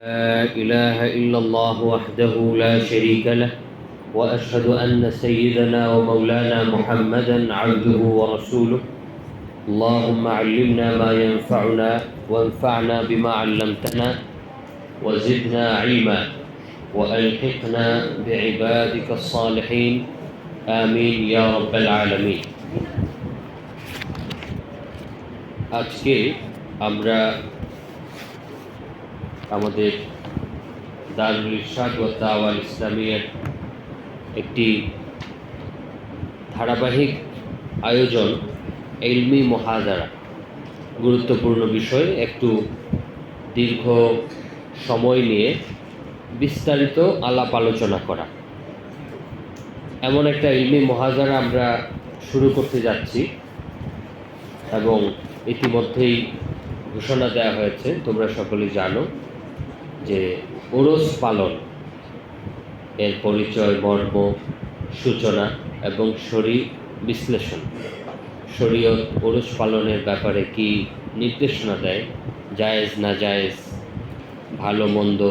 لا إله إلا الله وحده لا شريك له وأشهد أن سيدنا ومولانا محمدا عبده ورسوله. اللهم علمنا ما ينفعنا وانفعنا بما علمتنا وزدنا علما وألحقنا بعبادك الصالحين آمين يا رب العالمين. আজকে আমরা আমাদের দারুল ইরশাদ ওয়া দাওয়া ইসলামিয়ার একটি ধারাবাহিক আয়োজন ইলমি মুহাদারা, গুরুত্বপূর্ণ বিষয়, একটু দীর্ঘ সময় নিয়ে বিস্তারিত আলাপ আলোচনা করা, এমন একটা ইলমি মুহাদারা আমরা শুরু করতে যাচ্ছি এবং ইতিমধ্যেই ঘোষণা দেওয়া হয়েছে, তোমরা সকলেই জানো যে ওরস পালন এর পরিচয়, মর্ম, সূচনা এবং শরীর বিশ্লেষণ। শরীয়ত ওরস পালনের ব্যাপারে কি নির্দেশনা দেয়, জায়েজ না জায়েজ, ভালো মন্দ,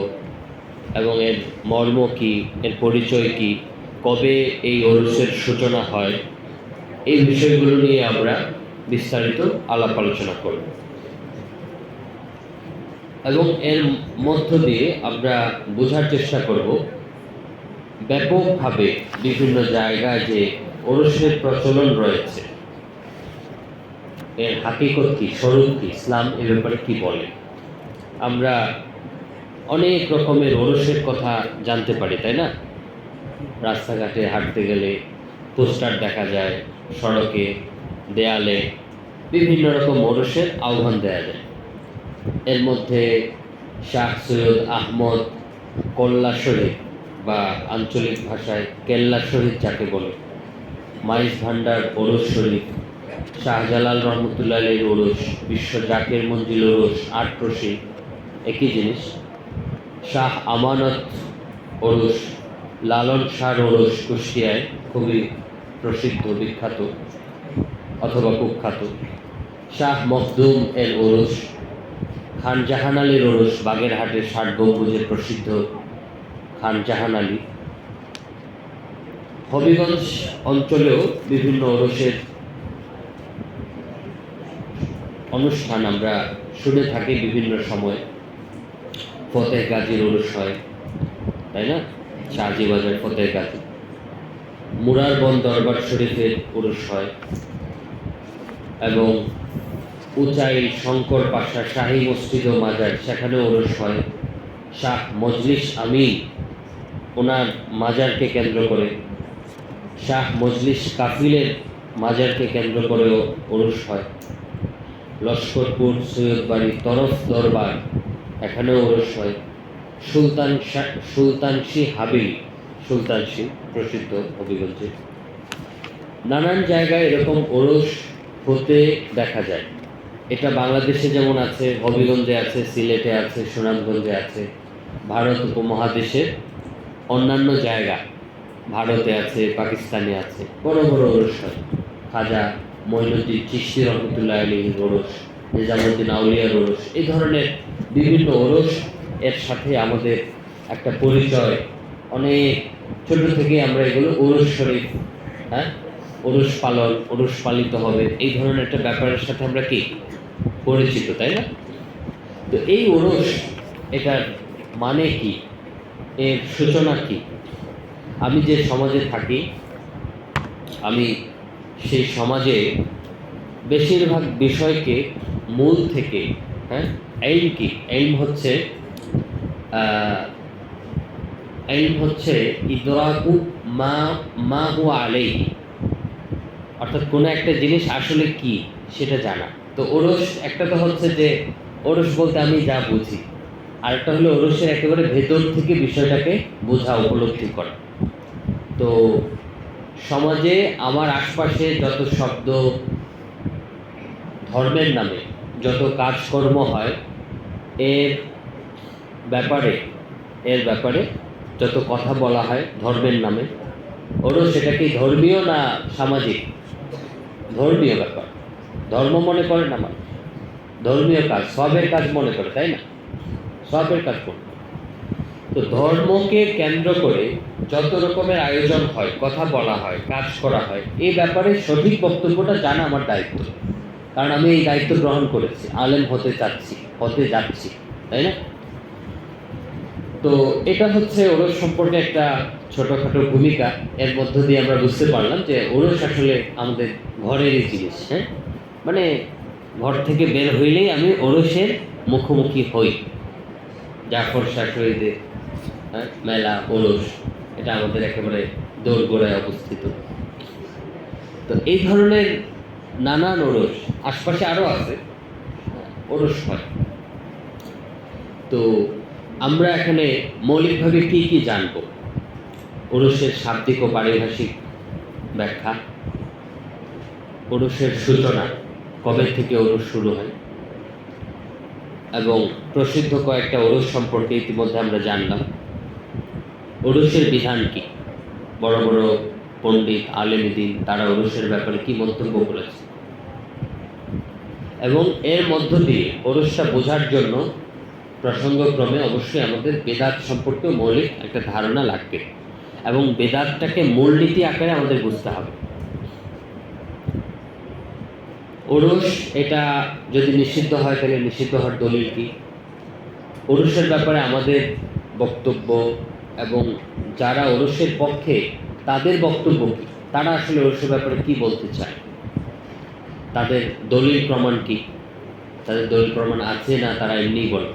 এবং এর মর্ম কি, এর পরিচয় কি, কবে এই ওরসের সূচনা হয়, এই বিষয়গুলো নিয়ে আমরা বিস্তারিত আলাপ আলোচনা করব এবং এর মধ্য দিয়ে আমরা বোঝার চেষ্টা করব ব্যাপকভাবে বিভিন্ন জায়গায় যে ওরসের প্রচলন রয়েছে, এর হাকিকত কি, স্বরূপ কি, ইসলাম এ ব্যাপারে কি বলে। আমরা অনেক রকমের ওরসের কথা জানতে পারি, তাই না? রাস্তাঘাটে হাঁটতে গেলে পোস্টার দেখা যায়, সড়কে, দেয়ালে বিভিন্ন রকম ওরসের আহ্বান দেওয়া যায়। এর মধ্যে শাহ সৈয়দ আহমদ কল্লা শরীফ বা আঞ্চলিক ভাষায় কেল্লা শরীফ যাকে বলে, মাইজ ভান্ডার ওরস শরীফ, শাহজালাল রহমতুল্লাহ আলীর ওরস, বিশ্ব জাকের মঞ্জিল ওরস, আটরশি একই জিনিস, শাহ আমানত ওরস, লালন শাহ ওরস কুষ্টিয়ায় খুবই প্রসিদ্ধ, বিখ্যাত অথবা কুখ্যাত, শাহ মখদুম এর ওরস, খান জাহান আলীর ওরস, বাগেরহাটের ৬০ গম্বুজের প্রসিদ্ধ খান জাহান আলী। হবিগঞ্জ অঞ্চলেও বিভিন্ন ওরসের অনুষ্ঠান আমরা শুনে থাকি বিভিন্ন সময়। ফতেহ গাজীর ওরস হয়, তাই না? শাহজিবাজার ফতেহ গাজী। মুরারবন দরবার শরীফের ওরস হয় এবং উচাই শঙ্কর পাশা শাহী মসজিদ ও মাজার, সেখানেও ওরস হয়। শাহ মজলিস আমিন, ওনার মাজারকে কেন্দ্র করে, শাহ মজলিস কাফিলের মাজারকে কেন্দ্র করেও ওরস হয়। লস্করপুর সৈয়দবাড়ি তরফ দরবার, এখানেও ওরস হয়। সুলতানশি হাবিল, সুলতানশি প্রসিদ্ধ হবিগঞ্জে। নানান জায়গায় এরকম ওরস হতে দেখা যায়। এটা বাংলাদেশে যেমন আছে, হবিগঞ্জে আছে, সিলেটে আছে, সুনামগঞ্জে আছে। ভারত উপমহাদেশের অন্যান্য জায়গা, ভারতে আছে, পাকিস্তানে আছে, বড় বড় ওরস হয়। খাজা মঈনুদ্দিন চিশতি রহমতুল্লাহ আলাইহির ওরস, নিজামুদ্দিন আউলিয়ার ওরস, এই ধরনের বিভিন্ন ওরস এর সাথে আমাদের একটা পরিচয়। অনেক ছোট থেকে আমরা এগুলো ওরস শরীফ, ওরস পালন, ওরস পালিত হবে, এই ধরনের একটা ব্যাপারের সাথে আমরা কি পরিচিত, তাই না? তো এই ওরস, এটার মানে কি, এর সূচনা কি? আমি যে সমাজে থাকি, আমি সেই সমাজে বেশিরভাগ বিষয়কে মূল থেকে, এলম কি, এলম হচ্ছে ইদরাকু মা হুয়া আলাইহি, অর্থাৎ কোনো একটা জিনিস আসলে কি সেটা জানা। তো ওরস একটা তো হচ্ছে যে ওরস বলতে আমি যা বুঝি, আর একটা হলো ওরসের একেবারে ভেতর থেকে বিষয়টাকে বোঝা, উপলব্ধি করা। তো সমাজে আমার আশপাশে যত শব্দ, ধর্মের নামে যত কাজকর্ম হয়, এর ব্যাপারে যত কথা বলা হয় ধর্মের নামে, ওরস সেটা কি ধর্মীয় না সামাজিক? ধর্মীয় ব্যাপার। ধর্ম মনে করে না মানুষ, ধর্মীয় কাজ, সবের কাজ মনে করে, তাই না? সবের কাজ করবে। তো ধর্মকে কেন্দ্র করে যত রকমের আয়োজন হয়, কথা বলা হয়, কাজ করা হয়, এই ব্যাপারে সঠিক বক্তব্যটা জানা আমার দায়িত্ব। কারণ আমি এই দায়িত্ব গ্রহণ করেছি, আলেম হতে চাচ্ছি, হতে যাচ্ছি, তাই না? তো এটা হচ্ছে ওরস সম্পর্কে একটা ছোটখাটো ভূমিকা। এর মধ্য দিয়ে আমরা বুঝতে পারলাম যে ওরস আসলে আমাদের ঘরেরই জিনিস। হ্যাঁ, মানে ঘর থেকে বের হইলেই আমি ওরসের মুখোমুখি হই। জাফর শাশুড়িদের মেলা, ওরস, এটা আমাদের একেবারে দোরগোড়ায় অবস্থিত। তো এই ধরনের নানান ওরস আশপাশে আরো আছে, ওরস হয়। তো আমরা এখানে মৌলিকভাবে কি কি জানব? ওরসের শাব্দিক ও পারিভাষিক ব্যাখ্যা, ওরসের সূচনা, কবে থেকে ওরস শুরু হয়, এবং প্রসিদ্ধ কয়েকটা ওরস সম্পর্কে ইতিমধ্যে আমরা জানলাম। ওরসের বিধান কি, বড় বড় পণ্ডিত আলেমদ্বীন তারা ওরসের ব্যাপারে কি মন্তব্য করেছে, এবং এর মধ্য দিয়ে ওরসটা বোঝার জন্য প্রসঙ্গক্রমে অবশ্যই আমাদের বেদাত সম্পর্কে মৌলিক একটা ধারণা লাগবে, এবং বেদাতটাকে মূলনীতি আকারে আমাদের বুঝতে হবে। ওরস এটা যদি নিষিদ্ধ হয় তাহলে নিষিদ্ধ হওয়ার দলিল কি, ওরসের ব্যাপারে আমাদের বক্তব্য, এবং যারা ওরসের পক্ষে তাদের বক্তব্য কি, তারা আসলে ওরসের ব্যাপারে কি বলতে চায়, তাদের দলিল প্রমাণ কি, তাদের দলিল প্রমাণ আছে না তারা এমনি বলে।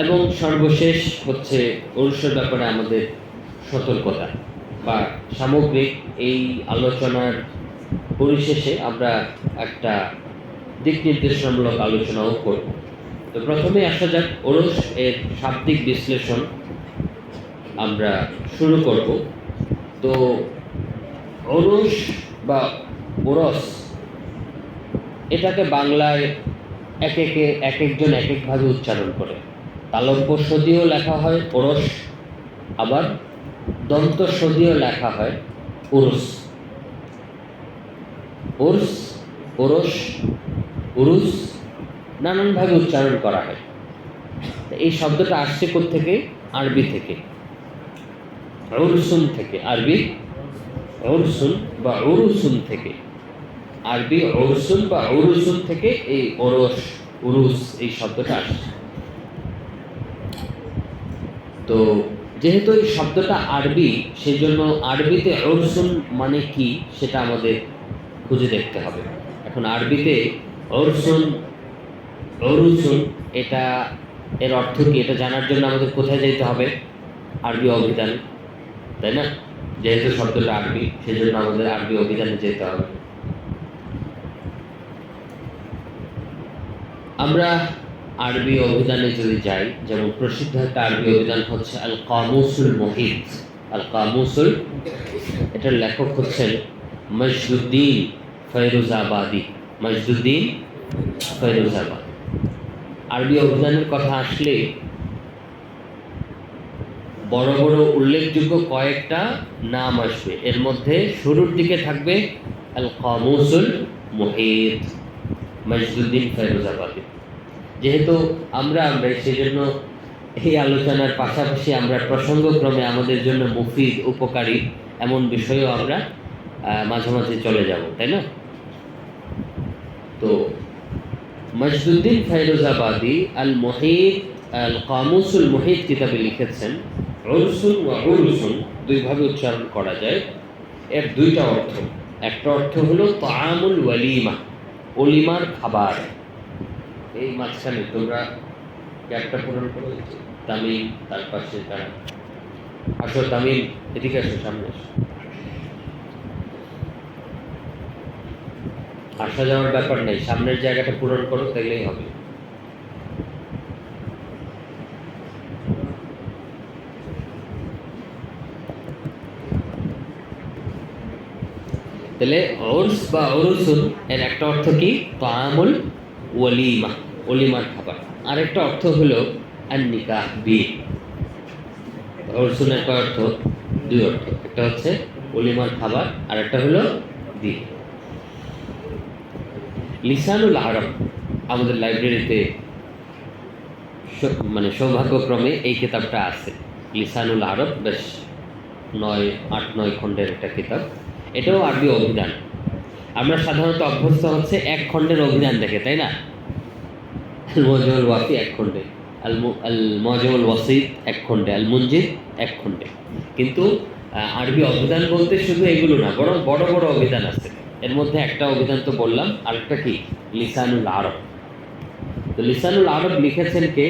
এবং সর্বশেষ হচ্ছে ওরসের ব্যাপারে আমাদের সতর্কতা, বা সামগ্রিক এই আলোচনার পরিশেষে আমরা একটা দিক নির্দেশনামূলক আলোচনাও করব। তো প্রথমে আসা যাক ওরস এর শাব্দিক বিশ্লেষণ আমরা শুরু করব। তো ওরস বা ওরস, এটাকে বাংলায় এক একজন এক একভাবে উচ্চারণ করে। তালব্য সদিও লেখা হয় ওরস, আবার দন্ত সদিও লেখা হয় উরুস। উর্স, ওরস, উরুস নানানভাবে উচ্চারণ করা হয়। এই শব্দটা আসছে কোত্থেকে? আরবি থেকে, উরসুন থেকে। আরবি উরসুন বা উরুসুন থেকে, আরবি উরসুন বা উরুসুন থেকে এই ওরস, উরুস এই শব্দটা আসছে। তো যেহেতু এই শব্দটা আরবি, সেজন্য আরবিতে উরসুন মানে কি সেটা আমাদের খুঁজে দেখতে হবে। এখন আরবিতে উরসুন, উরুসুন, এটা এর অর্থ কি এটা জানার জন্য আমাদের কোথায় যেতে হবে? আরবি অভিধান, তাই না? যেহেতু শব্দটা আরবি, সেজন্য আমাদের আরবি অভিধানে যেতে হবে। আমরা আরবি অভিধানে যদি যাই, যেমন প্রসিদ্ধ একটা আরবি অভিধান হচ্ছে আল কামুসুল মুহিত। আল কামুসুল, এটার লেখক হচ্ছেন মজদুদ্দিন ফয়রুজাবাদী। মজদুদ্দিন ফয়রুজাবাদী। আরবি অভিধানের কথা আসলে বড় বড় উল্লেখযোগ্য কয়েকটা নাম আসবে। এর মধ্যে শুরুর দিকে থাকবে আল কামুসুল মুহিত, মজদুদ্দিন ফয়রুজাবাদী। যেহেতু আমরা সেই জন্য এই আলোচনার পাশাপাশি আমরা প্রসঙ্গক্রমে আমাদের জন্য মুফিদ, উপকারী এমন বিষয়েও আমরা মাঝে মাঝে চলে যাব, তাই না? তো মজদুদ্দিন ফয়রুজাবাদী আল মুহিত, আল কামুসুল মুহিত কিতাবে লিখেছেন উরসুন ওয়া উরুসুন দুইভাবে উচ্চারণ করা যায়। এর দুইটা অর্থ। একটা অর্থ হলো তাআমুল ওয়ালিমা, ওলিমার খাবার। এই মাঝখানে তোমরা গ্যাপটা পূরণ করে তামিম, তার পাশে তারা আসো। তামিম, এদিকে আসো, সামনে আসো। আসা যাওয়ার ব্যাপার নেই, সামনের জায়গাটা পূরণ করো, তাইলেই হবে। তাহলে উরস বা উরুসুন এর একটা অর্থ কি? তাআমুল ওয়ালিমা, ওলিমার খাবার। আর একটা অর্থ হলো আন-নিকাহ, বিয়ে। উরসুনের কয় অর্থ? দুই অর্থ। একটা হচ্ছে ওলিমার খাবার, আর একটা হলো বিয়ে। লিসানুল আরব আমাদের লাইব্রেরিতে মানে সৌভাগ্যক্রমে এই কিতাবটা আছে, লিসানুল আরব, বেশ 8-9 খণ্ডের একটা কিতাব। এটাও আরবি অভিধান। আমরা সাধারণত অভ্যস্ত হচ্ছে এক খণ্ডের অভিধান দেখে, তাই না? আল মুজমুল ওয়াফি এক খণ্ডে, আল মুজমুল ওয়াসিত এক খণ্ডে, আল মুনজির এক খণ্ডে। কিন্তু আরবি অভিধান বলতে শুধু এগুলো না, বরং বড় বড় অভিধান আছে। এর মধ্যে একটা অভিধান তো বললাম, আরেকটা কি লিসানুল আরব। তো লিসানুল আরব লিখেছেন কে?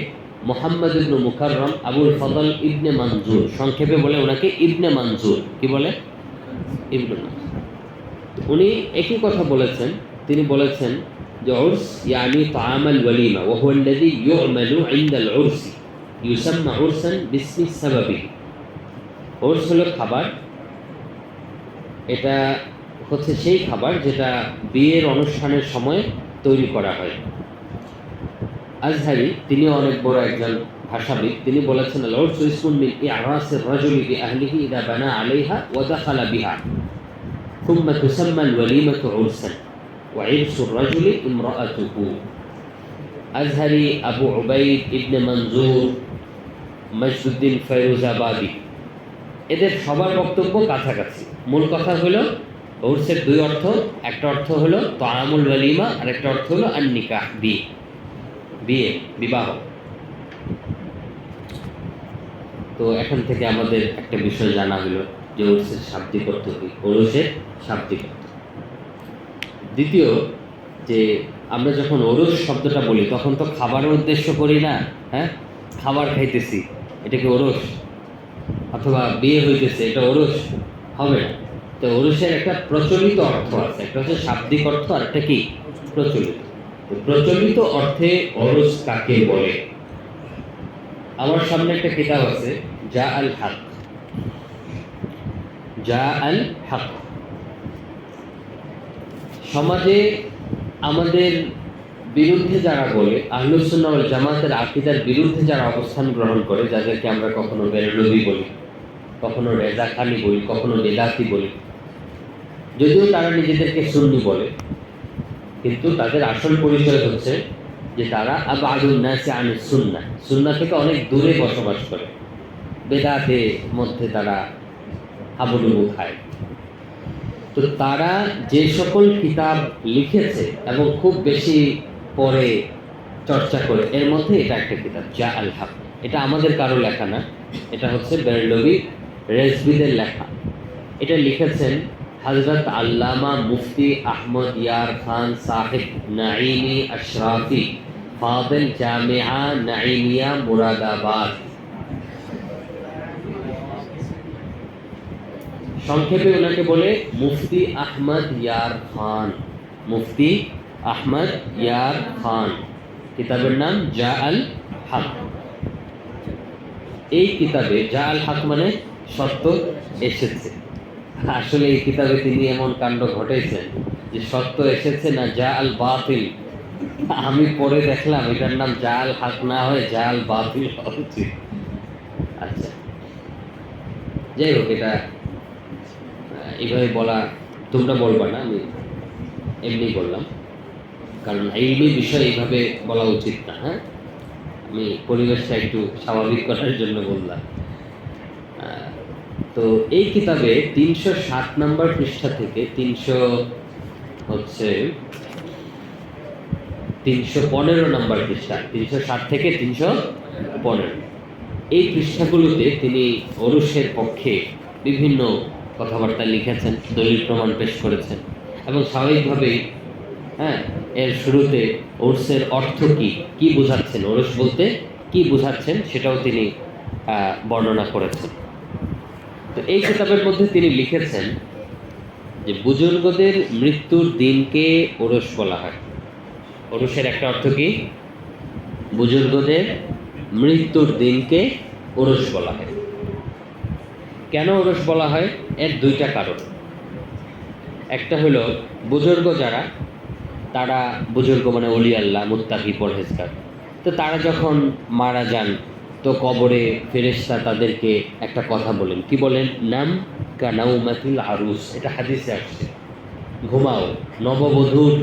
মুহাম্মদ ইবনে মুকাররম আবুল ফদল ইবনে মানজুর, সংক্ষেপে বলে ওনাকে ইবনে মানজুর। কি বলে? ইবনে মানজুর। উনি একই কথা বলেছেন। তিনি বলেছেন যে উরস ইয়ানি তাআমাল ওয়ালিমা ওয়া হুয়া আল্লাযী ইউ'মালু 'ইনদাল উরসি ইউসাম্মা উরসান বিসমি সাবাবিহি। উরস হলো খাবার, এটা হচ্ছে সেই খাবার যেটা বিয়ের অনুষ্ঠানের সময় তৈরি করা হয়। আজহারি, তিনি অনেক বড় একজন ভাষাবিদ, তিনি বলেছেন আল উরসু ইসমুন মিন ই'রাসির রাজুলি বিআহলিহি ইযা বানা আলাইহা ওয়া দাখালা বিহা ثم تسمى الوليمة عرسا وعرس الرجل امرأته। আজহারি, আবু উবাইদ ইবনে মনজুর, মজদুদ্দিন ফৈরুজাবাদী, এদের সবার বক্তব্য কাছাকাছি। মূল কথা হলো উরসের দুই অর্থ। একটা অর্থ হলো তাআমুল ওয়ালিমা, আর একটা অর্থ হলো আন নিকাহ, বিয়ে, বিবাহ। তো এখান থেকে আমাদের একটা বিষয় জানা হলো যে উরসের শাব্দিক অর্থ কি, উরসের শাব্দিক অর্থ। দ্বিতীয়, যে আমরা যখন ওরস শব্দটা বলি তখন তো খাবারের উদ্দেশ্য করি না। হ্যাঁ, খাবার খাইতেছি, এটা কি ওরস? অথবা বিয়ে হইতেছে, এটা ওরস হবে না। তো ওরসের একটা প্রচলিত অর্থ আছে, একটা হচ্ছে শাব্দিক অর্থ, আর একটা কি প্রচলিত। প্রচলিত অর্থে ওরস কাকে বলে? আমার সামনে একটা কিতাব আছে, যা আল হক। যা আল হক। সমাজে আমাদের বিরুদ্ধে যারা বলে, আহলুস সুন্নাহ ওয়াল জামাতের আকীদার বিরুদ্ধে যারা অবস্থান গ্রহণ করে, যাদেরকে আমরা কখনো বেরলভী বলি, কখনো রেজাখানি বলি, কখনো বেদাতি বলি, যদিও তারা নিজেদেরকে সুন্নি বলে, কিন্তু তাদের আসল পরিচয় হচ্ছে যে তারা আবাদুন নাসি আনিস সুন্নাহ, সুন্নাহ থেকে অনেক দূরে বসবাস করে। বেদাতের মধ্যে তারা হাবুডুবু খায়। তো তারা যে সকল কিতাব লিখেছে এবং খুব বেশি পড়ে, চর্চা করে, এর মধ্যে এটা একটা কিতাব, যা আল হক। এটা আমাদের কারো লেখা না, এটা হচ্ছে বেরলভী রেজভিদের লেখা। এটা লিখেছেন হযরত আল্লামা মুফতি আহমদ ইয়ার খান সাহেব নাঈমি আশরাফি, ফাদিল জামিআ নাঈমিয়া মুরাদাবাদ। সংক্ষেপে ওনাকে বলে মুফতি আহমদ ইয়ার খান। মুফতি আহমদ ইয়ার খান। কিতাবের নাম যা আল হক। এই কিতাবে যা আল হক মানে সত্য এসেছে। আসলে এই কিতাবে তিনি এমন কাণ্ড ঘটেছেন যে সত্য এসেছে না যা আল বাতিল। আমি পরে দেখলাম এটার নাম যা আল হক না হয়ে যা আল বাতিল হওয়া উচিত। আচ্ছা, যাই হোক, এটা এইভাবে বলা তোমরা বলবা না, আমি এমনি বললাম, কারণ এই বিষয় এইভাবে বলা উচিত না। হ্যাঁ, আমি পরিবেশটা একটু স্বাভাবিক করার জন্য বললাম। তো এই কিতাবে 307 নম্বর পৃষ্ঠা থেকে 315 নম্বর পৃষ্ঠা, 307 থেকে 315, এই পৃষ্ঠাগুলোতে তিনি ওরসের পক্ষে বিভিন্ন কথাবার্তা লিখেছেন, দলিল প্রমাণ পেশ করেছেন, এবং স্বাভাবিকভাবেই এর শুরুতে ওরসের অর্থ কি বোঝাচ্ছেন, ওরস বলতে কি বোঝাচ্ছেন সেটাও তিনি বর্ণনা করেছেন। তো এই কিতাবের মধ্যে তিনি লিখেছেন যে বুজুর্গদের মৃত্যুর দিনকে ওরস বলা হয়। ওরসের একটা অর্থ কি? বুজুর্গদের মৃত্যুর দিনকে ওরস বলা হয়। কেন ওরস বলা হয়? এর দুইটা কারণ। একটা হলো বুজুর্গ যারা, তারা বুজুর্গ মানে ওলি আল্লাহ, মুত্তাকি, পরহেজগার, তো তারা যখন মারা যান তো কবরে ফেরেশতা তাদেরকে একটা কথা বলেন। কি বলেন? নাম কানাউমাতুল আরুস, এটা হাদিসে আসছে, ঘুমাও নববধূর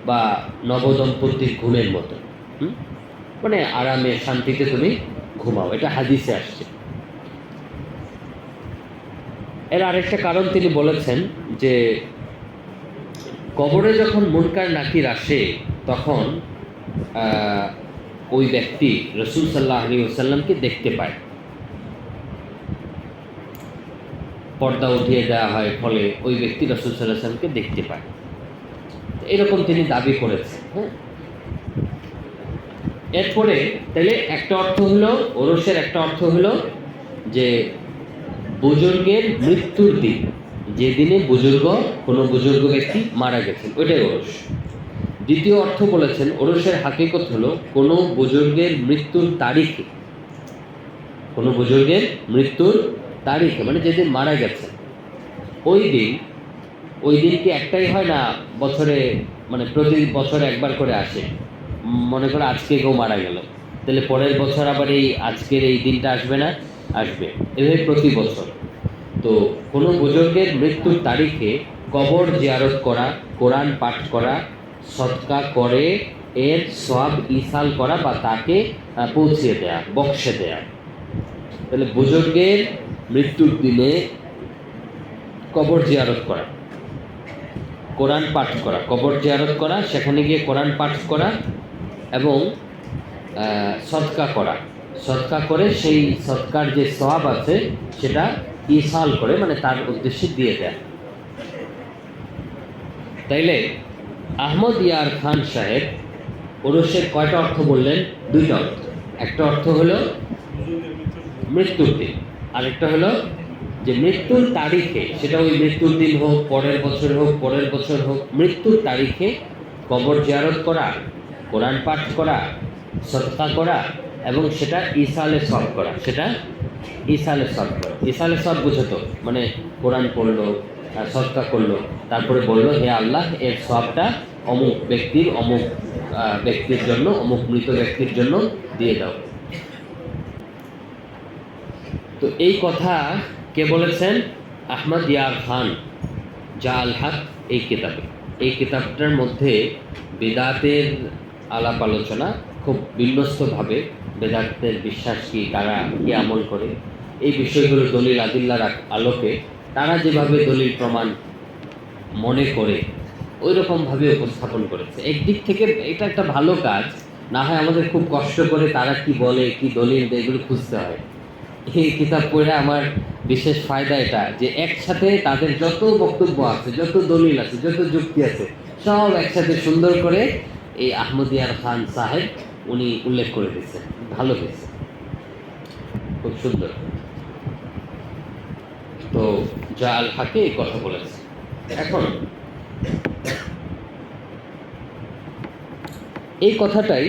বা নবদম্পতির ঘুমের মতো। মানে আরামে শান্তিতে তুমি ঘুমাও, এটা হাদিসে আসছে। এর আরেকটা কারণ তিনি বলেছেন যে কবরে যখন মুনকার নাকির আসে তখন ওই ব্যক্তি রসুল সাল্লাহ আলী ওসাল্লামকে দেখতে পায়, পর্দা উঠিয়ে দেওয়া হয়, ফলে ওই ব্যক্তি রসুল সাল্লাহ সাল্লামকে দেখতে পায়, এরকম তিনি দাবি করেছেন। হ্যাঁ, এরপরে তাহলে একটা অর্থ হলো ওরসের, একটা অর্থ হলো যে বুজুর্গের মৃত্যুর দিন, যেদিনে কোনো বুজুর্গ ব্যক্তি মারা গেছেন, ওইটাই ওরস। দ্বিতীয় অর্থ বলেছেন ওরসের হাকিকত হলো কোনো বুজুর্গের মৃত্যুর তারিখে, কোনো বুজুর্গের মৃত্যুর তারিখে মানে যেদিন মারা গেছেন ওই দিন কি একটাই হয় না বছরে, মানে প্রতি বছর একবার করে আসে? মনে করো আজকে কেউ মারা গেল, তাহলে পরের বছর আবার এই আজকের এই দিনটা আসবে না? আসবে, এভাবে প্রতি বছর। তো কোনো বুজুর্গের মৃত্যুর তারিখে কবর জিয়ারত করা, কোরআন পাঠ করা, সদকা করে এর সওয়াব ইসাল করা বা তাকে পৌঁছে দেয়া, বক্সে দেয়া। তাহলে বুজুর্গের মৃত্যুর দিনে কবর জিয়ারত করা, কোরআন পাঠ করা, কবর জিয়ারত করা, সেখানে গিয়ে কোরআন পাঠ করা এবং সদকা করা, সদকা করে সেই সদকার যে সওয়াব আছে সেটা ইসাল করে মানে তার উদ্দেশ্যে দিয়ে দেয়। তাইলে আহমদ ইয়ার খান সাহেব ওরসের কয়টা অর্থ বললেন? দুইটা অর্থ। একটা অর্থ হলো মৃত্যুর দিন, আরেকটা হলো যে মৃত্যুর তারিখে, সেটা ওই মৃত্যুর দিন হোক, পরের বছর হোক, পরের বছর হোক, মৃত্যুর তারিখে কবর জিয়ারত করা, কোরআন পাঠ করা, সদকা করা এবং সেটা ইসালে সব করা, সেটা ইসালে সব করা। ইসালে সব বুঝো তো, মানে কোরআন পড়লো, সদকা করলো, তারপরে বললো হে আল্লাহ এর সবটা অমুক ব্যক্তির জন্য, অমুক মৃত ব্যক্তির জন্য দিয়ে দাও। তো এই কথা কে বলেছেন? আহমদ ইয়ার খান জা আল হক এই কিতাবে। এই কিতাবটার মধ্যে বেদাতের আলাপ আলোচনা খুব বিন্যস্তভাবে, বেদাতের বিশ্বাস কি, তারা কি আমল করে, এই বিষয়গুলো দলিল আদিল্লার আলোকে তারা যেভাবে দলিল প্রমাণ মনে করে ওই রকমভাবে উপস্থাপন করেছে। একদিক থেকে এটা একটা ভালো কাজ, না হয় আমাদের খুব কষ্ট করে তারা কি বলে, কি দলিল দেয়, এগুলো খুঁজতে হয়। এই কিতাব পড়ে আমার বিশেষ ফায়দা এটা যে একসাথে তাদের যত বক্তব্য আছে, যত দলিল আছে, যত যুক্তি আছে, সব একসাথে সুন্দর করে এই আহমদ ইয়ার খান সাহেব উনি উল্লেখ করে দিচ্ছেন। ভালো হয়েছে, খুব সুন্দর। তো জা আল হকে এই কথা বলেছে। এখন এই কথাটাই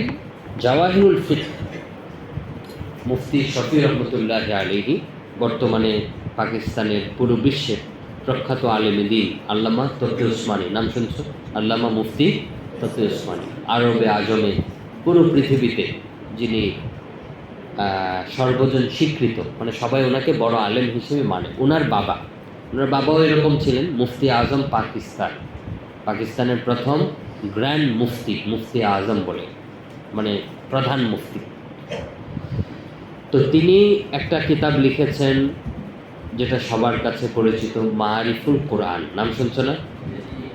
জাওয়াহিরুল ফিকহ মুফতি শফি রহমতুল্লাহ আলাইহি, বর্তমানে পাকিস্তানের পুরো বিশ্বের প্রখ্যাত আলেম দ্বীন আল্লামা তকি উসমানী, নাম শুনছো? আল্লামা মুফতি তকি উসমানী, আরবে আজমে পুরো পৃথিবীতে যিনি সর্বজন স্বীকৃত, মানে সবাই ওনাকে বড় আলেম হিসেবে মানে। ওনার বাবাও এরকম ছিলেন, মুফতি আজম পাকিস্তানের প্রথম গ্র্যান্ড মুফতি আজম বলে, মানে প্রধান মুফতি। তো তিনি একটা কিতাব লিখেছেন যেটা সবার কাছে পরিচিত, মারিফুল কোরআন, নাম শুনছো না?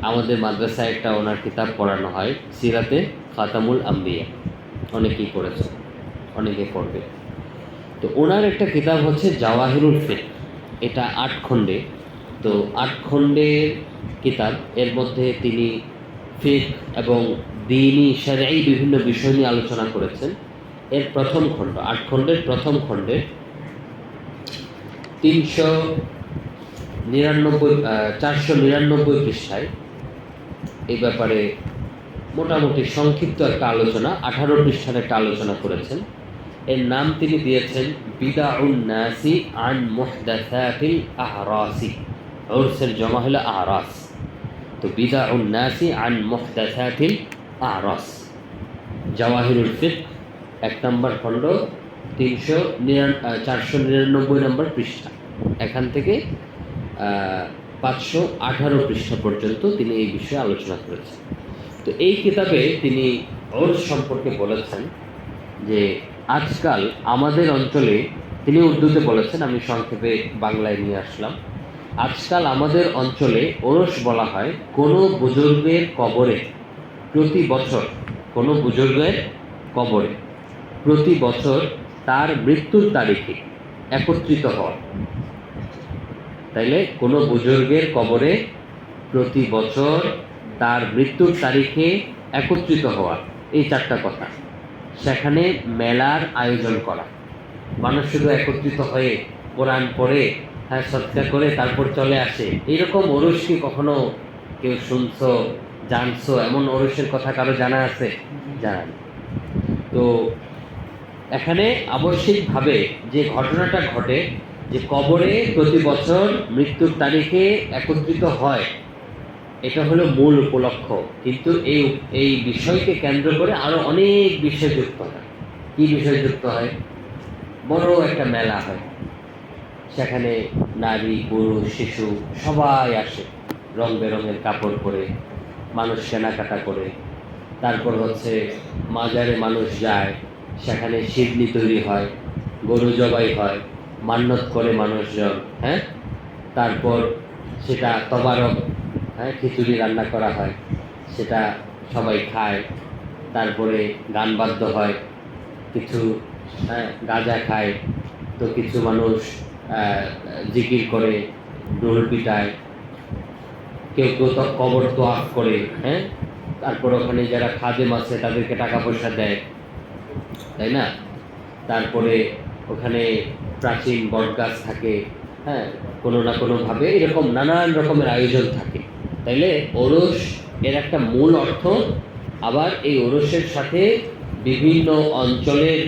আমাদের মাদ্রাসায় একটা ওনার কিতাব পড়ানো হয়, সিরাতে খাতামুল আম্বিয়া, অনেকেই পড়েছে, অনেকে পড়বে। তো ওনার একটা কিতাব হচ্ছে জাওয়াহিরুল ফিকহ, এটা 8 খণ্ডে। তো 8 খণ্ডের কিতাব, এর মধ্যে তিনি ফিকহ এবং দ্বীনি শরঈ বিভিন্ন বিষয় নিয়ে আলোচনা করেছেন। এর প্রথম খণ্ড, 8 খণ্ডের প্রথম খণ্ডে 499 পৃষ্ঠায় এই ব্যাপারে মোটামুটি সংক্ষিপ্ত একটা আলোচনা, 18 পৃষ্ঠার একটা আলোচনা করেছেন। এর নাম তিনি দিয়েছেন বিদাউন নাসি আন মুহদাসাতিল আহরাসি। উরসের জমা হলো আহরাস, তো বিদাউন নাসি আন মুহদাসাতিল আহরাস। জাওয়াহিরুল ফিকহ 1 নম্বর খণ্ড 499 নম্বর পৃষ্ঠা, এখান থেকে 518 পৃষ্ঠা পর্যন্ত তিনি এই বিষয়ে আলোচনা করেছেন। তো এই কিতাবে তিনি উরস সম্পর্কে বলেছেন যে আজকাল আমাদের অঞ্চলে, তিনি উর্দুতে বলেছেন, আমি সংক্ষেপে বাংলায় নিয়ে আসলাম। আজকাল আমাদের অঞ্চলে ওরস বলা হয় কোনো বুজুর্গের কবরে প্রতি বছর, কোনো বুজুর্গের কবরে প্রতি বছর তার মৃত্যুর তারিখে একত্রিত হওয়া। তাইলে কোনো বুজুর্গের কবরে প্রতি বছর তার মৃত্যুর তারিখে একত্রিত হওয়া, এই চারটা কথা। সেখানে মেলার আয়োজন করা, মানুষ শুধু একত্রিত হয়ে কোরআন পড়ে, হ্যাঁ, সৎকার করে তারপর চলে আসে, এইরকম ওরস কি কখনো কেউ শুনছো, জানছো? এমন ওরসের কথা কারো জানা আছে? জানা নেই। তো এখানে আবশ্যিকভাবে যে ঘটনাটা ঘটে, যে কবরে প্রতি বছর মৃত্যুর তারিখে একত্রিত হয়, এটা হলো মূল উপলক্ষ। কিন্তু এই বিষয়কে কেন্দ্র করে আরো অনেক বিষয় যুক্ত হয়। কি বিষয় যুক্ত হয়? বড় একটা মেলা হয়, সেখানে নারী, পুরুষ, শিশু সবাই আসে, রং বেরঙের কাপড় পরে, মানুষ কেনাকাটা করে। তারপর হচ্ছে মাজারে মানুষ যায়, সেখানে শিবলি তৈরি হয়, গরু জবাই হয়, মান্যত করে মানুষজন, হ্যাঁ। তারপর সেটা তবারক, হ্যাঁ, খিচুড়ি রান্না করা হয়, সেটা সবাই খায়। তারপরে গান বাদ্য হয়, কিছু, হ্যাঁ, গাঁজা খায়, তো কিছু মানুষ জিকির করে, ঢোল পিটায়, কেউ কেউ তো কবর তোয়াফ করে, হ্যাঁ। তারপর ওখানে যারা খাদেম আছে তাদেরকে টাকা পয়সা দেয়, তাই না? তারপরে ওখানে প্রাচীন বটগাছ থাকে, হ্যাঁ, কোনো না কোনোভাবে এরকম নানান রকমের আয়োজন থাকে। তাইলে ওরস এর একটা মূল অর্থ। আবার এই ওরসের সাথে বিভিন্ন অঞ্চলের,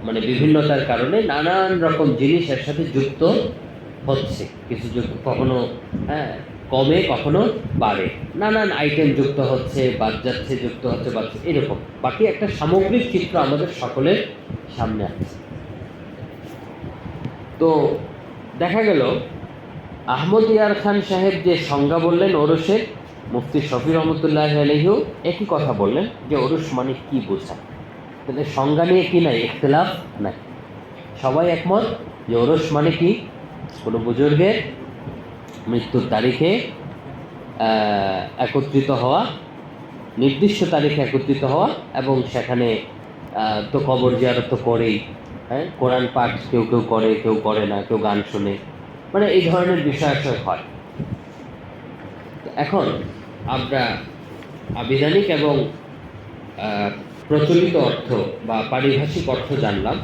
মানে বিভিন্নতার কারণে নানান রকম জিনিস এর সাথে যুক্ত হচ্ছে, কিছু যুক্ত, কখনো, হ্যাঁ, কমে, কখনো বাড়ে, নানান আইটেম যুক্ত হচ্ছে, বাদ যাচ্ছে, যুক্ত হচ্ছে, বাড়ছে, এরকম। বাকি একটা সামগ্রিক চিত্র আমাদের সকলের সামনে আছে। তো দেখা গেল আহমদ ইয়ার খান সাহেব যে সংজ্ঞা বললেন ওরসের, মুফতি শফি রহমতুল্লাহ আলাইহিও একই কথা বললেন যে ওরস মানে কি বোঝায়। তাহলে সংজ্ঞা নিয়ে কি নাই, ইখতিলাফ নাই, সবাই একমত যে ওরস মানে কি, কোনো বুজুর্গের মৃত্যুর তারিখে একত্রিত হওয়া, নির্দিষ্ট তারিখে একত্রিত হওয়া, এবং সেখানে তো কবর জিয়ারত তো করেই, হ্যাঁ, কোরআন পাঠ কেউ কেউ করে, কেউ করে না, কেউ গান শুনে, মানে এই ধরনের বিষয় আশয় হয়। এখন আমরা আবিধানিক এবং প্রচলিত অর্থ বা পারিভাষিক অর্থ জানলাম।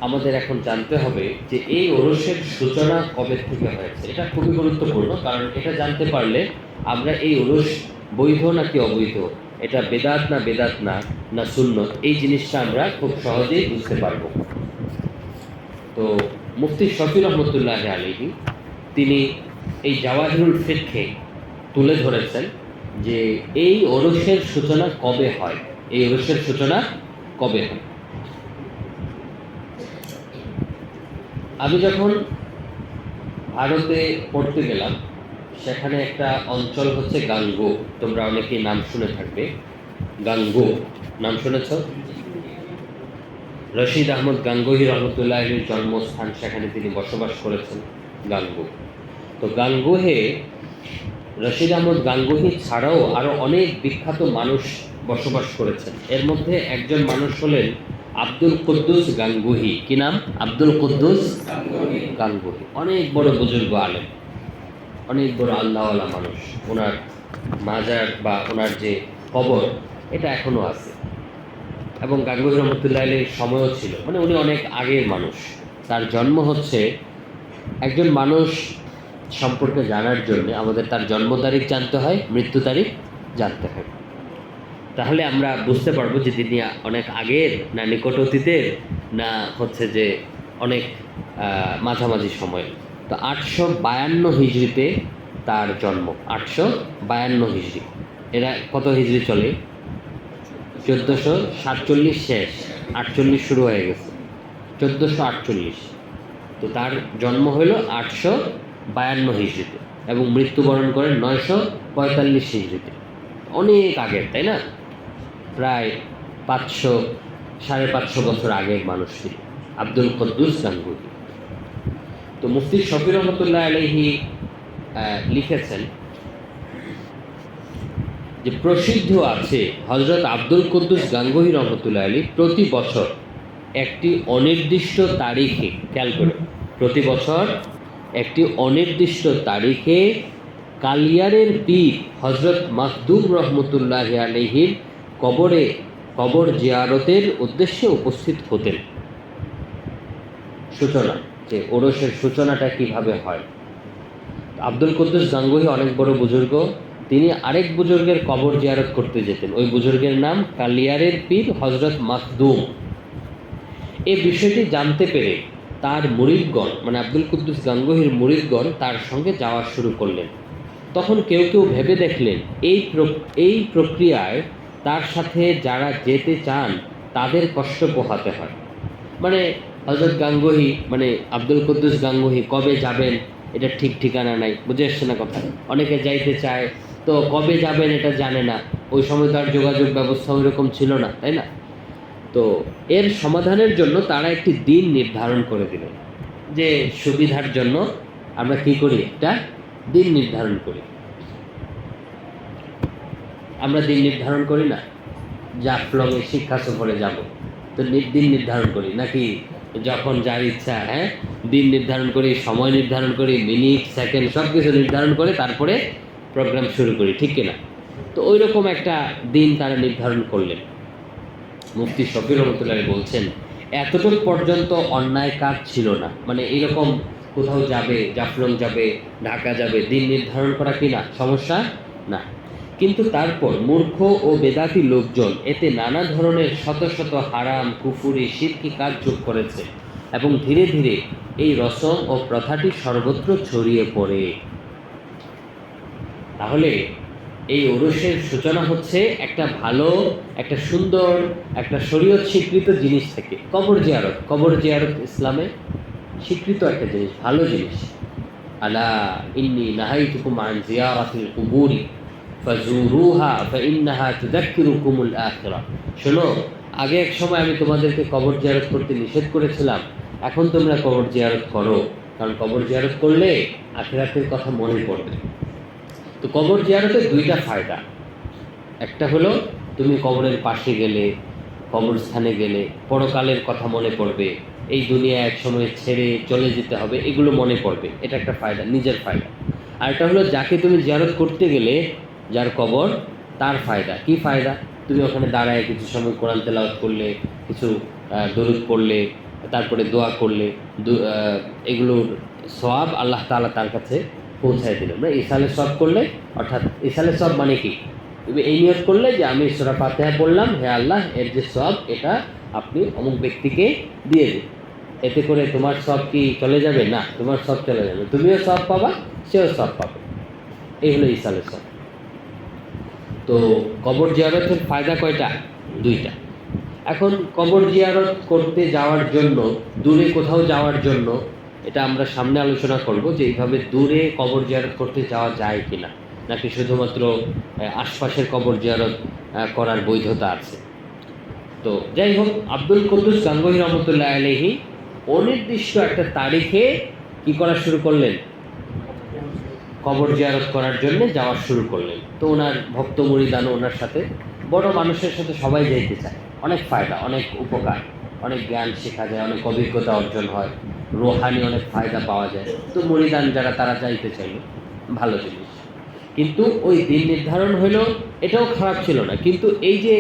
আমাদের এখন জানতে হবে যে এই ওরসের সূচনা কবে থেকে হয়েছে। এটা খুবই গুরুত্বপূর্ণ, কারণ এটা জানতে পারলে আমরা এই ওরস বৈধ নাকি অবৈধ, এটা বেদাত না বেদাত না, না সুন্নত, এই জিনিসটা আমরা খুব সহজেই বুঝতে পারবো। তো মুফতি শফি রহমতুল্লাহ আলাইহি তিনি এই জাওয়াহিরুল ফিকহে তুলে ধরেছেন যে এই ওরসের সূচনা কবে হয়, এই ওরসের সূচনা কবে হয়। আমি যখন ভারতে পড়তে গেলাম, সেখানে একটা অঞ্চল হচ্ছে গাঙ্গো, তোমরা অনেকেই নাম শুনে থাকবে, গাঙ্গো নাম শুনেছ? রশিদ আহমদ গাঙ্গোহী রহমতুল্লাহের জন্মস্থান, সেখানে তিনি বসবাস করেছেন, গাঙ্গো। তো গাঙ্গোহে রশিদ আহমদ গাঙ্গোহী ছাড়াও আরও অনেক বিখ্যাত মানুষ বসবাস করেছেন। এর মধ্যে একজন মানুষ হলেন আব্দুল কুদ্দুস গাঙ্গুহি। কি নাম? আব্দুল কুদ্দুস গাঙ্গুহি। অনেক বড় বুজুর্গ আলেম, অনেক বড় আল্লাহওয়ালা মানুষ। ওনার মাজার বা ওনার যে কবর, এটা এখনো আছে, এবং গাঙ্গুহি রহমতুল্লাহ আলাইহির সময়ও ছিল, মানে উনি অনেক আগের মানুষ। তার জন্ম হচ্ছে, একজন মানুষ সম্পর্কে জানার জন্য আমাদের তার জন্ম তারিখ জানতে হয়, মৃত্যু তারিখ জানতে হয়। তাহলে আমরা বুঝতে পারবো যে তিনি অনেক আগের, না নিকট অতীতের, না হচ্ছে যে অনেক মাঝামাঝি সময়। তো 852 হিজড়িতে তার জন্ম, 852 হিজড়ি। এরা কত হিজড়ি চলে? 1447 শেষ, 48 শুরু হয়ে গেছে, 1448। তো তার জন্ম হইল 852 হিজড়িতে এবং মৃত্যুবরণ করেন 945 হিজড়িতে। অনেক আগের, তাই না? প্রায় 500 550 বছর আগের মানুষ ছিল আব্দুল কুদ্দুস গাঙ্গুহি। তো মুফতি শফি রহমতুল্লাহ আলাইহি লিখেছেন যে প্রসিদ্ধ আছে হযরত আব্দুল কুদ্দুস গাঙ্গুহি রহমতুল্লাহ আলাইহি প্রতি বছর একটি অনির্দিষ্ট তারিখে, খেয়াল করে, প্রতি বছর একটি অনির্দিষ্ট তারিখে কালিয়ারের পীর হযরত মাখদুম রহমতুল্লাহ আলাইহির কবর জিয়ারতের উদ্দেশ্যে উপস্থিত হতেন। সূচনা, যে ওরসের সূচনাটা কিভাবে হয়। আব্দুল কুদ্দুস গাঙ্গুহি অনেক বড় বুজুর্গ, তিনি আরেক বুজুর্গের কবর জিয়ারত করতে যেতেন। ওই বুজুর্গের নাম কালিয়ারের পীর হযরত মাখদুম। এই বিষয়টি জানতে পেরে তার মুরিদগণ, মানে আব্দুল কুদ্দুস গাঙ্গুহির মুরিদগণ তার সঙ্গে যাওয়া শুরু করলেন। তখন কেউ কেউ ভেবে দেখলেন এই প্রক্রিয়ায় তার সাথে যারা যেতে চান তাদের কষ্ট পোহাতে হয়। মানে হযরত গাঙ্গুহি, মানে আব্দুল কুদ্দুস গাঙ্গুহি কবে যাবেন এটা ঠিক ঠিকানা নাই, বুঝে আসছে না কথা। অনেকে যাইতে চায়, তো কবে যাবেন এটা জানে না। ওই সময় তার যোগাযোগ ব্যবস্থা ওইরকম ছিল না, তাই না? তো এর সমাধানের জন্য তারা একটি দিন নির্ধারণ করে দিলেন, যে সুবিধার জন্য আমরা কি করি, একটা দিন নির্ধারণ করি। আমরা দিন নির্ধারণ করি না, জাফলংয়ে শিক্ষা সফরে যাব, তো দিন নির্ধারণ করি নাকি যখন যার ইচ্ছা, হ্যাঁ, দিন নির্ধারণ করি, সময় নির্ধারণ করি, মিনিট সেকেন্ড সব কিছু নির্ধারণ করে তারপরে প্রোগ্রাম শুরু করি, ঠিক কিনা? তো ওই রকম একটা দিন তারা নির্ধারণ করলেন। মুফতি শফি রহমতুল্লাহ বলছেন এতটুকু পর্যন্ত অন্যায় কাজ ছিল না। মানে এরকম কোথাও যাবে, জাফলং যাবে, ঢাকা যাবে, দিন নির্ধারণ করা কি না সমস্যা না। কিন্তু তারপর মূর্খ ও বেদাতি লোকজন এতে নানা ধরনের শত শত হারাম, কুফুরি, শিরকি কাজ যোগ করেছে এবং ধীরে ধীরে এই রসম ও প্রথাটি সর্বত্র ছড়িয়ে পড়ে। তাহলে এই ওরসের সূচনা হচ্ছে একটা ভালো, একটা সুন্দর, একটা শরীয়ত স্বীকৃত জিনিস থেকে। কবর জিয়ারত, কবর জিয়ারত ইসলামে স্বীকৃত একটা জিনিস, ভালো জিনিস। আলা ইন্নী নাহাইতুকুম আন জিয়ারাতিল কুবুরি ফাজুরুহা ফাইন্নাহা তুযাক্কিরুকুমুল আখিরাহ। শোনো, আগে এক সময় আমি তোমাদেরকে কবর জিয়ারত করতে নিষেধ করেছিলাম, এখন তোমরা কবর জিয়ারত করো, কারণ কবর জিয়ারত করলে আখিরাতের কথা মনে পড়বে। তো কবর জিয়ারতের দুইটা ফায়দা। একটা হলো তুমি কবরের পাশে গেলে, কবরস্থানে গেলে পরকালের কথা মনে পড়বে, এই দুনিয়া এক সময় ছেড়ে চলে যেতে হবে, এগুলো মনে পড়বে, এটা একটা ফায়দা, নিজের ফায়দা। আর একটা হলো যাকে তুমি জিয়ারত করতে গেলে, যার কবর, তার ফায়দা। কি ফায়দা? তুমি ওখানে দাঁড়ায় কিছু সময় কোরআন তেলাওয়াত করলে, কিছু দরুদ পড়লে, তারপরে দোয়া করলে, এগুলোর সওয়াব আল্লাহ তাআলা তার কাছে পৌঁছায় দিলেন। না, ইসালে সব করলে, অর্থাৎ ইসালে সব মানে কি, তুমি এই নিয়ত করলে যে আমি সূরা ফাতিহা পড়লাম, হে আল্লাহ, এর যে সব এটা আপনি অমুক ব্যক্তিকে দিয়ে দিন। এতে করে তোমার সব কি চলে যাবে? না, তোমার সব চলে যাবে, তুমিও সব পাবা, সেও সব পাবে। এই হলো ইসালে সব। তো কবর জিয়ারতের ফায়দা কয়টা? দুইটা। এখন কবর জিয়ারত করতে যাওয়ার জন্য, দূরে কোথাও যাওয়ার জন্য, এটা আমরা সামনে আলোচনা করব যে এইভাবে দূরে কবর জিয়ারত করতে যাওয়া যায় কিনা, নাকি শুধুমাত্র আশপাশের কবর জিয়ারত করার বৈধতা আছে। তো যাই হোক, আব্দুল কুদ্দুস গাঙ্গুহি রহমতুল্লাহ আলাইহি অনির্দিষ্ট একটা তারিখে কি করা শুরু করলেন? কবর জিয়ারত করার জন্য যাওয়া শুরু করলেন। তো ওনার ভক্ত মুরিদানও ওনার সাথে, বড় মানুষের সাথে সবাই যাইতে চায়, অনেক ফায়দা, অনেক উপকার, অনেক জ্ঞান শেখা যায়, অনেক অভিজ্ঞতা অর্জন হয়, রোহানি অনেক ফায়দা পাওয়া যায়। তো মুরিদান যারা, তারা যাইতে চাইল, ভালো জিনিস। কিন্তু ওই দিন নির্ধারণ হইল, এটাও খারাপ ছিল না। কিন্তু এই যে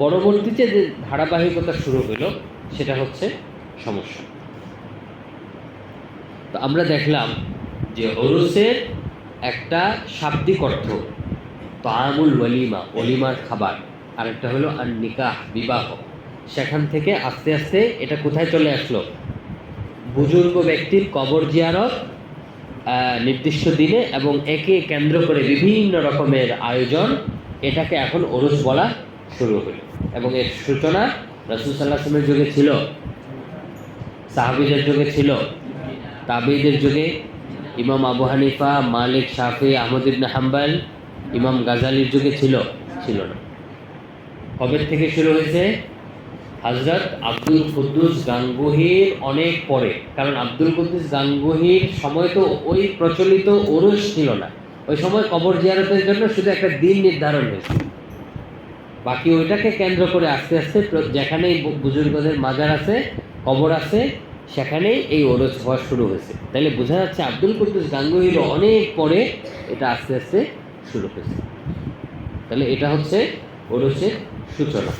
পরবর্তীতে যে ধারাবাহিকতা শুরু হইল, সেটা হচ্ছে সমস্যা। তো আমরা দেখলাম যে ওরসের একটা শাব্দিক অর্থ তাআমুল ওয়ালিমা, ওলিমার খাবার, আর একটা হলো আর নিকাহ, বিবাহ। সেখান থেকে আস্তে আস্তে এটা কোথায় চলে আসলো? বুজুর্গ ব্যক্তির কবর জিয়ারত নির্দিষ্ট দিনে এবং একে কেন্দ্র করে বিভিন্ন রকমের আয়োজন, এটাকে এখন ওরস বলা শুরু হলো। এবং এর সূচনা রাসূল সাল্লাল্লাহু আলাইহি ওয়াসাল্লামের যুগে ছিল, সাহাবীদের যুগে ছিল, তাবেঈদের যুগে, ইমাম আবু হানিফা, মালিক, শাফি, আহমদ ইবনে হাম্বল, ইমাম গাজালির যুগে ছিল না। কবে থেকে শুরু হয়েছে? হযরত আব্দুল কুদ্দুস গাঙ্গুহির অনেক পরে, কারণ আব্দুল কুদ্দুস গাঙ্গুহির সময় তো ওই প্রচলিত ওরস ছিল না। ওই সময় কবর জিয়ারতের জন্য শুধু একটা দিন নির্ধারণ হয়েছে, বাকি ওইটাকে কেন্দ্র করে আস্তে আস্তে যেখানেই বুজুর্গদের মাজার আছে, কবর আছে, সেখানেই এই ওরস হওয়া শুরু হয়েছে। তাইলে বোঝা যাচ্ছে আব্দুল কুদ্দুস গাঙ্গুহির অনেক পরে এটা আস্তে আস্তে শুরু হয়েছে। তাহলে এটা হচ্ছে ওরসের সূচনা।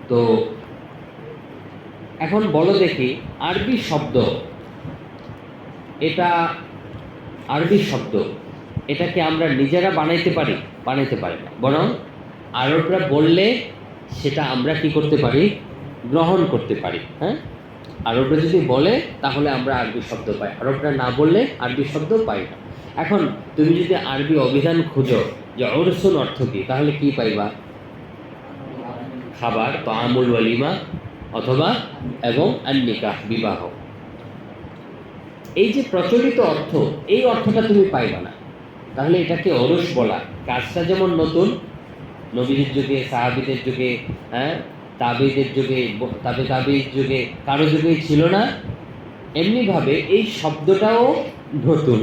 তো এখন বলো দেখি, আরবি শব্দ, এটা আরবি শব্দ, এটাকে আমরা নিজেরা বানাইতে পারি? বানাইতে পারি না, বরং আরবরা বললে সেটা আমরা কি করতে পারি? গ্রহণ করতে পারি। হ্যাঁ, আরবরা যদি বলে তাহলে আমরা আরবি শব্দ পাই, আরবরা না বললে আরবি শব্দ পাই না। এখন তুমি যদি আরবি অভিধান খুঁজো যে উরসুন অর্থ কি, তাহলে কি পাইবা? খাবার, তাআমুল ওয়ালিমা, অথবা এবং আন-নিকাহ, বিবাহ। এই যে প্রচলিত অর্থ, এই অর্থটা তুমি পাইবা না। তাহলে এটাকে ওরস বলা, কাজটা যেমন নতুন, নবীদের যুগে, সাহাবীদের যুগে, হ্যাঁ, তাবেঈদের যুগে, তাবিঈর যুগে, কারো যুগেই ছিল না, এমনিভাবে এই শব্দটাও নতুন,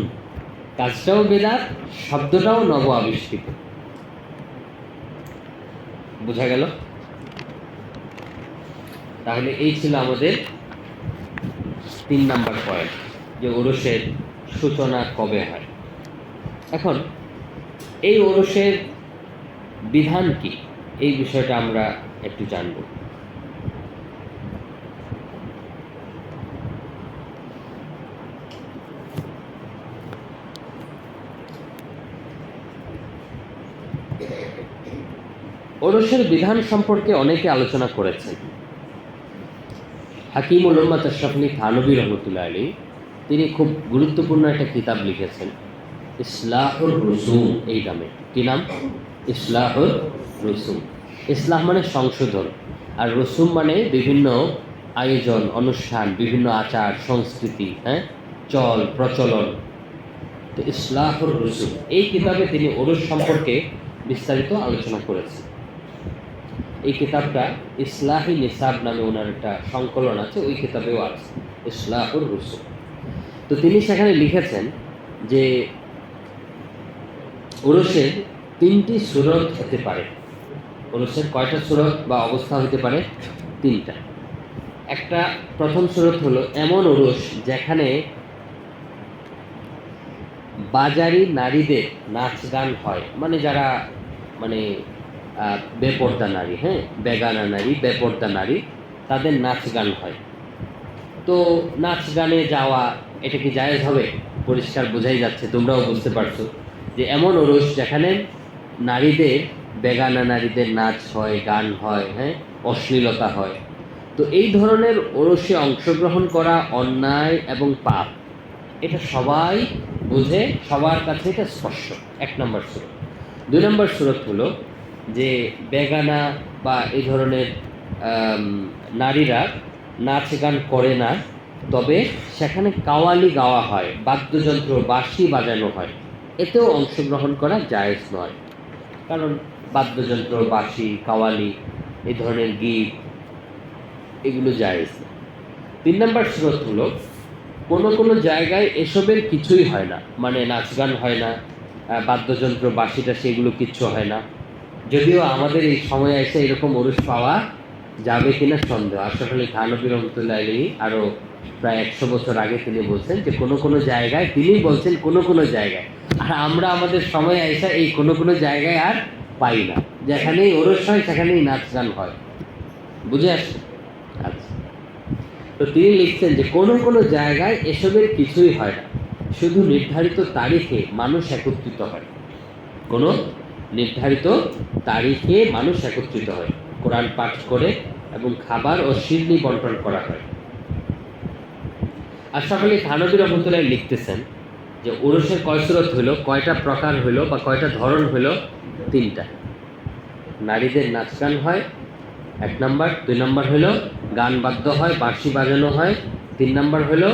কাজটাও বেদাত, শব্দটাও নব আবিষ্কৃত। বোঝা গেল? তাহলে এই ছিল আমাদের 3 নাম্বার পয়েন্ট, যে ওরসের সূচনা কবে হয়। এখন এই ওরসের বিধান কি, এই বিষয়টা আমরা একটু জানব। ওরসের বিধান সম্পর্কে অনেকে আলোচনা করেছেন। হাকিমুল উম্মাত আশরাফ আলী থানভী রহমতুল্লাহ আলাইহি, তিনি খুব গুরুত্বপূর্ণ একটা কিতাব লিখেছেন, ইসলাহুর রুসুম এই নামে। কি নাম? ইসলাহুর রুসুম। ইসলাহ মানে সংশোধন, আর রসুম মানে বিভিন্ন আয়োজন, অনুষ্ঠান, বিভিন্ন আচার সংস্কৃতি, হ্যাঁ, চল প্রচলন। তো ইসলাহুর রুসুম এই কিতাবে তিনি ওরস সম্পর্কে বিস্তারিত আলোচনা করেছেন। এই কিতাবটা ইসলাহি নিসাব নামে ওনার একটা সংকলন আছে, ওই কিতাবেও আছে ইসলাহুর রুসুম। তো তিনি সেখানে লিখেছেন যে ওরসের 3টি সূরত হতে পারে। ওরসের কয়টা সূরত বা অবস্থা হতে পারে? 3টা। একটা প্রথম সূরত হলো এমন ওরস যেখানে বাজারি নারীদের নাচ গান হয়, মানে যারা মানে বেপর্দা নারী, হ্যাঁ, বেগানা নারী, বেপর্দা নারী, তাদের নাচ গান হয়। তো নাচ গানে যাওয়া, এটা কি জায়েজ হবে? পরিষ্কার বোঝাই যাচ্ছে, তোমরাও বুঝতে পারছো যে এমন ওরস যেখানে নারীদের, বেগানা নারীদের নাচ হয়, গান হয়, হ্যাঁ, অশ্লীলতা হয়। তো এই ধরনের ওরসে অংশগ্রহণ করা অন্যায় এবং পাপ, এটা সবাই বুঝে, সবার কাছে এটা স্পষ্ট। 1 নম্বর সূরত। 2 নম্বর সূরত হলো যে বেগানা বা এই ধরনের নারীরা নাচ গান করে না, তবে সেখানে কাওয়ালি গাওয়া হয়, বাদ্যযন্ত্র বাঁশি বাজানো হয়, এতেও অংশগ্রহণ করা জায়েজ নয়, কারণ বাদ্যযন্ত্র, বাঁশি, কাওয়ালি, এই ধরনের গীত, এগুলো জায়েজ না। 3 নম্বর সূরত হলো কোনো কোনো জায়গায় এসবের কিছুই হয় না, মানে নাচ গান হয় না, বাদ্যযন্ত্র বাঁশিটা সেগুলো কিচ্ছু হয় না। যদিও আমাদের এই সময়ে এসে এরকম ওরস পাওয়া যাবে কিনা সন্দেহ। আশরাফ আলী থানভী রহমতুল্লাহ আলাইহি আরও প্রায় 100 বছর আগে তিনি বলছেন যে কোনো কোনো জায়গায়, তিনি বলছেন কোনো কোনো জায়গায়, আর আমরা আমাদের সময় এসে এই কোনো কোনো জায়গায় আর পাই না। যেখানেই ওরস হয় সেখানেই নাচ গান হয়। বুঝে আসছে? আচ্ছা, তো তিনি লিখছেন যে কোনো কোনো জায়গায় এসবের কিছুই হয় না, শুধু নির্ধারিত তারিখে মানুষ একত্রিত হয়। কোনো নির্ধারিত তারিখে মানুষ একত্রিত হয়, কোরআন পাঠ করে এবং খাবার ও শিরনি বন্টন করা হয়। আশরাফ আলী থানভী রহমতুল্লাহ লিখতেছেন যে ওরসের কয় সূরত হইল, কয়টা প্রকার হইল বা কয়টা ধরন হইল? 3টা। নারীদের নাচ গান হয় 1 নম্বর। 2 নম্বর হইল গান বাদ্য হয়, বাঁশি বাজানো হয়। 3 নম্বর হইল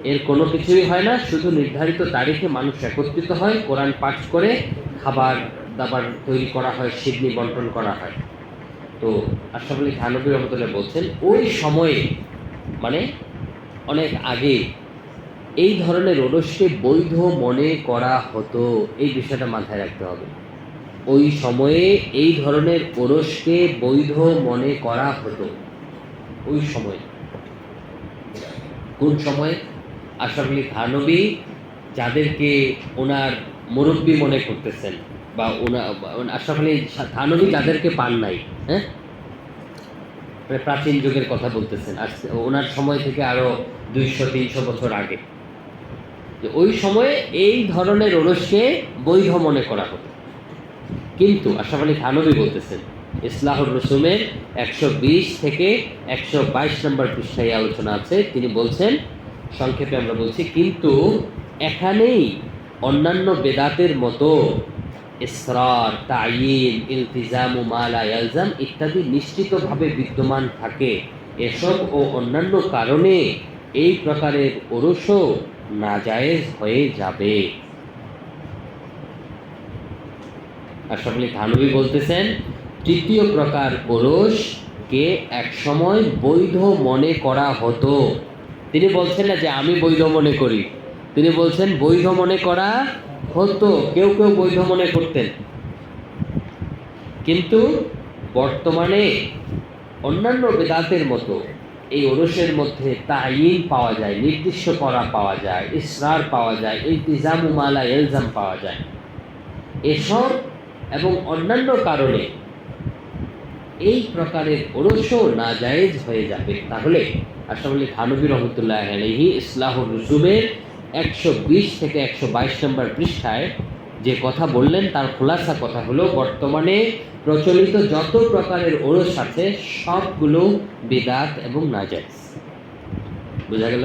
এর কোনো কিছুই হয় না, শুধু নির্ধারিত তারিখে মানুষ একত্রিত হয়, কোরআন পাঠ করে খাবার দাবার তৈরি করা হয়, শিরনি বন্টন করা হয়। তো আশরাফ আলী থানভী রহমতুল্লাহ বলছেন ওই সময়ে মানে অনেক আগে এই ধরনের ওরসকে বৈধ মনে করা হতো। এই বিষয়টা মাথায় রাখতে হবে। ওই সময়ে এই ধরনের ওরসকে বৈধ মনে করা হতো। ওই সময়ে কোন সময়? আশরাফ আলী থানভী যাদেরকে ওনার মুরব্বী মনে করতেছেন বা আশরাফ আলী থানভী যাদেরকে পান নাই, হ্যাঁ, মানে প্রাচীন যুগের কথা বলতেছেন, আর ওনার সময় থেকে আরো 200-300 বছর আগে, ওই সময়ে এই ধরনের ওরসকে বৈধ মনে করা হতো। কিন্তু আশরাফ আলী থানভী বলতেছেন ইসলাহুর রসুমের 120 থেকে 122 নম্বর পৃষ্ঠায় আলোচনা আছে। তিনি বলছেন, সংক্ষেপে আমরা বলছি, কিন্তু এখানেই অন্যান্য বেদাতের মতো ইসরার, তাইয়িন, ইলতিজাম, মালা ইয়ালজাম ইত্যাদি নিশ্চিতভাবে বিদ্যমান থাকে। এসব ও অন্যান্য কারণে এই প্রকারের ওরসও নাজায়েজ হয়ে যাবে। আশরাফ আলী থানভী বলতেছেন তৃতীয় প্রকার ওরসকে একসময় বৈধ মনে করা হতো। তিনি বলছেন না যে আমি বৈধ মনে করি, তিনি বলছেন বৈধ মনে করা হতো, কেউ কেউ বৈধ মনে করতেন। কিন্তু বর্তমানে অন্যান্য বেদাতের মতো এই ওরসের মধ্যে তাইয়িন পাওয়া যায়, নির্দিষ্ট করা পাওয়া যায়, ইসরার পাওয়া যায়, ইলতিজাম মালা ইলজাম পাওয়া যায়। এসব এবং অন্যান্য কারণে এই প্রকারের ওরসও নাজায়েজ হয়ে যাবে। তাহলে আশরাফ আলী থানভী রহমতুল্লাহ আলাইহি ইসলাহুর রুসুমের 120 থেকে 122 নম্বর পৃষ্ঠায় যে কথা বললেন তার খোলাসা কথা হলো, বর্তমানে প্রচলিত যত প্রকারের ওরস আছে সবগুলো বিদআত এবং নাজায়েজ। বোঝা গেল?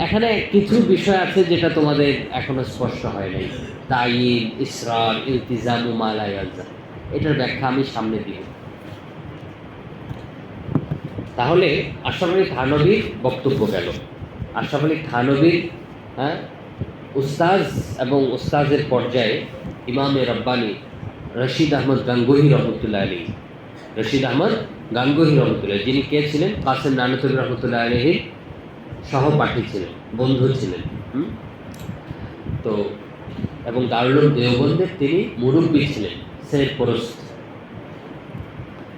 এখানে কিছু বিষয় আছে যেটা তোমাদের এখনো স্পষ্ট হয় নাই, তাইয়িন, ইসরার, ইলতিজাম, মালা ইয়ালজাম, এটার ব্যাখ্যা আমি সামনে দিব। তাহলে আশরাফ আলী থানভীর বক্তব্য গেল। আশরাফ আলী থানভীর উস্তাজ এবং উস্তাজের পর্যায়ে ইমামে রব্বানি রশিদ আহমদ গাঙ্গুহি রহমতুল্লাহ আলী, রশিদ আহমদ গাঙ্গুহি রহমতুল্লাহ, যিনি কে ছিলেন? কাসেম নানুতুল্লাহ রহমতুল্লাহ আলাইহির সহপাঠী ছিলেন, বন্ধু ছিলেন। তো এবং দারুল উলুম দেওবন্দের তিনি মুরব্বী ছিলেন, সেরপরস্ত।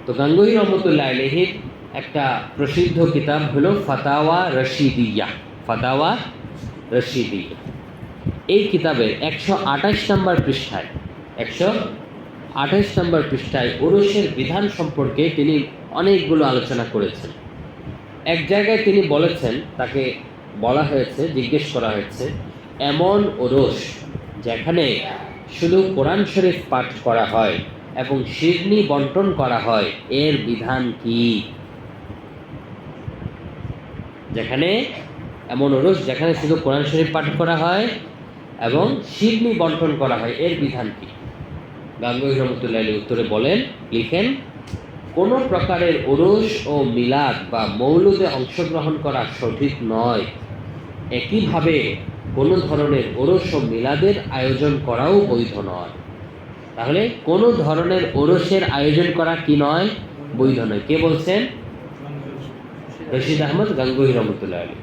তো গাঙ্গুহি রহমতুল্লাহ আলাইহির একটা প্রসিদ্ধ কিতাব হলো ফাতাওয়া রশিদিয়া। ফাতাওয়া রশিদিয়া এই কিতাবের 128 নম্বর পৃষ্ঠায় 128 নম্বর পৃষ্ঠায় ওরসের বিধান সম্পর্কে তিনি অনেকগুলো আলোচনা করেছেন। এক জায়গায় তিনি বলেছেন, তাকে বলা হয়েছে, জিজ্ঞেস করা হয়েছে, এমন ওরস যেখানে শুধু কোরআন শরীফ পাঠ করা হয় এবং শিরনি বন্টন করা হয়, এর বিধান কি? যেখানে এমন ওরস যেখানে শুধু কোরআন শরীফ পাঠ করা হয় এবং শিরনি বন্টন করা হয়, এর বিধান কি? গাঙ্গুহি রহমতুল্লাহ আলাইহি উত্তরে বলেন, লিখেন, কোনো প্রকারের ওরস ও মিলাদ বা মৌলুদে অংশগ্রহণ করা সঠিক নয়। একইভাবে কোনো ধরনের ওরস ও মিলাদের আয়োজন করাও বৈধ নয়। তাহলে কোনো ধরনের ওরসের আয়োজন করা কি নয়? বৈধ নয়। কে বলছেন? রশিদ আহমদ গাঙ্গুহি রহমতুল্লাহ আলাইহি।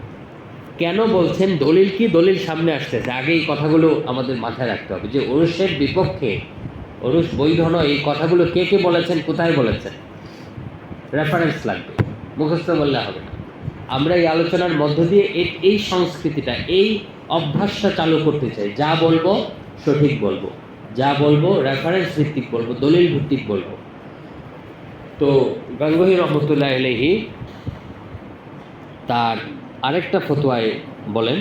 কেন বলছেন? দলিল কি? দলিল সামনে আসতেছে, আগে এই কথাগুলো আমাদের মাথায় রাখতে হবে যে ওরসের বিপক্ষে, ওরস বৈধ নয়, এই কথাগুলো কে কে বলেছেন, কোথায় বলেছেন, রেফারেন্স লাগবে, মুখস্থ বললে হবে না। আমরা এই আলোচনার মধ্য দিয়ে এই সংস্কৃতিটা, এই অভ্যাসটা চালু করতে চাই। যা বলবো সঠিক বলবো, যা বলবো রেফারেন্স ভিত্তিক বলবো, দলিল ভিত্তিক বলবো। তো গাঙ্গুহি রহমতুল্লাহ আলাইহি তার আরেকটা ফতোয়ায় বলেন,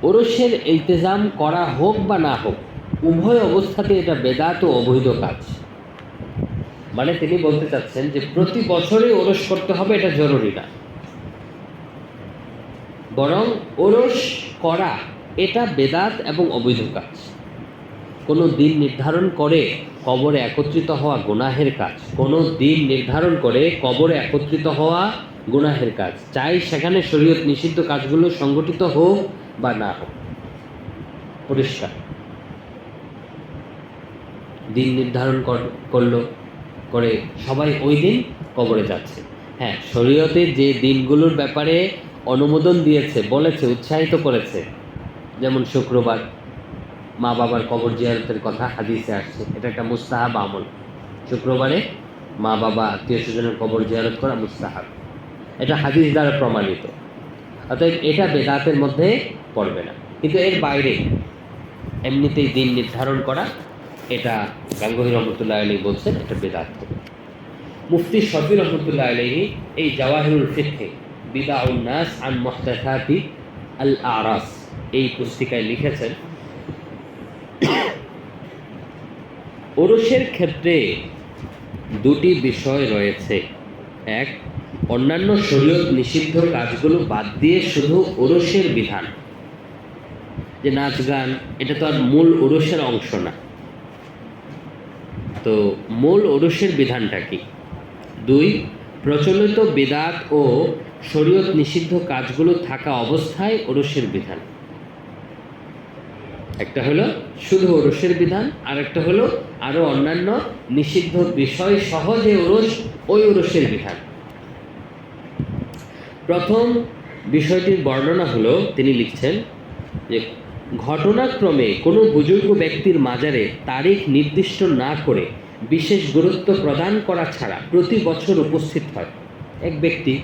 ওরসের ইলতিজাম করা হোক বা না হোক, উভয় অবস্থাতে এটা বেদাত ও অবৈধ কাজ। মানে তিনি বলতে চাচ্ছেন যে প্রতি বছরই ওরস করতে হবে, এটা জরুরি না, বরং ওরস করা এটা বেদাত এবং অবৈধ কাজ। কোনো দিন নির্ধারণ করে কবরে একত্রিত হওয়া গুনাহের কাজ, কোনো দিন নির্ধারণ করে কবরে একত্রিত হওয়া গুনাহের কাজ, চাই সেখানে শরীয়ত নিষিদ্ধ কাজগুলো সংগঠিত হোক বা না হোক। পরিষ্কার। দিন নির্ধারণ করলো, করে সবাই ওই দিন কবরে যাচ্ছে। হ্যাঁ, শরীয়তে যে দিনগুলোর ব্যাপারে অনুমোদন দিয়েছে, বলেছে, উৎসাহিত করেছে, যেমন শুক্রবার মা বাবার কবর জিয়ারতের কথা হাদিসে আসছে, এটা একটা মুস্তাহাব আমল। শুক্রবারে মা বাবা আত্মীয় স্বজনের কবর জিয়ারত করা মুস্তাহাব, এটা হাদিস দ্বারা প্রমাণিত। অতএব এটা বেদাতের মধ্যে পড়বে না। কিন্তু এর বাইরে এমনিতেই দিন নির্ধারণ করা, এটা গাঙ্গুহি রহমতুল্লাহ আলাইহি বলছেন এটা বেদাত। মুফতি শফি রহমতুল্লাহ আলাইহি এই জাওয়াহিরুল ফিকহে বিদাউন নাস আন মুহদাসাতি আল আরাস এই পুস্তিকায় লিখেছেন, ওরসের ক্ষেত্রে দুটি বিষয় রয়েছে। এক, অন্যান্য শরীয়ত নিষিদ্ধ কাজগুলো বাদ দিয়ে শুধু ওরসের বিধান, যে নাচ গান, এটা তো আর মূল ওরসের অংশ না। তো মূল ওরসের বিধানটা কি? দুই, প্রচলিত বিদাত ও শরীয়ত নিষিদ্ধ কাজগুলো থাকা অবস্থায় ওরসের বিধান। একটা হলো শুধু ওরসের বিধান, আর একটা হলো আরো অন্যান্য নিষিদ্ধ বিষয় সহ যে ওরস, ওই ওরসের বিধান। প্রথম বিষয়টির বর্ণনা হলো, তিনি লিখছেন যে ঘটনাক্রমে কোনো বুজুর্গ ব্যক্তির মাজারে তারিখ নির্দিষ্ট না করে বিশেষ গুরুত্ব প্রদান করা ছাড়া প্রতি বছর উপস্থিত হয় এক ব্যক্তি,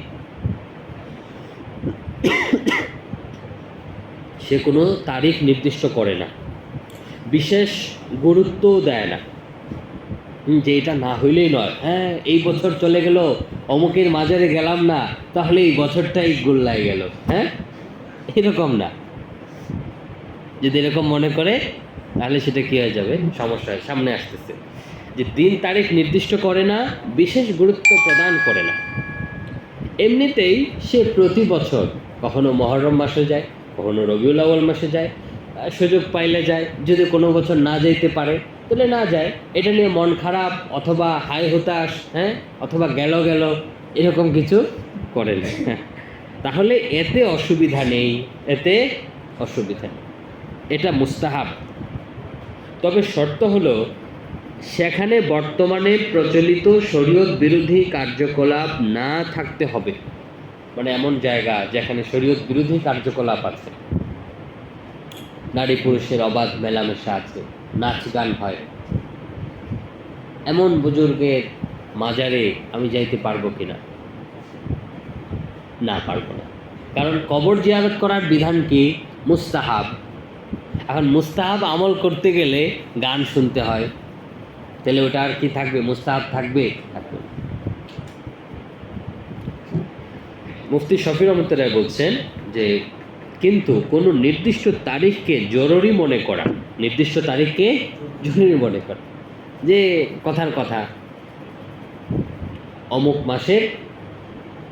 সে কোনো তারিখ নির্দিষ্ট করে না, বিশেষ গুরুত্বও দেয় না, যে এটা না হইলেই নয়, হ্যাঁ এই বছর চলে গেল, অমুকের মাজারে গেলাম না, তাহলে এই বছরটাই গোল্লায় গেল, হ্যাঁ এরকম না। যদি এরকম মনে করে তাহলে সেটা কী হয়ে যাবে, সমস্যায় সামনে আসতেছে। যে দিন তারিখ নির্দিষ্ট করে না, বিশেষ গুরুত্ব প্রদান করে না, এমনিতেই সে প্রতি বছর কখনো মহরম মাসে যায়, কখনো রবিউল আউয়াল মাসে যায়, সুযোগ পাইলে যায়, যদি কোনো বছর না যেতে পারে তাহলে না যায়, এটা নিয়ে মন খারাপ অথবা হাই হতাশ, হ্যাঁ অথবা গেল এরকম কিছু করে না। তাহলে এতে অসুবিধা নেই, এতে অসুবিধা নেই, এটা মুস্তাহাব। তবে শর্ত হলো সেখানে বর্তমানে প্রচলিত শরীয়ত বিরোধী কার্যকলাপ না থাকতে হবে। মানে এমন জায়গা যেখানে শরীয়ত বিরোধী কার্যকলাপ আছে, নারী পুরুষের অবাধ মেলামেশা আছে, নাচ গান হয়, এমন বুজুর্গের মাজারে আমি যাইতে পারবো কিনা? না, পারবো না। কারণ কবর জিয়ারত করার বিধান কি? মুস্তাহাব। এখন মুস্তাহাব আমল করতে গেলে গান শুনতে হয়, তাহলে ওটা আর কি থাকবে? মুস্তাহাব থাকবে? থাকবে। মুফতি শফি রহমতুল্লাহ বলছেন যে কিন্তু কোনো নির্দিষ্ট তারিখকে জরুরি মনে করা, নির্দিষ্ট তারিখকে জরুরি মনে করা, যে কথার কথা অমুক মাসের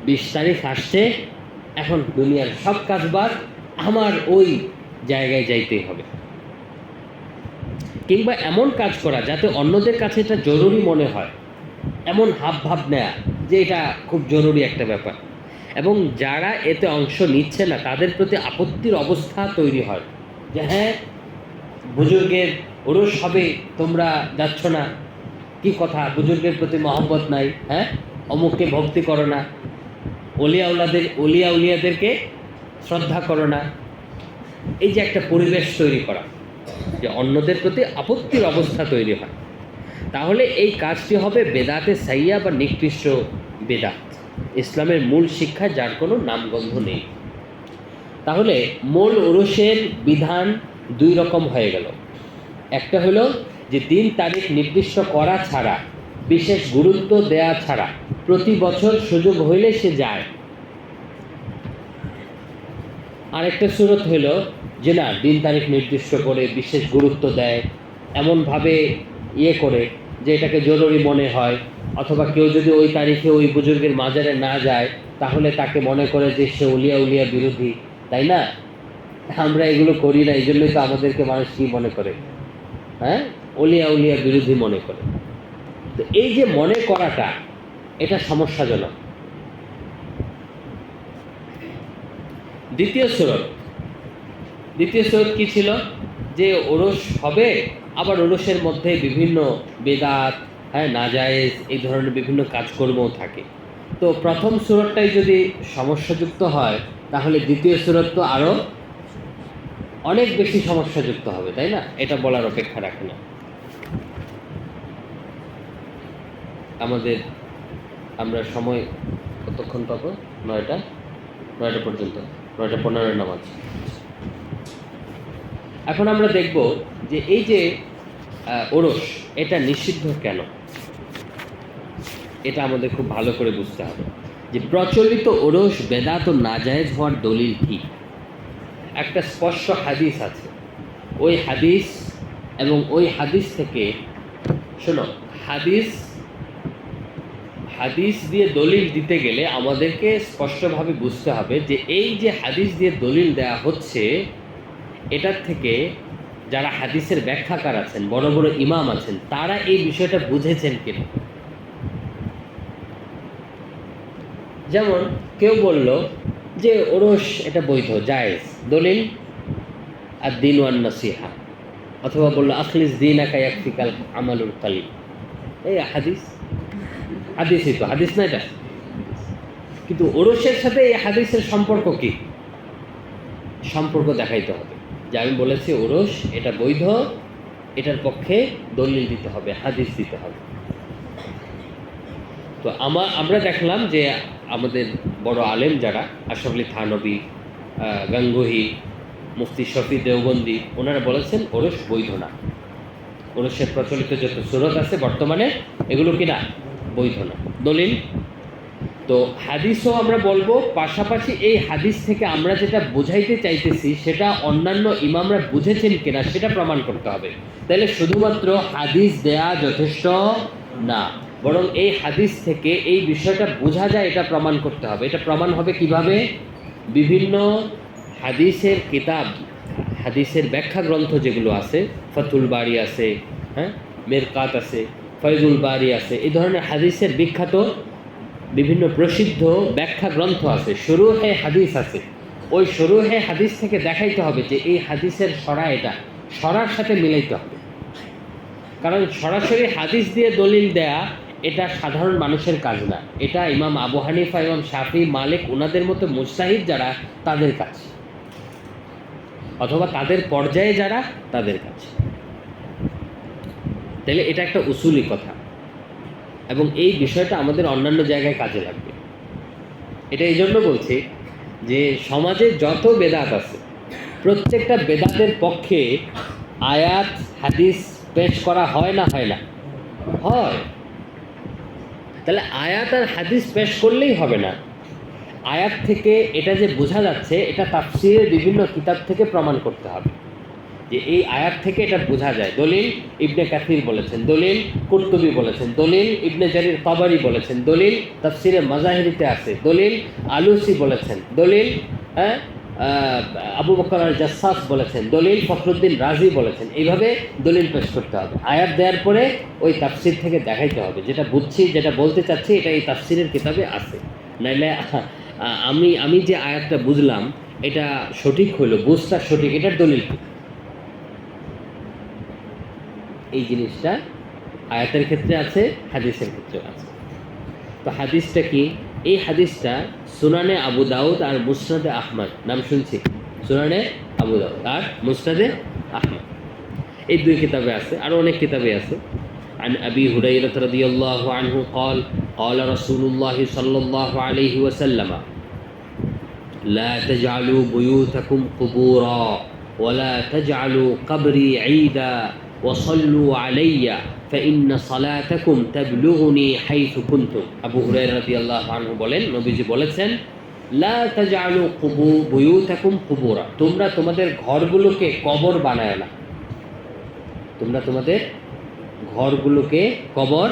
20 তারিখ আসছে, এখন দুনিয়ার সব কাজ বাদ, আমার ওই জায়গায় যাইতেই হবে, কিংবা এমন কাজ করা যাতে অন্যদের কাছে এটা জরুরি মনে হয়, এমন হাব ভাব নেয়া যে এটা খুব জরুরি একটা ব্যাপার, এবং যারা এতে অংশ নিচ্ছে না তাদের প্রতি আপত্তির অবস্থা তৈরি হয়, যে হ্যাঁ বুজুর্গের ওরস হবে, তোমরা যাচ্ছ না, কি কথা, বুজুর্গের প্রতি মহব্বত নাই, হ্যাঁ অমুককে ভক্তি করো না, উলিয়াদেরকে শ্রদ্ধা করো না। এই যে একটা পরিবেশ তৈরি করা, যে অন্যদের প্রতি আপত্তির অবস্থা তৈরি হয়, তাহলে এই কাজটি হবে বেদাতে সাইয়া বা নিকৃষ্ট বেদাত, ইসলামের মূল শিক্ষা যার কোনো নামগন্ধ নেই। তাহলে মূল ওরসের বিধান দুই রকম হয়ে গেল। একটা হলো যে দিন তারিখ নির্দিষ্ট করা ছাড়া, বিশেষ গুরুত্ব দেয়া ছাড়া প্রতি বছর সুযোগ হইলে সে যায়। আরেকটা সুরত হইল যে না, দিন তারিখ নির্দিষ্ট করে বিশেষ গুরুত্ব দেয়, এমনভাবে করে যে এটাকে জরুরি মনে হয়, অথবা কেউ যদি ওই তারিখে ওই বুজুর্গের মাজারে না যায় তাহলে তাকে মনে করে যে সে উলিয়া বিরোধী, তাই না? আমরা এগুলো করি না, এই জন্যই তো আমাদেরকে মানুষ কী মনে করে, হ্যাঁ উলিয়া বিরোধী মনে করে। তো এই যে মনে করাটা, এটা সমস্যাজনক। দ্বিতীয় সুরত কি ছিল? যে ওরস হবে, আবার ওরসের মধ্যে বিভিন্ন বেদাত, হ্যাঁ, নাজায়েজ এই ধরনের বিভিন্ন কাজকর্মও থাকে। তো প্রথম সূরতটাই যদি সমস্যাযুক্ত হয়, তাহলে দ্বিতীয় সূরত তো আরও অনেক বেশি সমস্যাযুক্ত হবে, তাই না? এটা বলার অপেক্ষা রাখে না। আমাদের আমরা সময় কতক্ষণ পাবো? 9টা পর্যন্ত, 9:15 নামাজ। এখন আমরা দেখব যে এই যে ওরস, এটা নিষিদ্ধ কেন, এটা আমাদের খুব ভালো করে বুঝতে হবে। যে প্রচলিত ওরস বেদাত ও নাজায়েজ হওয়ার দলিল কি? একটা স্পষ্ট হাদিস আছে, ওই হাদিস এবং ওই হাদিস থেকে শোনো, হাদিস দিয়ে দলিল দিতে গেলে আমাদেরকে স্পষ্টভাবে বুঝতে হবে যে এই যে হাদিস দিয়ে দলিল দেয়া হচ্ছে, এটার থেকে যারা হাদিসের ব্যাখ্যাকার আছেন, বড় বড় ইমাম আছেন, তারা এই বিষয়টা বুঝেছেন কিনা। যেমন কেউ বলল যে ওরস এটা বৈধ, জায়েজ, দলিল আর দিন ওয়ান নসিহা, অথবা বললো আখলিস দিন একা ইয়াকফিকাল আমালুল কালিম। এই হাদিসই তো, হাদিস না এটা? কিন্তু ওরসের সাথে এই হাদিসের সম্পর্ক কি? সম্পর্ক দেখাইতে হবে যে আমি বলেছি ওরস এটা বৈধ, এটার পক্ষে দলিল দিতে হবে, হাদিস দিতে হবে। তো আমরা দেখলাম যে আমাদের বড় আলেম যারা, আশরাফ আলী থানভী, গাঙ্গুহি, মুফতি শফি দেওবন্দি, ওনারা বলেছেন ওরস বৈধ না। ওরসের প্রচলিত যত সূরত আছে বর্তমানে, এগুলো কিনা বৈধ না। দলিল তো হাদিসও আমরা বলবো, পাশাপাশি এই হাদিস থেকে আমরা যেটা বোঝাইতে চাইতেছি সেটা অন্যান্য ইমামরা বুঝেছেন কিনা সেটা প্রমাণ করতে হবে। তাহলে শুধুমাত্র হাদিস দেয়া যথেষ্ট না, বরং এই হাদিস থেকে এই বিষয়টা বোঝা যায় এটা প্রমাণ করতে হবে। এটা প্রমাণ হবে কিভাবে? বিভিন্ন হাদিসের কিতাব, হাদিসের ব্যাখ্যা গ্রন্থ যেগুলো আছে, ফাতুল বারি আছে, হ্যাঁ, মেরকাত আছে, ফয়জুল বারি আছে, এই ধরনের হাদিসের বিখ্যাত বিভিন্ন প্রসিদ্ধ ব্যাখ্যা গ্রন্থ আছে, শুরুহে হাদিস আছে। ওই শুরুহে হাদিস থেকে দেখাইতে হবে যে এই হাদিসের সরা, এটা সরার সাথে মিলাইতে হবে। কারণ সরাসরি হাদিস দিয়ে দলিল দেয়া এটা সাধারণ মানুষের কাজ না, এটা ইমাম আবু হানিফা, ইমাম শাফি, মালিক, ওনাদের মতো মুজতাহিদ যারা, তাদের কাজ, অথবা তাদের পর্যায়ে যারা, তাদের কাজ। তাহলে এটা একটা উসুলি কথা, এবং এই বিষয়টা আমাদের অন্যান্য জায়গায় কাজে লাগবে। এটা এই জন্য বলছি যে সমাজে যত বেদাত আছে, প্রত্যেকটা বেদাতের পক্ষে আয়াত হাদিস পেশ করা হয় না? হয় না? হয়। তাহলে আয়াত আর হাদিস পেশ করলেই হবে না। আয়াত থেকে এটা যে বোঝা যাচ্ছে, এটা তাফসীরের বিভিন্ন কিতাব থেকে প্রমাণ করতে হবে যে এই আয়াত থেকে এটা বোঝা যায়। দলিল ইবনে কাসির বলেছেন, দলিল কুরতুবী বলেছেন, দলিল ইবনে জারির তাবারি বলেছেন, দলিল তাফসীরে মাজাহিরিতে আছে, দলিল আলুসি বলেছেন, দলিল আবু বকর আল জাসসাস বলেছেন, দলিল ফখরুদ্দিন রাজি বলেছেন। এইভাবে দলিল পেশ করতে হবে। আয়াত দেওয়ার পরে ওই তাফসীর থেকে দেখাইতে হবে যেটা বুঝছি, যেটা বলতে চাচ্ছি, এটা এই তাফসীরের কিতাবে আছে। নাইলে আমি যে আয়াতটা বুঝলাম এটা সঠিক হইলো, বুঝটা সঠিক, এটার দলিল কি? এই জিনিসটা আয়াতের ক্ষেত্রে আছে, হাদিসের ক্ষেত্রে আছে। তো হাদিসটা কি? এই হাদিসটা সুনানে আবু দাউদ আর মুসনাদে আহমদ, নাম শুনছি, সুনানে আবু দাউদ আর মুসনাদে আহমদ, এই দুই কিতাবে আছে, আরও অনেক কিতাবে আছে। عن أبي هريرة رضي الله عنه قال قال رسول الله صلى الله عليه وسلم لا تجعلوا بيوتكم قبورا ولا تجعلوا قبري عيدا وصلوا علي فإن صلاتكم تبلغني حيث كنتم। আবু হুরায়রা রাদিয়াল্লাহু আনহু বলেন, নবীজি বলেছেন, লা তাজআলু বুয়ুতাকুম কুবুরা, তোমরা তোমাদের ঘরগুলোকে কবর বানায় না। তোমরা তোমাদের ঘরগুলোকে কবর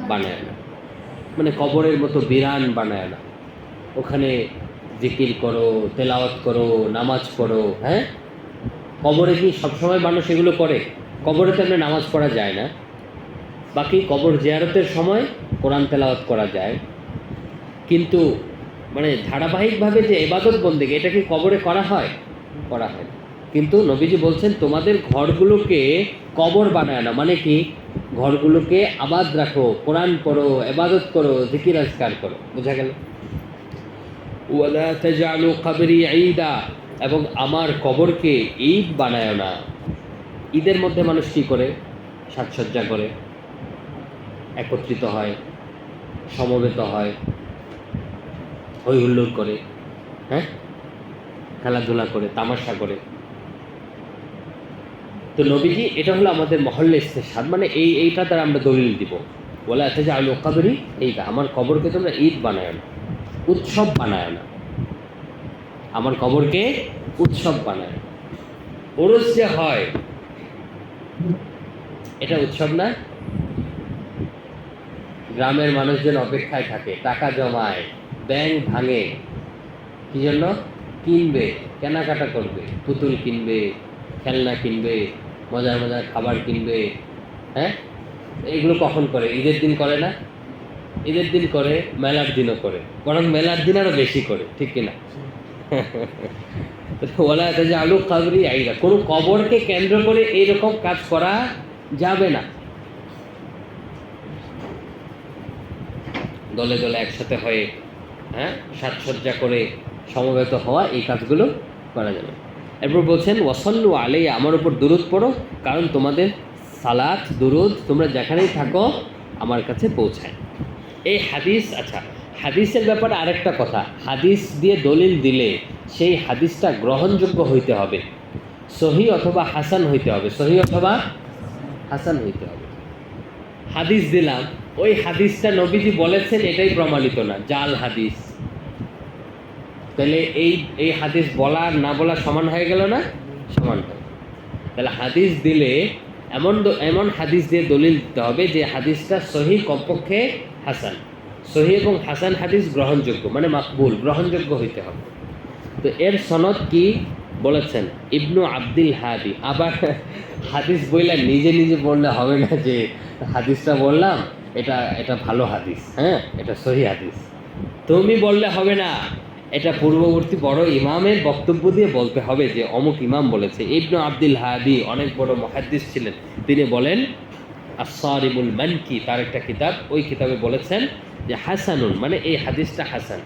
বানায় না, মানে কবরের মতো বিরান বানায় না। ওখানে জিকির করো, তেলাওয়াত করো, নামাজ পড়ো। হ্যাঁ, কবরে কি সবসময় মানুষ এগুলো করে? কবরে তো এমনি নামাজ পড়া যায় না। বাকি কবর জিয়ারতের সময় কোরআন তেলাওয়াত করা যায়, কিন্তু মানে ধারাবাহিকভাবে যে ইবাদত বন্দেগী, এটা কি কবরে করা হয়? করা হয়। কিন্তু নবীজি বলছেন তোমাদের ঘরগুলোকে কবর বানায় না, মানে কি? ঘরগুলোকে আবাদ রাখো, কোরআন পড়ো, ইবাদত করো, জিকির আজকার করো। বোঝা গেল? ওয়ালা তাজআলু কবরি ঈদা, এবং আমার কবরকে ঈদ বানায় না। ঈদের মধ্যে মানুষ কি করে? সাজসজ্জা করে, একত্রিত হয়, সমবেত হয়, হই হুল্লোড় করে, হ্যাঁ, খেলাধুলা করে, তামাশা করে। তো নবীজি, এটা হলো আমাদের মহল্লা ইস্তেশহাদ, মানে এইটা দ্বারা আমরা দলিল দিব। ওয়ালা তাজআলু কবরি ঈদা, আমার কবরকে তোমরা ঈদ বানায় না, উৎসব বানায় না। আমার কবরকে উৎসব বানায়। ওরস যে হয়, এটা উৎসব না? গ্রামের মানুষজন অপেক্ষায় থাকে, টাকা জমায়, ব্যাংক ভাঙে, কি জন্য? কিনবে, কেনাকাটা করবে, পুতুল কিনবে, খেলনা কিনবে, মজার মজার খাবার কিনবে। হ্যাঁ, এগুলো কখন করে? ঈদের দিন করে না? ঈদের দিন করে, মেলার দিনও করে, বরং মেলার দিন আরো বেশি করে, ঠিক কিনা? ওলা যে আলু কাবরি আইরা, কোনো কবরকে কেন্দ্র করে এইরকম কাজ করা যাবে না। দলে দলে একসাথে হয়ে, হ্যাঁ, সাজসজ্জা করে সমবেত হওয়া, এই কাজগুলো করা যাবে। এরপর বলছেন ওয়াসাল্লু আলাইহি, আমার উপর দুরূদ পড়ো, কারণ তোমাদের সালাত দুরূদ তোমরা যেখানেই থাকো আমার কাছে পৌঁছায়। এই হাদিস, আচ্ছা, হাদিসের ব্যাপারে আরেকটা কথা, হাদিস দিয়ে দলিল দিলে সেই হাদিসটা গ্রহণযোগ্য হইতে হবে, সহি অথবা হাসান হইতে হবে, সহি অথবা হাসান হইতে হবে। হাদিস দিলাম, ওই হাদিসটা নবীজি বলেছেন এটাই প্রমাণিত না, জাল হাদিস, তাহলে এই হাদিস বলা না বলা সমান হয়ে গেল না? সমান হয়। তাহলে হাদিস দিলে এমন হাদিস দিয়ে দলিল দিতে হবে যে হাদিসটা সহি, কমপক্ষে হাসান। সহি এবং হাসান হাদিস গ্রহণযোগ্য, মানে মাকবুল, গ্রহণযোগ্য হইতে হবে। তো এর সনদ কি বলেছেন? ইবনু আব্দুল হাদি। আবার হাদিস বইলা নিজে নিজে বললে হবে না যে হাদিসটা বললাম এটা ভালো হাদিস, হ্যাঁ, এটা সহি হাদিস। তুমি বললে হবে না, এটা পূর্ববর্তী বড় ইমামের বক্তব্য দিয়ে বলতে হবে যে অমুক ইমাম বলেছে। ইবনু আব্দুল হাদি অনেক বড় মুহাদ্দিস ছিলেন, তিনি বলেন আস-সারিমুল মানকি, তার একটা কিতাব, ওই কিতাবে বলেছেন যে হাসানুন, মানে এই হাদিসটা হাসান।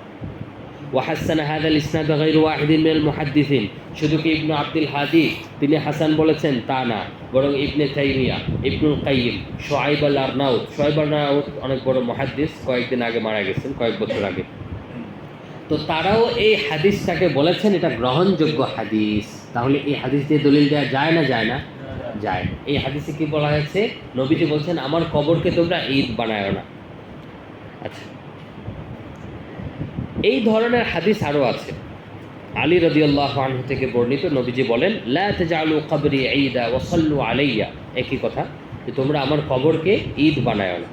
ওয়াহাসান হাদাল ইসনাদ গায়রু ওয়াহিদিন মিনাল মুহাদ্দিসিন, শুধু কি ইবনু আব্দুল হাদি তিনি হাসান বলেছেন তা না, বরং ইবনে তাইমিয়া, ইবনুল কাইয়িম, শুআইব আল-আরনাউত, শুআইব আল-আরনাউত অনেক বড় মুহাদ্দিস, কয়েকদিন আগে মারা গেছেন, কয়েক বছর আগে। তো তারাও এই হাদিসটাকে বলেছেন এটা গ্রহণযোগ্য হাদিস। তাহলে এই হাদিস দিয়ে দলিল দেওয়া যায় না? যায় না? যায়। এই হাদিসে কি বলা হয়েছে? নবীজি বলছেন আমার কবরকে তোমরা ঈদ বানায় না। আচ্ছা, এই ধরনের হাদিস আরও আছে। আলী রাদিয়াল্লাহু আনহু থেকে বর্ণিত, নবীজি বলেন লা তাজআলু কবরি ঈদা ওয়া সাল্লু আলাইয়া, একই কথা, যে তোমরা আমার কবরকে ঈদ বানায় না।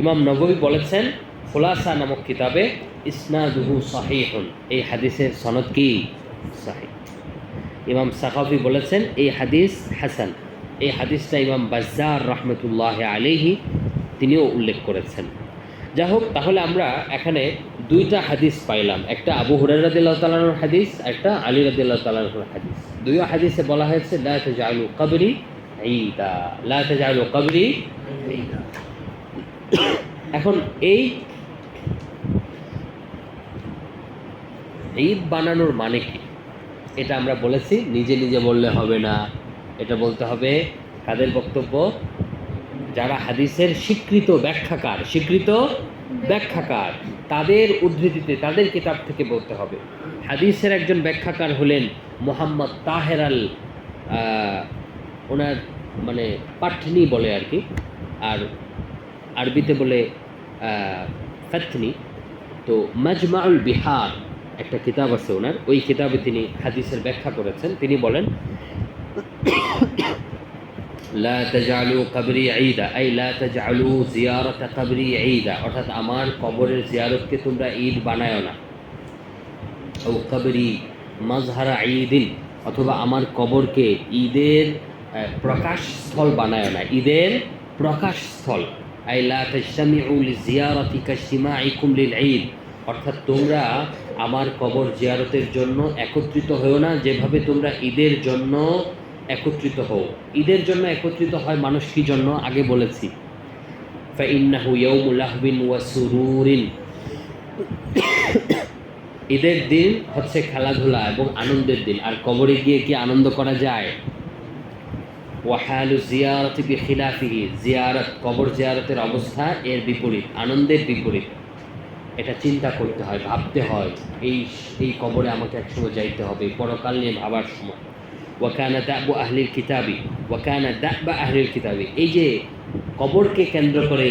ইমাম নববী বলেছেন খুলাসা নামক কিতাবে, ইসনাদুহু সহিহুন, এই হাদিসের সনদ কি? সহিহ। ইমাম সাখাফি বলেছেন এই হাদিস হাসান। এই হাদিসটা ইমাম বাজ্জার রাহমাতুল্লাহ আলাইহি তিনিও উল্লেখ করেছেন। যাই হোক, তাহলে আমরা এখানে দুইটা হাদিস পাইলাম, একটা আবু হুরায়রা রাদিয়াল্লাহু তাআলা আনহুর হাদিস, একটা আলী রাদিয়াল্লাহু তাআলা আনহুর হাদিস। দুইও হাদিসে বলা হয়েছে লা তাজআলু কবরি ঈদা, লা তাজআলু কবরি ঈদা। এখন এই ঈদ বানানোর মানে কি? এটা আমরা বলেছি নিজে নিজে বললে হবে না, এটা বলতে হবে কাদের বক্তব্য? যারা হাদিসের স্বীকৃত ব্যাখ্যাকার, তাদের উদ্ধৃতিতে, তাদের কিতাব থেকে বলতে হবে। হাদিসের একজন ব্যাখ্যাকার হলেন মুহাম্মদ তাহের আল, ওনার মানে পাটনি বলে আর কি, আর আরবিতে বলে ফাতনি। তো মাজমাউল বিহার একটা কিতাব আছে ওনার, ওই কিতাবে তিনি হাদিসের ব্যাখ্যা করেছেন। তিনি বলেন লা তাজআলু কবরি ঈদা, আই লা তাজআলু জিয়ারাত কবরি ঈদা, অর্থাৎ আমার কবরের জিয়ারতকে তোমরা ঈদ বানায় না। ও কবরি মাজহারা ঈদিন, অথবা আমার কবরকে ঈদের প্রকাশস্থল বানায় না, ঈদের প্রকাশস্থল। আই লা তাজতামিউ লিজিয়ারাতি কাজতিমাইকুম লিল ঈদ, অর্থাৎ তোমরা আমার কবর জিয়ারতের জন্য একত্রিত হও না যেভাবে তোমরা ঈদের জন্য একত্রিত হও। ঈদের জন্য একত্রিত হয় মানুষ কি জন্য আগে বলেছি, ফাইন্নাহু ইয়াউমু লাহবিন ওয়া সুরুরিন, ঈদের দিন হচ্ছে খেলাধুলা এবং আনন্দের দিন। আর কবরে গিয়ে কি আনন্দ করা যায়? ওয়াহালু জিয়ারতি বিখিলাফিহি, জিয়ারত কবর জিয়ারতের অবস্থা এর বিপরীত, আনন্দের বিপরীত। এটা চিন্তা করতে হয়, ভাবতে হয়, এই কবরে আমাকে একসময় যাইতে হবে, পরকাল নিয়ে ভাবার সময়। ওয়াকানা দাবু আহলিল কিতাবি, ওয়াকানা দাবা আহলিল কিতাবি, এই যে কবরকে কেন্দ্র করে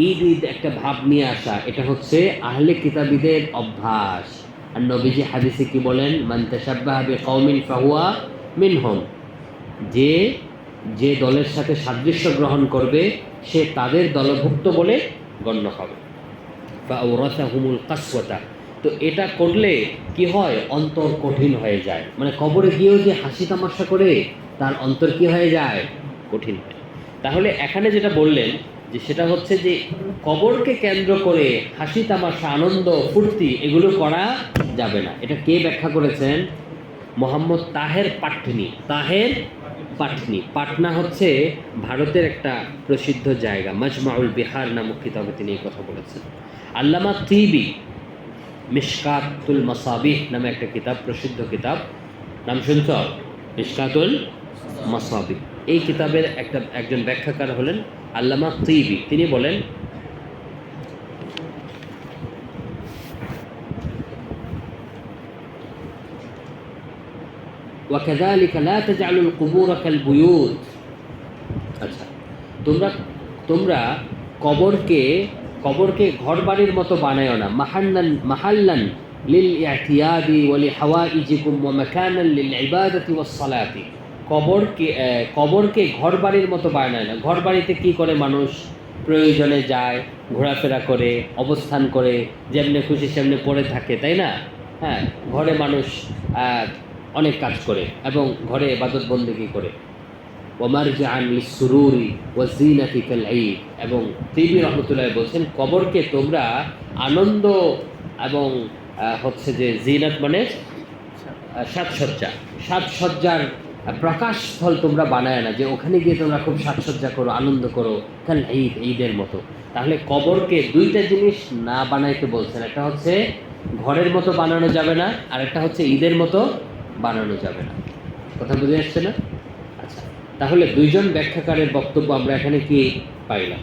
ঈদ ঈদ একটা ভাব নিয়ে আসা, এটা হচ্ছে আহলে কিতাবীদের অভ্যাস। আর নবীজি হাদিসে কি বলেন? মান তাশাব্বাহা বিকওমিন ফাহুয়া মিনহুম, যে যে দলের সাথে সাদৃশ্য গ্রহণ করবে সে তাদের দলভুক্ত বলে গণ্য হবে। ফাওরাসাহুমুল কাসওয়াতা, তো এটা করলে কি হয়? অন্তর কঠিন হয়ে যায়। মানে কবরে গিয়েও যে হাসি তামাশা করে তার অন্তর কি হয়ে যায়? কঠিন হয়। তাহলে এখানে যেটা বললেন যে সেটা হচ্ছে যে কবরকে কেন্দ্র করে হাসি তামাশা, আনন্দ ফুর্তি এগুলো করা যাবে না। এটা কে ব্যাখ্যা করেছেন? মোহাম্মদ তাহের পাটনি। তাহের পাটনি, পাটনা হচ্ছে ভারতের একটা প্রসিদ্ধ জায়গা, মাজমাউল বিহার নামক কিতাবে তিনি এই কথা বলেছেন। আল্লামা তিবি মিশকাতুল মাসাবিহ নামে একটা কিতাব, প্রসিদ্ধ কিতাব, নাম শুনছ? মিশকাতুল মাসাবিহ। এই কিতাবের একজন ব্যাখ্যাকার হলেন আল্লামা তিবি। তিনি বলেন, ওয়াকাযালিকা লা তাজআলুল কুবুরা কাল বুয়ুত, আচ্ছা, তোমরা কবরকে ঘর বাড়ির মতো বানায়ও না। মাহাল্লান লিল ইআতিয়াদি ওয়া লিহাওয়াইজিকুম ওয়া মাকানান লিল ইবাদাতি ওয়াস সালাতি, কবরকে ঘর বাড়ির মতো বানায় না। ঘর বাড়িতে কি করে মানুষ? প্রয়োজনে যায়, ঘোরাফেরা করে, অবস্থান করে, যেমনি খুশি সেমনি পড়ে থাকে, তাই না? হ্যাঁ, ঘরে মানুষ অনেক কাজ করে এবং ঘরে ইবাদত বন্দেগী করে। ওয়ামারজিআন লিসসুরুরি ওয়াজিনাতি কাল ঈদ, এবং তিবি রহমতুল্লাহ বলছেন কবরকে তোমরা আনন্দ এবং হচ্ছে যে জিনাত মানে সাজসজ্জার প্রকাশ স্থল তোমরা বানায় না, যে ওখানে গিয়ে তোমরা খুব সাজসজ্জা করো, আনন্দ করো, কাল ঈদের মতো। তাহলে কবরকে দুইটা জিনিস না বানাইতে বলছেন, একটা হচ্ছে ঘরের মতো বানানো যাবে না, আর একটা হচ্ছে ঈদের মতো বানানো যাবে না। কথা বুঝে আসছে না? আচ্ছা, তাহলে দুইজন ব্যাখ্যাকারের বক্তব্য আমরা এখানে কি পাইলাম।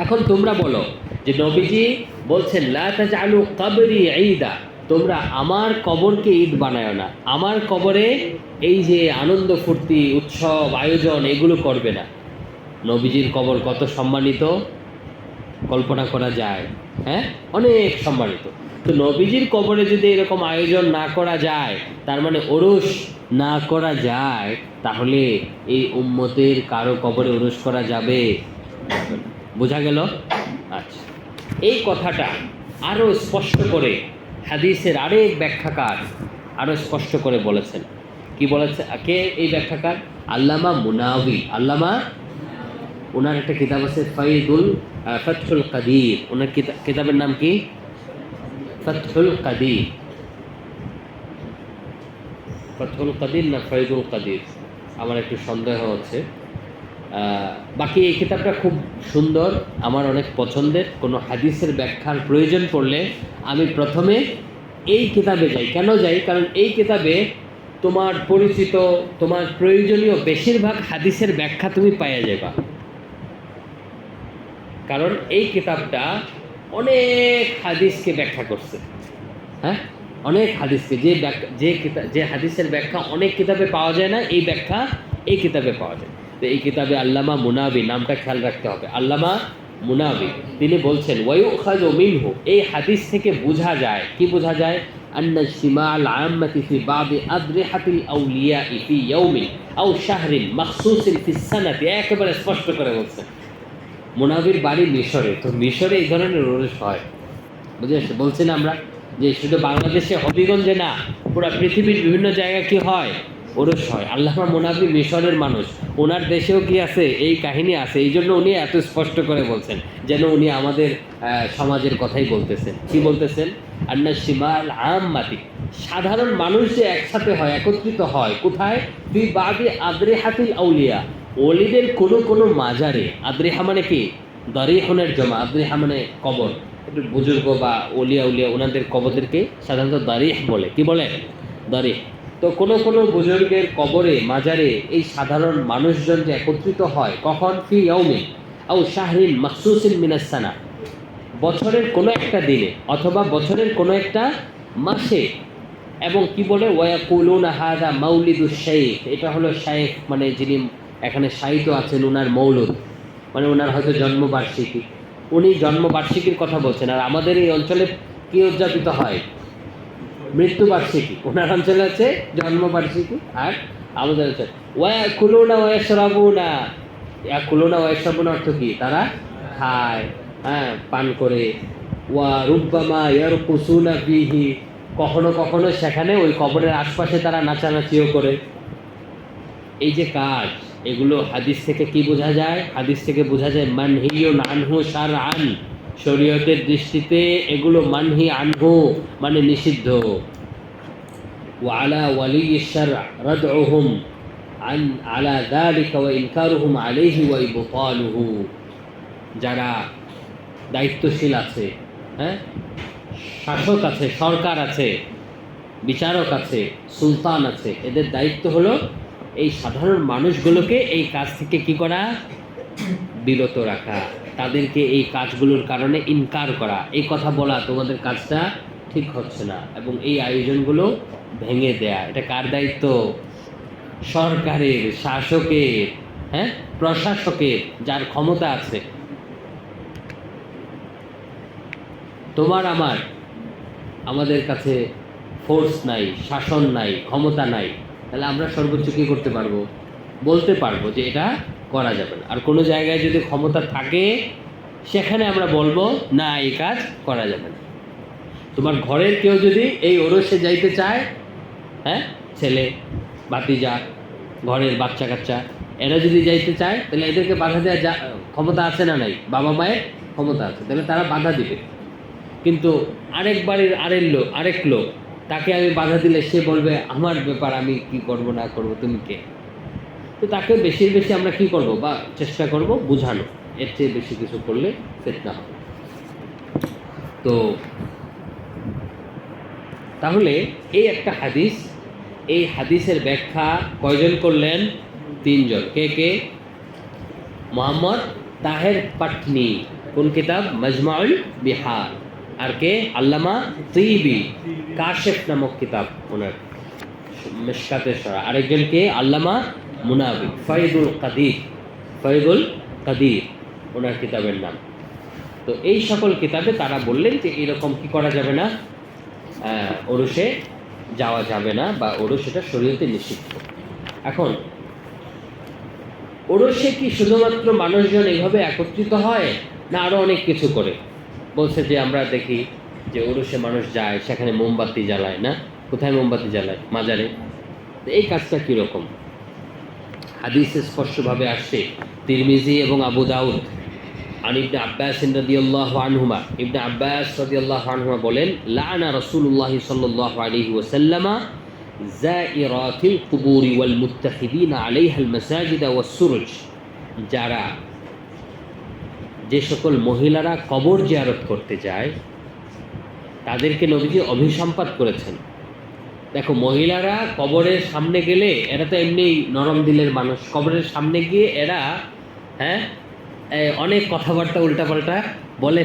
এখন তোমরা বলো যে নবীজি বলছেন লা তাজআলু কবরি ঈদা, তোমরা আমার কবরকে ঈদ বানায় না, আমার কবরে এই যে আনন্দ ফুর্তি উৎসব আয়োজন এগুলো করবে না। নবীজির কবর কত সম্মানিত কল্পনা করা যায়, হ্যাঁ, অনেক সম্মানিত। তো নবীজির কবরে যদি এরকম আয়োজন না করা যায়, তার মানে ওরস না করা যায়, তাহলে এই উম্মতের কারো কবরে ওরস করা যাবে? বোঝা গেল? আচ্ছা, এই কথাটা আরো স্পষ্ট করে হাদিসের আরেক ব্যাখ্যাকার আরো স্পষ্ট করে বলেছেন। কি বলেছে? কে এই ব্যাখ্যাকার? আল্লামা মুনাওয়ি। আল্লামা, ওনার একটা কিতাব আছে ফাতহুল কাদির। ওনার কিতাবের নাম কি? ফাতহুল কাদির। ফাতহুল কাদির না ফাইদুল কাদির, আমার একটু সন্দেহ হচ্ছে। বাকি এই কিতাবটা খুব সুন্দর, আমার অনেক পছন্দের। কোনো হাদিসের ব্যাখ্যার প্রয়োজন পড়লে আমি প্রথমে এই কিতাবে যাই। কেন যাই? কারণ এই কিতাবে তোমার পরিচিত, তোমার প্রয়োজনীয় বেশিরভাগ হাদিসের ব্যাখ্যা তুমি পাইয়া যাবা। কারণ এই কিতাবটা অনেক হাদিসকে ব্যাখ্যা করছে। হ্যাঁ, অনেক হাদিসকে, যে হাদিসের ব্যাখ্যা অনেক কিতাবে পাওয়া যায় না, এই ব্যাখ্যা এই কিতাবে পাওয়া যায়। তো এই কিতাবে আল্লামা মুনাবি, নামটা খেয়াল রাখতে হবে, আল্লামা মুনাবি, তিনি বলছেন ওয়ায়ুখাযু মিনহু, এই হাদিস থেকে বোঝা যায়, কি বোঝা যায়? আন্না ইজতিমাআল আম্মাতি ফি বাদি আদরিহাতিল আউলিয়াই ফি ইয়াউমিন আও শাহরিন মাখসুসিন ফিস সানাতি, একেবারে স্পষ্ট করে বলছেন। মুনাবির বাড়ি মিশরে, তো মিশরে এই ধরনের ওরস হয়। বুঝেছি? বলছেন আমরা যে শুধু বাংলাদেশে হবিগঞ্জে না, পুরো পৃথিবীর বিভিন্ন জায়গায় কি হয়? ওরস হয়। আল্লামা মুনাবি মিশরের মানুষ, ওনার দেশেও কি আছে? এই কাহিনী আছে। এই জন্য উনি এত স্পষ্ট করে বলছেন, যেন উনি আমাদের সমাজের কথাই বলতেছেন। কি বলতেছেন? আন্না শিমাল আম্মাতি, সাধারণ মানুষ যে একসাথে হয়, একত্রিত হয় কোথায়? তুই বাদে আদ্রেহাতিল আউলিয়া, ওলিদের কোনো কোনো মাজারে। আদ্রেহা মানে কি? দারিহনের জমা। আদ্রেহা মানে কবর। একটু বুজুর্গ বা ওলিয়া উলিয়া ওনাদের কবরদেরকে সাধারণত দারিহ বলে। কি বলে? দারিহ। তো কোনো কোনো বুজুর্গের কবরে মাজারে এই সাধারণ মানুষজন যে একত্রিত হয় কখন? ফি ইয়াউমিন আও শাহরিন মাখসুসিন মিনাস সানা, বছরের কোনো একটা দিনে অথবা বছরের কোনো একটা মাসে। এবং কি বলে? ওয়াকুলুনা হাযা মাউলিদুশ শাইখ, এটা হলো শাইখ মানে যিনি এখানে শায়িত আছেন, ওনার মৌলুদ মানে ওনার হয়তো জন্মবার্ষিকী, উনি জন্মবার্ষিকীর কথা বলছেন। আর আমাদের এই অঞ্চলে কি উদযাপিত হয়? মৃত্যুবার্ষিকী। ওনার অঞ্চলে আছে জন্মবার্ষিকী, আর আমাদের অঞ্চলে ওয়াকুলুনা ওয়াশরাবুনা। ইয়াকুলুনা ওয়াশরাবুনা অর্থ কি? তারা খায়, হ্যাঁ, পান করে। ওয়া রুব্বামা ইয়ারকুসুনা ফিহি, কখনো কখনো সেখানে ওই কবরের আশপাশে তারা নাচানাচিও করে। এই যে কাজ, এগুলো হাদিস থেকে কি বোঝা যায়? হাদিস থেকে বোঝা যায় মানহিউন আনহু শারআন, শরীয়তের দৃষ্টিতে এগুলো মানহি আনহু মানে নিষিদ্ধ। ওয়া আলা ওয়ালিয়্যিশ শারআ রাদউহুম আন আলা যালিকা ওয়া ইনকারুহুম আলাইহি ওয়া ইবতালুহু, যারা দায়িত্বশীল আছে, হ্যাঁ, শাসক আছে, সরকার আছে, বিচারক আছে, সুলতান আছে, এদের দায়িত্ব হলো এই সাধারণ মানুষগুলোকে এই কাজ থেকে কি করা? বিরত রাখা, তাদেরকে এই কাজগুলোর কারণে ইনকার করা, এই কথা বলা তোমাদের কাজটা ঠিক হচ্ছে না, এবং এই আয়োজনগুলো ভেঙে দেয়া। এটা কার দায়িত্ব? সরকারের, শাসকের, হ্যাঁ, প্রশাসকের, যার ক্ষমতা আছে। তোমার আমার, আমাদের কাছে ফোর্স নাই, শাসন নাই, ক্ষমতা নাই, তাহলে আমরা সর্বোচ্চ কী করতে পারবো? বলতে পারবো যে এটা করা যাবে না। আর কোনো জায়গায় যদি ক্ষমতা থাকে সেখানে আমরা বলবো না, এই কাজ করা যাবে না। তোমার ঘরের কেউ যদি এই ওরসে যাইতে চায়, হ্যাঁ, ছেলে, ভাতিজা, ঘরের বাচ্চা কাচ্চা, এরা যদি যাইতে চায় তাহলে এদেরকে বাধা দেওয়ার ক্ষমতা আছে না নাই? বাবা মায়ের ক্ষমতা আছে, তাহলে তারা বাধা দিবে। কিন্তু আরেক বাড়ির আরেক লোক, তাকে আমি বাধা দিলে সে বলবে আমার ব্যাপার, আমি কি করব না করব, তুমি কে? তো তাকে বেশি বেশি আমরা কি করব বা চেষ্টা করব বোঝানো, এর চেয়ে বেশি কিছু করলে ফিতনা হবে। তো তাহলে এই একটা হাদিস, এই হাদিসের ব্যাখ্যা কয়জন করলেন? তিনজন। কে কে? মোহাম্মদ তাহের পাটনি, কোন কিতাব? মাজমাউল বিহার। আর কে? আল্লামা তিবি, কাশেফ নামক কিতাব ওনার, মিশকাতের সরা। আরেকজন কে? আল্লামা মুনাবি, ফয়দুল কাদির ওনার কিতাবের নাম। তো এই সকল কিতাবে তারা বললেন যে এরকম কি করা যাবে না, ওরসে যাওয়া যাবে না, বা ওরস এটা শরীয়তে নিষিদ্ধ। এখন ওরসে কি শুধুমাত্র মানুষজন এইভাবে একত্রিত হয়, না আরও অনেক কিছু করে? বলছে যে আমরা দেখি যে ওরসে মানুষ যায়, সেখানে মোমবাতি জ্বালায় না? কোথায় মোমবাতি জ্বালায়? মাজারে। তো এই কাজটা কীরকম? হাদিসে স্পষ্টভাবে আসছে, তিরমিজি এবং আবু দাউদ, আন ইবনে আব্বাস রাদিয়াল্লাহু আনহুমা, ইবনে আব্বাস রাদিয়াল্লাহু আনহুমা বলেন, লাআনা রাসূলুল্লাহ সাল্লাল্লাহু আলাইহি ওয়াসাল্লাম যায়িরাতিল কুবুরি ওয়াল মুত্তাখিদিনা আলাইহাল মাসাজিদ ওয়াস সুরুজ, যারা, যে সকল মহিলারা কবর জিয়ারত করতে যায় তাদেরকে নবীজি অভিসম্পাত করেছেন। দেখো, মহিলারা কবরের সামনে গেলে, এরা তো এমনি নরম দিলের মানুষ, কবরের সামনে গিয়ে এরা, হ্যাঁ, অনেক কথাবার্তা উল্টাপাল্টা বলে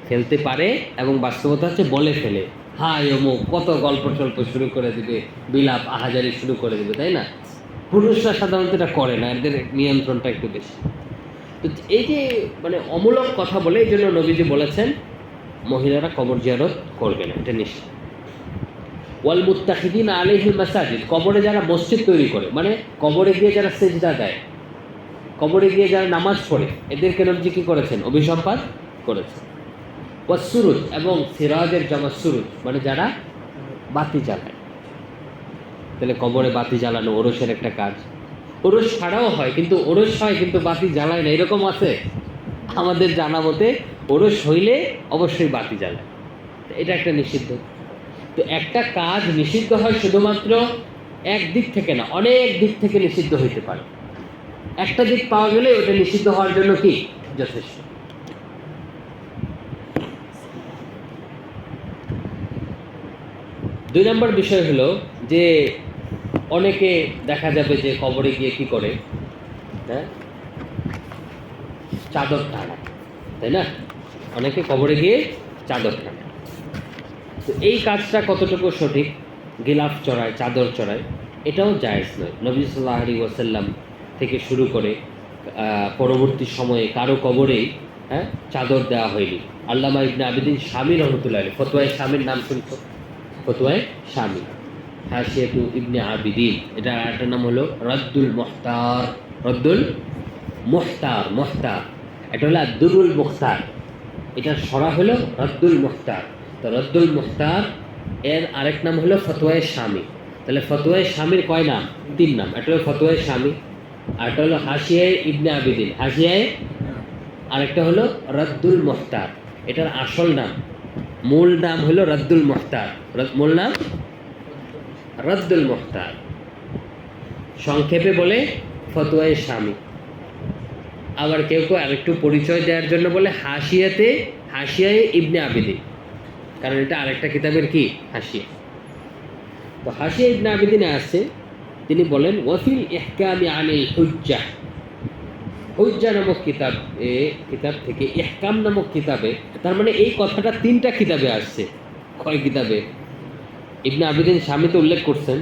ফেলতে পারে, এবং বাস্তবতা হচ্ছে বলে ফেলে। হাই অমুক, কত গল্প টল্প শুরু করে দিবে, বিলাপ আহাজারি শুরু করে দিবে, তাই না? পুরুষরা সাধারণত এটা করে না, এদের নিয়ন্ত্রণটা একটু বেশি। তো এই যে মানে অমূলক কথা বলে, এই জন্য নবীজি বলেছেন মহিলারা কবর জিয়ারত করবে না, এটা নিষেধ। ওয়াল মুত্তাখিদিনা আলাইহিল মাসাজিদ, কবরে যারা মসজিদ তৈরি করে, মানে কবরে গিয়ে যারা সেজদা দেয়, কবরে গিয়ে যারা নামাজ পড়ে, এদেরকে নবীজি কি করেছেন? অভিসম্পাত করেছেন। ওয়াস সুরুজ, এবং সিরাজের জামা সুরুজ, মানে যারা বাতি জ্বালায়। তাহলে কবরে বাতি জ্বালানো ওরসের একটা কাজ। ওরস ছাড়াও হয়, কিন্তু ওরস হয় কিন্তু বাতি জ্বালায় না, এরকম আছে? আমাদের জানা মতে ওরস হইলে অবশ্যই বাতি জ্বালায়, এটা একটা নিষিদ্ধ। তো একটা কাজ নিষিদ্ধ হয় শুধুমাত্র এক দিক থেকে না, অনেক দিক থেকে নিষিদ্ধ হইতে পারে। একটা দিক পাওয়া গেলে ওটা নিষিদ্ধ হওয়ার জন্য কি যথেষ্ট। দুই নম্বর বিষয় হলো যে অনেকে দেখা যাবে যে কবরে গিয়ে কি করে, হ্যাঁ, চাদর টানায়, তাই না? অনেকে কবরে গিয়ে চাদর টানায়। তো এই কাজটা কতটুকু সঠিক? গিলাফ চড়ায়, চাদর চড়ায়, এটাও জায়েজ নয়। নবী সাল্লাল্লাহু আলাইহি ওয়াসাল্লাম থেকে শুরু করে পরবর্তী সময়ে কারো কবরেই চাদর দেওয়া হয়নি। আল্লামা ইবনে আবিদিন শামী রহমতুল্লাহ আলাইহি, ফতোয়ায়ে শামীর নাম শুনছো? ফতোয়ায়ে শামী, হাশিয়াতু ইবনে আবিদিন, এটা আরেকটার নাম হলো রদ্দুল মুখতার। রদ্দুল মুখতার, মুখতার এটা হলো আদ-দুরুল মুখতার, এটার সরা হলো রদ্দুল মুখতার। তো রদ্দুল মুখতার এর আরেক নাম হলো ফতোয়ায়ে শামী। তাহলে ফতোয়ায়ে শামীর কয় নাম? 3 নাম। এটা হলো ফতোয়ায়ে শামী, আরেকটা হলো হাশিয়ায়ে ইবনে আবিদিন, হাশিয়ায়ে, আরেকটা হলো রদ্দুল মুখতার। এটার আসল নাম, মূল নাম হলো রদ্দুল মুখতার, মূল নাম রদ্দুল মুখতার, সংক্ষেপে বলে ফতোয়ায়ে শামী। আবার কেউ কেউ আরেকটু পরিচয় দেওয়ার জন্য বলে হাশিয়ায়ে ইবনে আবিদিন, কারণ এটা আরেকটা কিতাবের কি হাশিয়া। তো হাশিয়া ইবনে আবিদিনে আছে, তিনি বলেন ওয়াফিল ইহকামি আনিল হুজ্জা, হুজ্জা নামক কিতাব থেকে ইহকাম নামক কিতাবে, তার মানে এই কথাটা 3টা কিতাবে আসছে। কয় কিতাবে? ইবনে আবিদিন শামী তো উল্লেখ করছেন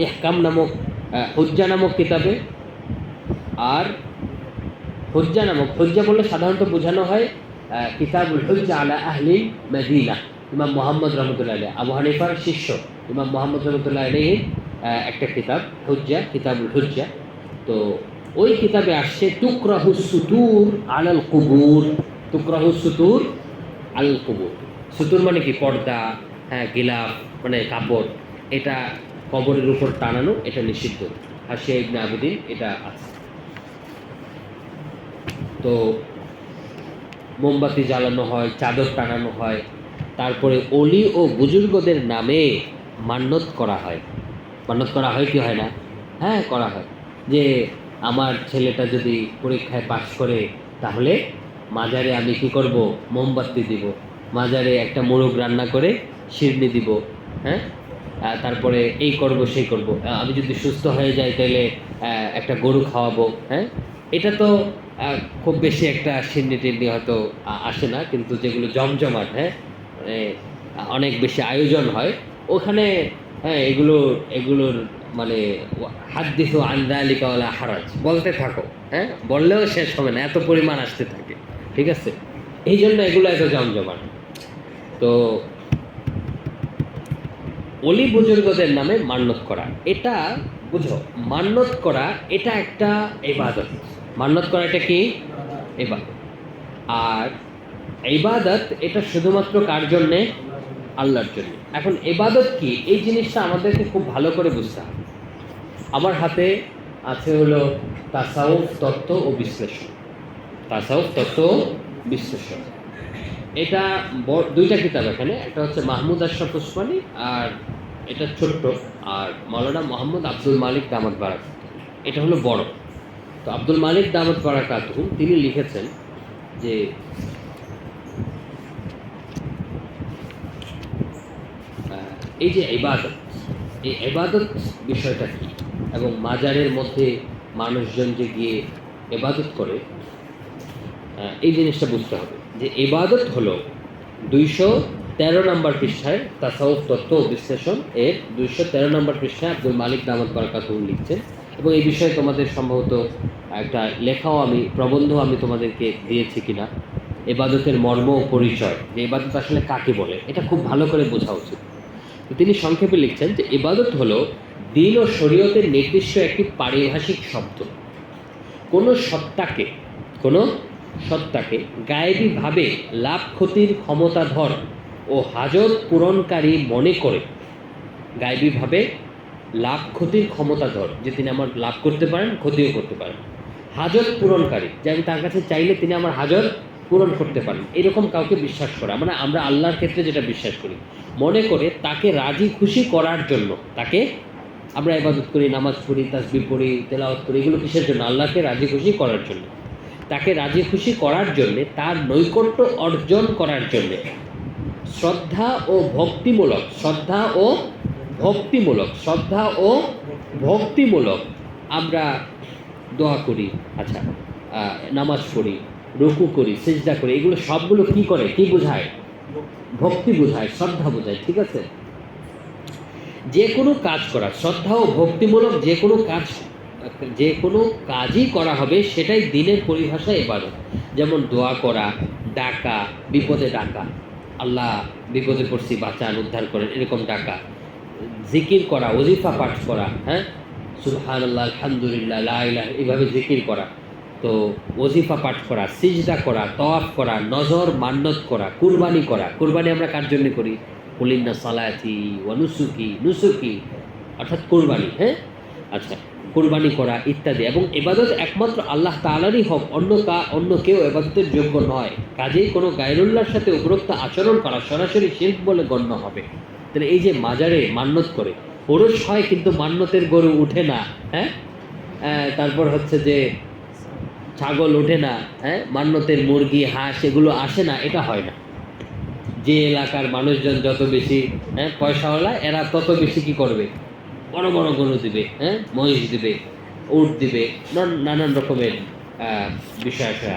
ইহকাম নামক, হুজ্জা নামক কিতাবে। আর হুজ্জা বললে সাধারণত বোঝানো হয় কিতাবুল হুজ্জা আলা আহলি মদিনা, ইমাম মুহাম্মদ রহমতুল্লাহ আলাইহি, আবু হানিফার শিষ্য ইমাম মুহাম্মদ রহমতুল্লাহ আলাইহির একটা কিতাব হুজ্জা, কিতাবুল হুজ্জা। তো ওই কিতাবে আসছে তুকরাহুস সুতুর আলাল কুবুর, তুকরাহুস সুতুর আলাল কুবুর। সুতুর মানে কি? পর্দা, হ্যাঁ, গিলাফ মানে কাপড়, এটা কবরের উপর টানানো, এটা নিষিদ্ধ। হাশিয়া ইবনে আবিদিন এটা আছে। তো মোমবাতি জ্বালানো হয়, চাদর টানানো হয়, তারপরে অলি ও বুজুর্গদের নামে মান্যত করা হয়। মান্যত করা হয় কি হয় না? হ্যাঁ, করা হয়। যে আমার ছেলেটা যদি পরীক্ষায় পাশ করে তাহলে মাজারে আমি কি করব? মোমবাতি দিব, মাজারে একটা মোরগ রান্না করে শিরনি দিব, হ্যাঁ, তারপরে এই করব সেই করব, আমি যদি সুস্থ হয়ে যাই তাহলে একটা গরু খাওয়াবো, হ্যাঁ। এটা তো খুব বেশি একটা শিরনি টিরনি হয়তো আসে না, কিন্তু যেগুলো জমজমাট, হ্যাঁ, মানে অনেক বেশি আয়োজন হয় ওখানে, হ্যাঁ, এগুলোর মানে হাদ্দিসু আন যালিকা ওয়ালা হারাজ, বলতে থাকো, হ্যাঁ, বললেও শেষ হবে না, এত পরিমাণ আসতে থাকে, ঠিক আছে? এই জন্য এগুলো এত জমজমাট। তো অলি বুজুর্গদের নামে মান্যত করা, এটা বুঝো, মান্যত করা এটা একটা ইবাদত। মান্যত করা এটা কি? ইবাদত। আর ইবাদত এটা শুধুমাত্র কার জন্যে? আল্লাহর জন্য। এখন ইবাদত কি, এই জিনিসটা আমাদেরকে খুব ভালো করে বুঝতে হবে। আমার হাতে আছে হলো তাসাউফ তত্ত্ব ও বিশ্লেষণ, তাসাউফ তত্ত্ব ও বিশ্লেষণ। এটা 2টা কিতাব এখানে, একটা হচ্ছে মাহমুদ আশরাফ উসমানী আর এটা ছোট্ট, আর মাওলানা মোহাম্মদ আব্দুল মালিক দামাত বারাকাতুহু, এটা হলো বড়। তো আব্দুল মালিক দামাত বারাকাতুহু তিনি লিখেছেন যে এই যে ইবাদত, এই ইবাদত বিষয়টা কি, এবং মাজারের মধ্যে মানুষজন যে গিয়ে ইবাদত করে, এই জিনিসটা বুঝতে হবে। যে ইবাদত হলো 213 নম্বর পৃষ্ঠায় তাসাউফ তত্ত্ব ও বিশ্লেষণ এর 213 নম্বর পৃষ্ঠায় আব্দুল মালিক দামাত বারাকাতুহু লিখছেন। এবং এই বিষয়ে তোমাদের সম্ভবত একটা লেখাও, প্রবন্ধ আমি তোমাদেরকে দিয়েছি কিনা, ইবাদতের মর্ম ও পরিচয়, যে ইবাদত আসলে কাকে বলে, এটা খুব ভালো করে বোঝা উচিত। তো তিনি সংক্ষেপে লিখছেন যে ইবাদত হলো দ্বীন ও শরীয়তের নির্দিষ্ট একটি পারিভাষিক শব্দ। কোনো সত্তাকে গায়েবীভাবে লাভ ক্ষতির ক্ষমতাধর ও হাজত পূরণকারী মনে করে, গায়েবীভাবে লাভ ক্ষতির ক্ষমতাধর, যে তিনি আমার লাভ করতে পারেন, ক্ষতিও করতে পারেন, হাজত পূরণকারী, যে আমি তার কাছে চাইলে তিনি আমার হাজত পূরণ করতে পারেন, এরকম কাউকে বিশ্বাস করা, মানে আমরা আল্লাহর ক্ষেত্রে যেটা বিশ্বাস করি, মনে করে তাকে রাজি খুশি করার জন্য তাকে আমরা ইবাদত করি, নামাজ পড়ি, তাসবিহ পড়ি, তেলাওয়াত করি, এগুলো কিসের জন্য? আল্লাহকে রাজি খুশি করার জন্য। তাকে রাজি খুশি করার জন্যে, তার নৈকট্য অর্জন করার জন্যে শ্রদ্ধা ও ভক্তিমূলক শ্রদ্ধা ও ভক্তিমূলক আমরা দোয়া করি, আচ্ছা নামাজ পড়ি, রুকু করি, সিজদা করি, এগুলো সবগুলো কি করে, কি বোঝায়? ভক্তি বোঝায়, শ্রদ্ধা বোঝায়, ঠিক আছে? যে কোনো কাজ করা, শ্রদ্ধা ও ভক্তিমূলক যে কোনো কাজই করা হবে সেটাই দিনের পরিভাষায় ইবাদত। যেমন দোয়া করা, ডাকা, বিপদে ডাকা, আল্লাহ বিপদে পড়ছি বাঁচান, উদ্ধার করেন, এরকম ডাকা, জিকির করা, ওজিফা পাঠ করা, হ্যাঁ, সুবহানাল্লাহ, আলহামদুলিল্লাহ, লা ইলাহা, এইভাবে জিকির করা, তো ওজিফা পাঠ করা, সিজদা করা, তওয়াফ করা, নজর মান্নত করা, কুরবানি করা। কুরবানি আমরা কার জন্য করি? কুলিন্না সালাতি ওয়া নুসুকি অর্থাৎ কুরবানি, হ্যাঁ, আচ্ছা, কুরবানি করা ইত্যাদি। এবং ইবাদত একমাত্র আল্লাহ তাআলারই হক, অন্য কেউ ইবাদতের যোগ্য নয়। কাজেই কোনো গায়রুল্লাহর সাথে উপরোক্ত আচরণ করা সরাসরি শিরক বলে গণ্য হবে। তাহলে এই যে মাজারে মান্নত করে, ওরস হয় কিন্তু মান্নতের গরু উঠে না, হ্যাঁ, তারপর হচ্ছে যে ছাগল ওঠে না, হ্যাঁ, মান্নতের মুরগি, হাঁস এগুলো আসে না, এটা হয় না। যে এলাকার মানুষজন যত বেশি, হ্যাঁ, পয়সাওয়ালা, এরা তত বেশি কি করবে? বড় বড় গরু দিবে, হ্যাঁ, মহিষ দিবে, উট দিবে, নানান রকমের বিষয় আছে।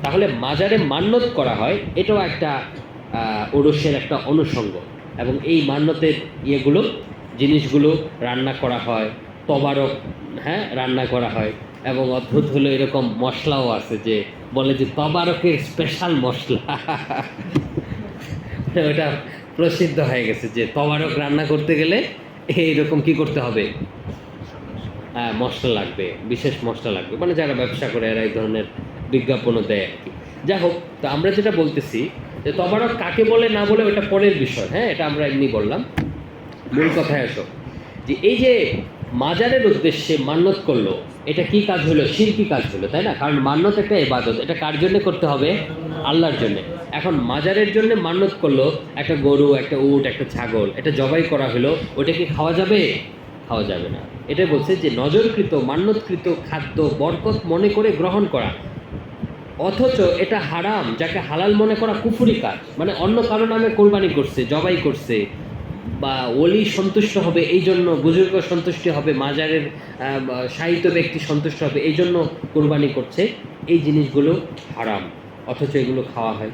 তাহলে মাজারে মান্নত করা হয়, এটাও একটা ওরসের একটা অনুষঙ্গ। এবং এই মান্নতের জিনিসগুলো রান্না করা হয়, তবারক, হ্যাঁ, রান্না করা হয়। এবং অদ্ভুত হলো এরকম মশলাও আছে যে বলে যে তবারকের স্পেশাল মশলা ওটা প্রসিদ্ধ হয়ে গেছে যে তবারক রান্না করতে গেলে এইরকম কি করতে হবে? মশলা লাগবে, বিশেষ মশলা লাগবে। মানে যারা ব্যবসা করে এরা এই ধরনের বিজ্ঞাপনও দেয় আর কি। যাই হোক, তো আমরা যেটা বলতেছি যে তবারক কাকে বলে না বলে ওটা পরের বিষয়, হ্যাঁ, এটা আমরা এমনি বললাম। মূল কথায় আসো যে এই যে মাজারের উদ্দেশ্যে মান্নত করলো, এটা কি কাজ হলো? শিরকি কাজ হলো, তাই না? কারণ মান্নত একটা ইবাদত, এটা কার জন্য করতে হবে? আল্লাহর জন্য। এখন মাজারের জন্য মান্নত করলো, একটা গরু, একটা উট, একটা ছাগল, এটা জবাই করা হলো, ওটা কি খাওয়া যাবে? খাওয়া যাবে না। এটা বলছে যে নজরকৃত মান্যতকৃত খাদ্য বরকত মনে করে গ্রহণ করা, অথচ এটা হারাম, যাকে হালাল মনে করা কুফরি কাজ। মানে অন্য কারো নামে কোরবানি করছে, জবাই করছে, বা ওলি সন্তুষ্ট হবে এই জন্য, বুজুর্গ সন্তুষ্টি হবে, মাজারের সাহিত্য ব্যক্তি সন্তুষ্ট হবে এই জন্য কোরবানি করছে, এই জিনিসগুলো হারাম, অথচ এগুলো খাওয়া হয়।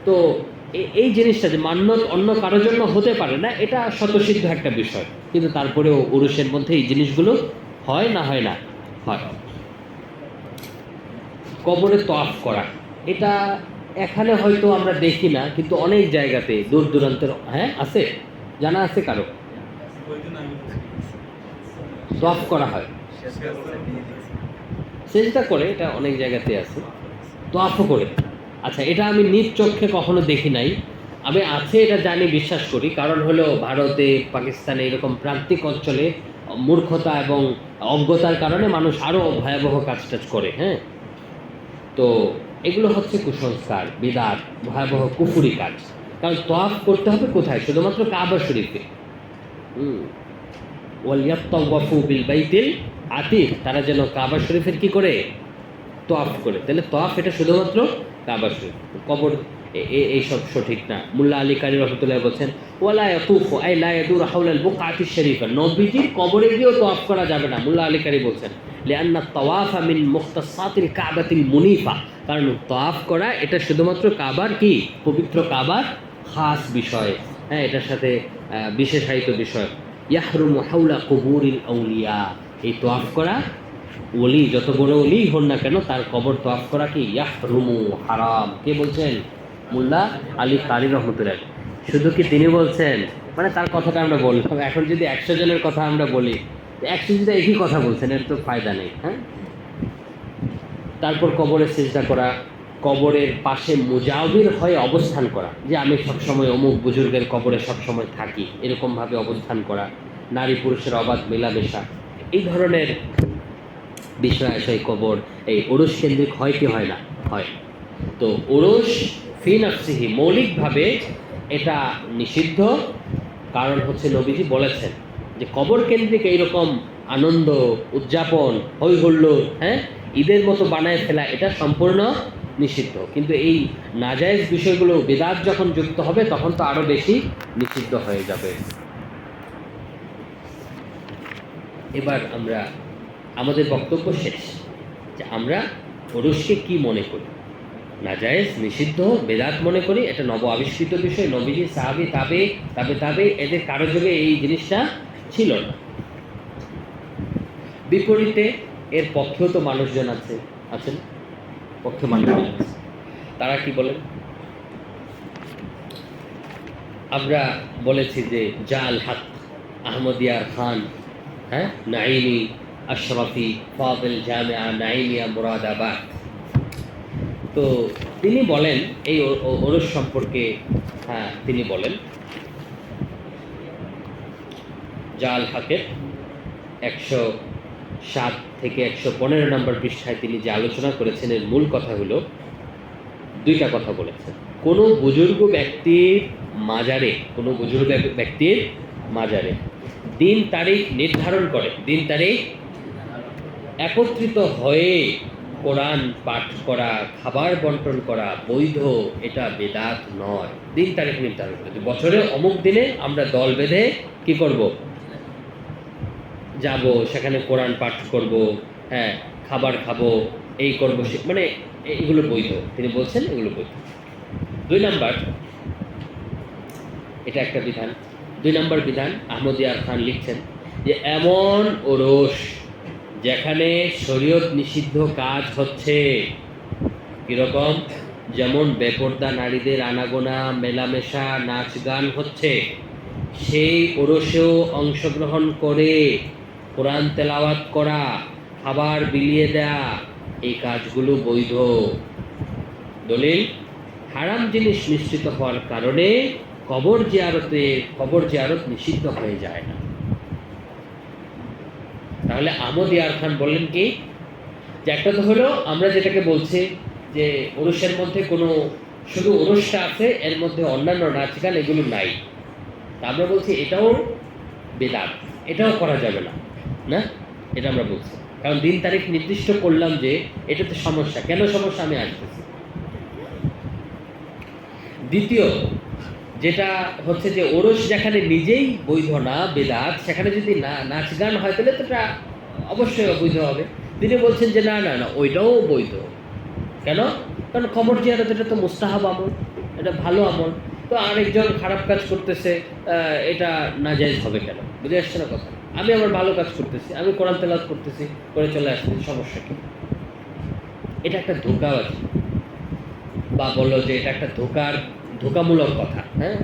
তো এই জিনিসটা যে মান্যত অন্য কারোর জন্য হতে পারে না, এটা স্বতঃসিদ্ধ একটা বিষয়, কিন্তু তারপরেও উরুসের মধ্যে এই জিনিসগুলো হয় না? হয় না? হয়। কবরে তওয়াফ করা, এটা এখানে হয়তো আমরা দেখি না, কিন্তু অনেক জায়গাতে দূর দূরান্তের, হ্যাঁ, আছে, জানা আছে কারো? তওয়াফ করা হয়, সেজদা করে, এটা অনেক জায়গাতে আছে, তওয়াফও করে। আচ্ছা, এটা আমি নিজ চোখে কখনো দেখি নাই, আমি আছে এটা জানি, বিশ্বাস করি। কারণ হলো ভারতে, পাকিস্তানে এরকম প্রান্তিক অঞ্চলে মূর্খতা এবং অজ্ঞতার কারণে মানুষ আরও ভয়াবহ কাজ টাজ করে, হ্যাঁ। তো এগুলো হচ্ছে কুসংস্কার, বিদআত, ভয়াবহ কুফরি কাজ। কারণ তওয়াফ করতে হবে কোথায়? শুধুমাত্র কাবা শরীফে। ওয়ালিয়াত্তাওয়াফু বিল বাইতিল আতিক, তারা যেন কাবা শরীফের কি করে? তওয়াফ করে। তাহলে তওয়াফ এটা শুধুমাত্র কাবা শরীফ, কবর এইসব সঠিক না। মুল্লা আলী কারি রহমতুল্লাহ বলছেন ওয়ালা ইয়াতুফু আই লা ইয়াদুর হাওলাল বুকআতি শরীফা, নবীজির কবরে গিয়েও তওয়াফ করা যাবে না, মুল্লা আলী কারি বলছেন। লিআন্না তাওয়াফা মিন মুখতাসাতিল কাবাতিল মুনিফা, কারণ তওয়াফ করা এটা শুধুমাত্র কাবার কি? পবিত্র কাবার খাস বিষয়, হ্যাঁ, এটার সাথে বিশেষায়িত বিষয়। ইয়াহরুমু হাওলা কুবুরিল আউলিয়া, এই তওয়াফ করা, ওলি যত বড় ওলি হন না কেন, তার কবর তওয়াফ করা কি? ইয়াহরুমু, হারাম। কে বলছেন? মুল্লা আলী কারি রহমতুল্লাহ। শুধু কি তিনি বলছেন? মানে তার কথাটা আমরা বললাম। এখন যদি 100 জনের কথা আমরা বলি, 100 যদি একই কথা বলছেন, এর তো ফায়দা নেই, হ্যাঁ। তারপর কবরে সিজদা করা, কবরের পাশে মুজাবির হয়ে অবস্থান করা, যে আমি সবসময় অমুক বুজুর্গের কবরে সবসময় থাকি, এরকমভাবে অবস্থান করা, নারী পুরুষের অবাধ মেলামেশা, এই ধরনের বিষয় আসে। কবর এই ওরস কেন্দ্রিক হয় কি হয় না? হয়। তো ওরস ফি নাফসিহি মৌলিকভাবে এটা নিষিদ্ধ, কারণ হচ্ছে নবীজি বলেছেন যে কবর কেন্দ্রিক এইরকম আনন্দ উদযাপন হই হুল্লোড়, হ্যাঁ, ঈদের মতো বানায় ফেলা এটা সম্পূর্ণ নিষিদ্ধ। কিন্তু এই নাজায়েজ বিষয়গুলো বিদআত যখন যুক্ত হবে তখন তো আরো বেশি নিষিদ্ধ হয়ে যাবে। এবার আমরা আমাদের বক্তব্য শেষ, যে আমরা ওরসকে কি মনে করি, নাজায়েজ নিষিদ্ধ বেদাত মনে করি, এটা নব আবিষ্কৃত বিষয়, নবীজি সাহাবী তাবে তাবে তাবে এদের কারো যুগে এই জিনিসটা ছিল না। বিপরীতে এর পক্ষেও তো মানুষজন আছেন, পক্ষে মানুষজন আছে, তারা কি বলেন? আমরা বলেছি যে জাল হক, আহমদিয়ার খান, হ্যাঁ, নাইমি আশরাফি ফাদিল জামিয়া নাইমিয়া মুরাদাবাদ, তো তিনি বলেন এই ওরস সম্পর্কে, হ্যাঁ তিনি বলেন জাল হকের 107 থেকে 115 নম্বর পৃষ্ঠায় তিনি যে আলোচনা করেছেন এর মূল কথা হলো দুইটা কথা বলেছেন। কোনো বুজুর্গ ব্যক্তির মাজারে দিন তারিখ নির্ধারণ করে, দিন তারিখ একত্রিত হয়ে কোরআন পাঠ করা, খাবার বন্টন করা বৈধ, এটা বেদাত নয়। দিন তারিখ নির্ধারণ করে বছরে অমুক দিনে আমরা দল বেঁধে কি করব, যাব, সেখানে কোরআন পাঠ করব, হ্যাঁ, খাবার খাবো, এই করবো, মানে এগুলো বৈধ। তিনি বলছেন এগুলো বৈধ। 2 নাম্বার, এটা একটা বিধান। 2 নাম্বার বিধান, আহমদিয়ার খান লিখছেন যে এমন ওরস যেখানে শরীয়ত নিষিদ্ধ কাজ হচ্ছে, কিরকম, যেমন বেপর্দা নারীদের আনাগোনা, মেলামেশা, নাচ গান হচ্ছে, সেই ওরসেও অংশগ্রহণ করে কোরআন তেলাওয়াত করা, খাবার বিলিয়ে দেয়া, এই কাজগুলো বৈধ। দলিল, হারাম জিনিস নিশ্চিত হওয়ার কারণে কবর জিয়ারত নিষিদ্ধ হয়ে যায় না। তাহলে আহমদিয়ার খান বললেন কি, যে একটা তো হলো আমরা যেটাকে বলছি যে ওরসের মধ্যে কোনো শুধু ওরসটা আছে, এর মধ্যে অন্যান্য নাচ গান এগুলো নাই, তা আমরা বলছি এটাও বেদাত, এটাও করা যাবে না, না, এটা আমরা বলছি। কারণ দিন তারিখ নির্দিষ্ট করলাম যে এটাতে সমস্যা, কেন সমস্যা আমি আসতেছি। দ্বিতীয় যেটা হচ্ছে যে ওরস যেখানে নিজেই বৈধ না, বেদাত, সেখানে যদি নাচ গান হয় তাহলে তো এটা অবশ্যই অবৈধ হবে। তিনি বলছেন যে না না না, ওইটাও বৈধ। কেন? কারণ কবর জিয়ারত এটা তো মুস্তাহাব আমল, এটা ভালো আমল। তো আরেকজন খারাপ কাজ করতেছে, এটা নাজায়েজ হবে কেন? বুঝে আসছে না কথা? আমি আমার ভালো কাজ করতেছি, আমি কোরআন তেলাওয়াত করতেছি, করে চলে আসতেছি, সমস্যা কি? এটা একটা ধোঁকাবাজি, বা বললো যে এটা একটা ধোঁকামূলক কথা, হ্যাঁ,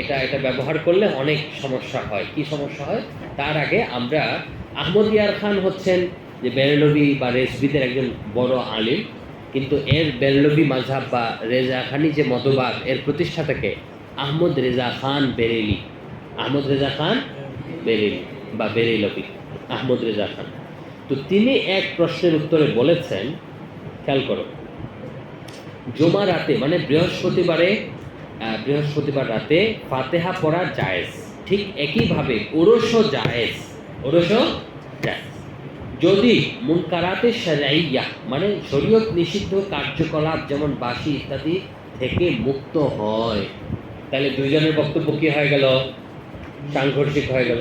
এটা ব্যবহার করলে অনেক সমস্যা হয়। কি সমস্যা হয়? তার আগে আমরা, আহমদিয়ার খান হচ্ছেন যে বেরলভি বা রেজবিদের একজন বড় আলিম, কিন্তু এর বেরলভি মাযহাব বা রেজা খানি যে মতবাদ, এর প্রতিষ্ঠাতাকে আহমদ রেজা খান বেরেলি, বা বেরেলভি আহমদ রেজা খান। তো তিনি এক প্রশ্নের উত্তরে বলেছেন, খেয়াল করো, জুমা রাতে মানে বৃহস্পতিবার রাতে ফাতেহা পড়া জায়েজ, ঠিক একইভাবে ওরসও জায়েজ, যদি মুনকারাতে শারঈয়া মানে শরীয়ত নিষিদ্ধ কার্যকলাপ যেমন বাসি ইত্যাদি থেকে মুক্ত হয়। তাহলে দুইজনের বক্তব্য কি হয়ে গেল? সাংঘর্ষিক হয়ে গেল।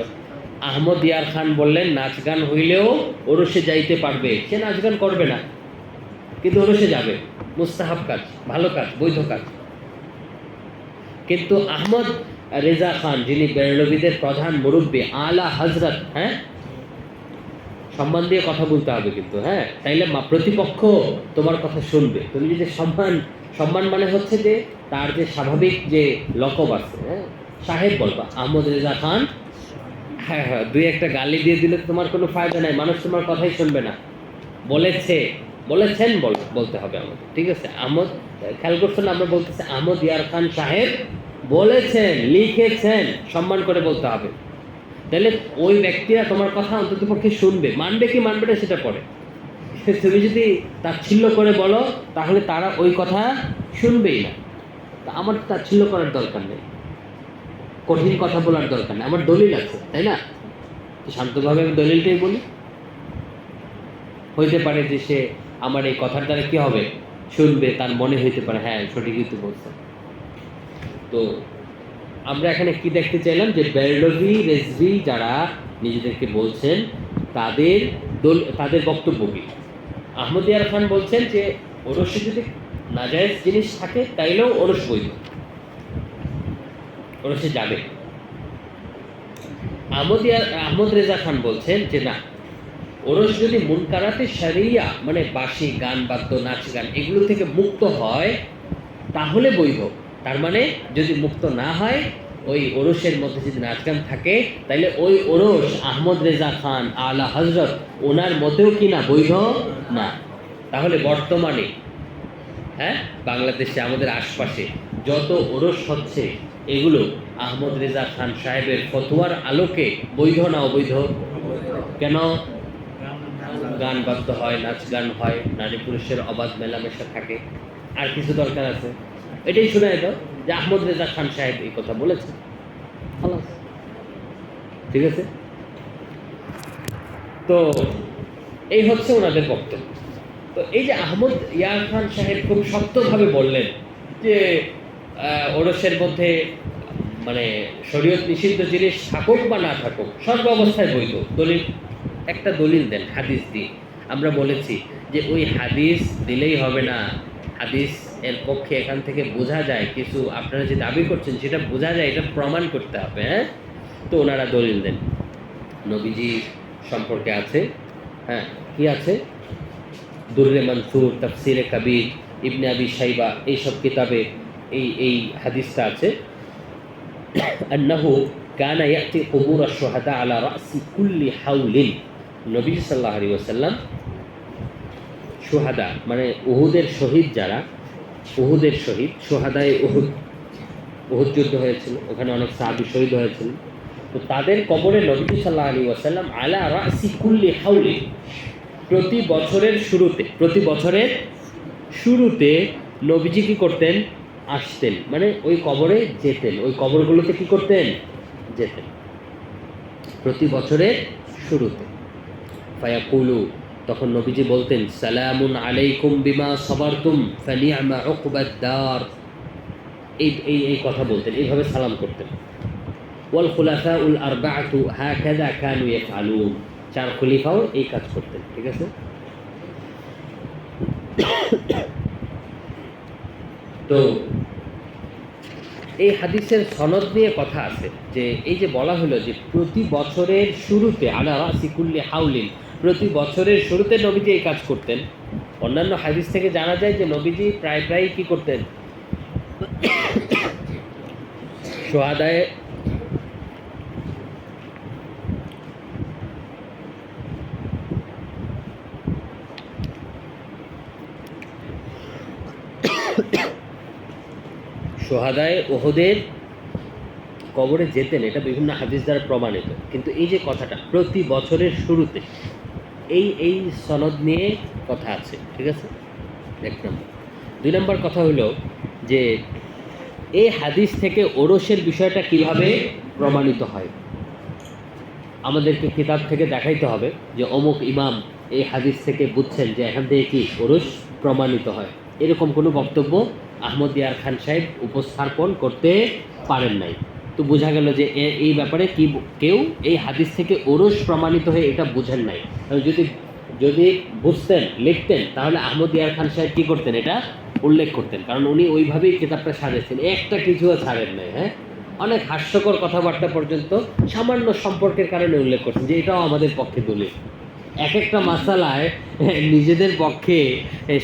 আহমদিয়ার খান বললেন নাচ গান হইলেও ওরসে যাইতে পারবে, সে নাচ গান করবে না, কিন্তু ওরসে যাবে, মুস্তাহাব কাজ, ভালো কাজ, বৈধ কাজ। কিন্তু আহমদ রেজা খান, যিনি বেরলভীদের প্রধান মুরব্বী, আলা হজরত, হ্যাঁ, সম্মান দিয়ে কথা বলতে হবে কিন্তু, হ্যাঁ, তাইলে প্রতিপক্ষ তোমার কথা শুনবে। তুমি যদি সম্মান মানে হচ্ছে যে তার যে স্বাভাবিক যে লকব আছে, হ্যাঁ, সাহেব বলবা, আহমদ রেজা খান, হ্যাঁ হ্যাঁ, 2-1টা গালি দিয়ে দিলে তোমার কোনো ফায়দা নাই, মানুষ তোমার কথাই শুনবে না। বলেছেন বলতে হবে আমাদের, ঠিক আছে? আহমদ, খেয়াল করছেন, আমরা বলতেছি আহমদ ইয়ার খান সাহেব বলেছেন, লিখেছেন, সম্মান করে বলতে হবে। তাহলে ওই ব্যক্তিরা তোমার কথা অন্তত পক্ষে শুনবে, মানবে কি মানবে না সেটা পরে। তুমি যদি তাচ্ছিল্য করে বলো তাহলে তারা ওই কথা শুনবেই না। তা আমার তাচ্ছিল্য করার দরকার নেই, কঠিন কথা বলার দরকার নেই, আমার দলিল আছে, তাই না? শান্তভাবে আমি দলিলটাই বলি। হইতে পারে যে সে আমার এই কথার দ্বারা কি হবে, শুনবে, তার মনে হইতে পারে হ্যাঁ সঠিকই তো বলছে। তো আমরা এখানে কি দেখতে চাইলাম যে বেরলভি রেজভি যারা নিজেদেরকে বলছেন তাদের বক্তব্য কি। আহমদিয়ার খান বলছেন যে ওরসে যদি নাজায়েজ জিনিস থাকে তাইলেও ওরস বৈধ, ওরসে যাবে। আহমদ রেজা খান বলছেন যে না, ওরস যদি মুনকারাতে শরিয়া মানে বাঁশি গান বাদ্য নাচ গান এগুলো থেকে মুক্ত হয় তাহলে বৈধ। তার মানে যদি মুক্ত না হয়, ওই ওরসের মধ্যে যদি নাচ গান থাকে, তাহলে ওই ওরস আহমদ রেজা খান আলা হজরত ওনার মতেও কি না বৈধ না। তাহলে বর্তমানে হ্যাঁ বাংলাদেশে আমাদের আশপাশে যত ওরস হচ্ছে এগুলো আহমদ রেজা খান সাহেবের ফতোয়ার আলোকে বৈধ না অবৈধ? কেন? গান বাদ্য হয়, নাচ গান হয়, নারী পুরুষের অবাধ মেলামেশা থাকে, আর কিছু দরকার আছে? এটাই শুনে দাও যে আহমদ রেজা খান সাহেব এই কথা বলেছে, ঠিক আছে। তো এই হচ্ছে ওনাদের বক্তব্য। তো এই যে আহমদ ইয়ার খান সাহেব খুব শক্তভাবে বললেন যে ওরসের মধ্যে মানে শরীয়ত নিষিদ্ধ জিনিস থাকুক বা না থাকুক সর্ব অবস্থায় বৈধ। একটা দলিল দেন হাদিস দিয়ে। আমরা বলেছি যে ওই হাদিস দিলেই হবে না, হাদিস এর পক্ষে এখান থেকে বোঝা যায় কিছু, আপনারা যে দাবি করছেন সেটা বোঝা যায়, এটা প্রমাণ করতে হবে। হ্যাঁ, তো ওনারা দলিল দেন নবীজি সম্পর্কে আছে। হ্যাঁ, কি আছে? দুররে মনসুর, তাফসিরে কবির, ইবনে আবি শাইবা এইসব কিতাবে এই হাদিসটা আছে। আন্নাহু কানা ইয়াতি কুবুর আশ-শুহাদা আলা রাসি কুল্লি হাউলিন। নবী সাল্লাল্লাহু আলাইহি ওয়াসাল্লাম শুহাদা মানে উহুদের শহীদ যারা, উহুদের শহীদ, শুহাদায়ে উহুদ যুদ্ধ হয়েছিল, ওখানে অনেক সাহাবী শহীদ হয়েছিল। তো তাদের কবরে নবী সাল্লাল্লাহু আলাইহি ওয়াসাল্লাম আলা রাসি কুল্লি হাউলিন প্রতি বছরের শুরুতে নবীজি কি করতেন? আসতেন, মানে ওই কবরে যেতেন, ওই কবরগুলোতে কি করতেন? যেতেন প্রতি বছরের শুরুতে। ফায়াকুলু, তখন নবীজি বলতেন সালামুন আলাইকুম বিমা সাবারতুম ফানিআমা উকবাদ দার। এই কথা বলতেন, এইভাবে সালাম করতেন। ওয়াল খুলাফাউল আরবাআতু হাকাযা কানু ইয়াফআলুন, চার খলিফাও এই কাজ করতেন, ঠিক আছে। তো এই হাদিসের সনদ নিয়ে কথা আছে যে এই যে বলা হলো যে প্রতি বছরের শুরুতে আলা রাসি কুল্লি হাউলিন, প্রতি বছরের শুরুতে নবীজি এই কাজ করতেন। অন্যান্য হাদিস থেকে জানা যায় যে নবীজি প্রায় কি করতেন? শুহাদায়ে উহুদের কবরে যেতেন, এটা বিভিন্ন হাদিস দ্বারা প্রমাণিত। কিন্তু এই যে কথাটা প্রতি বছরের শুরুতে, এই সনদ নিয়ে কথা আছে, ঠিক আছে। এক নম্বর। দুই নম্বর কথা হলো যে এই হাদিস থেকে ওরসের বিষয়টা কিভাবে প্রমাণিত হয়। আমাদেরকে কিতাব থেকে দেখাইতে হবে যে অমুক ইমাম এই হাদিস থেকে বুঝছেন যে এখান থেকে কি ওরস প্রমাণিত হয়। এরকম কোনো বক্তব্য আহমদ ইয়ার খান সাহেব উপস্থাপন করতে পারেন নাই। তো বোঝা গেল যে এই ব্যাপারে কি কেউ এই হাদিস থেকে ওরস প্রমাণিত হয়ে এটা বুঝেন নাই। যদি বুঝতেন, লিখতেন, তাহলে আহমদ ইয়ার খান সাহেব কী করতেন? এটা উল্লেখ করতেন, কারণ উনি ওইভাবেই কিতাবটা সাজাইছেন, একটা কিছুও ছাড়েন নাই। হ্যাঁ, অনেক হাস্যকর কথাবার্তা পর্যন্ত সামান্য সম্পর্কের কারণে উল্লেখ করছেন যে এটাও আমাদের পক্ষে দলিল। এক একটা মাসালায় নিজেদের পক্ষে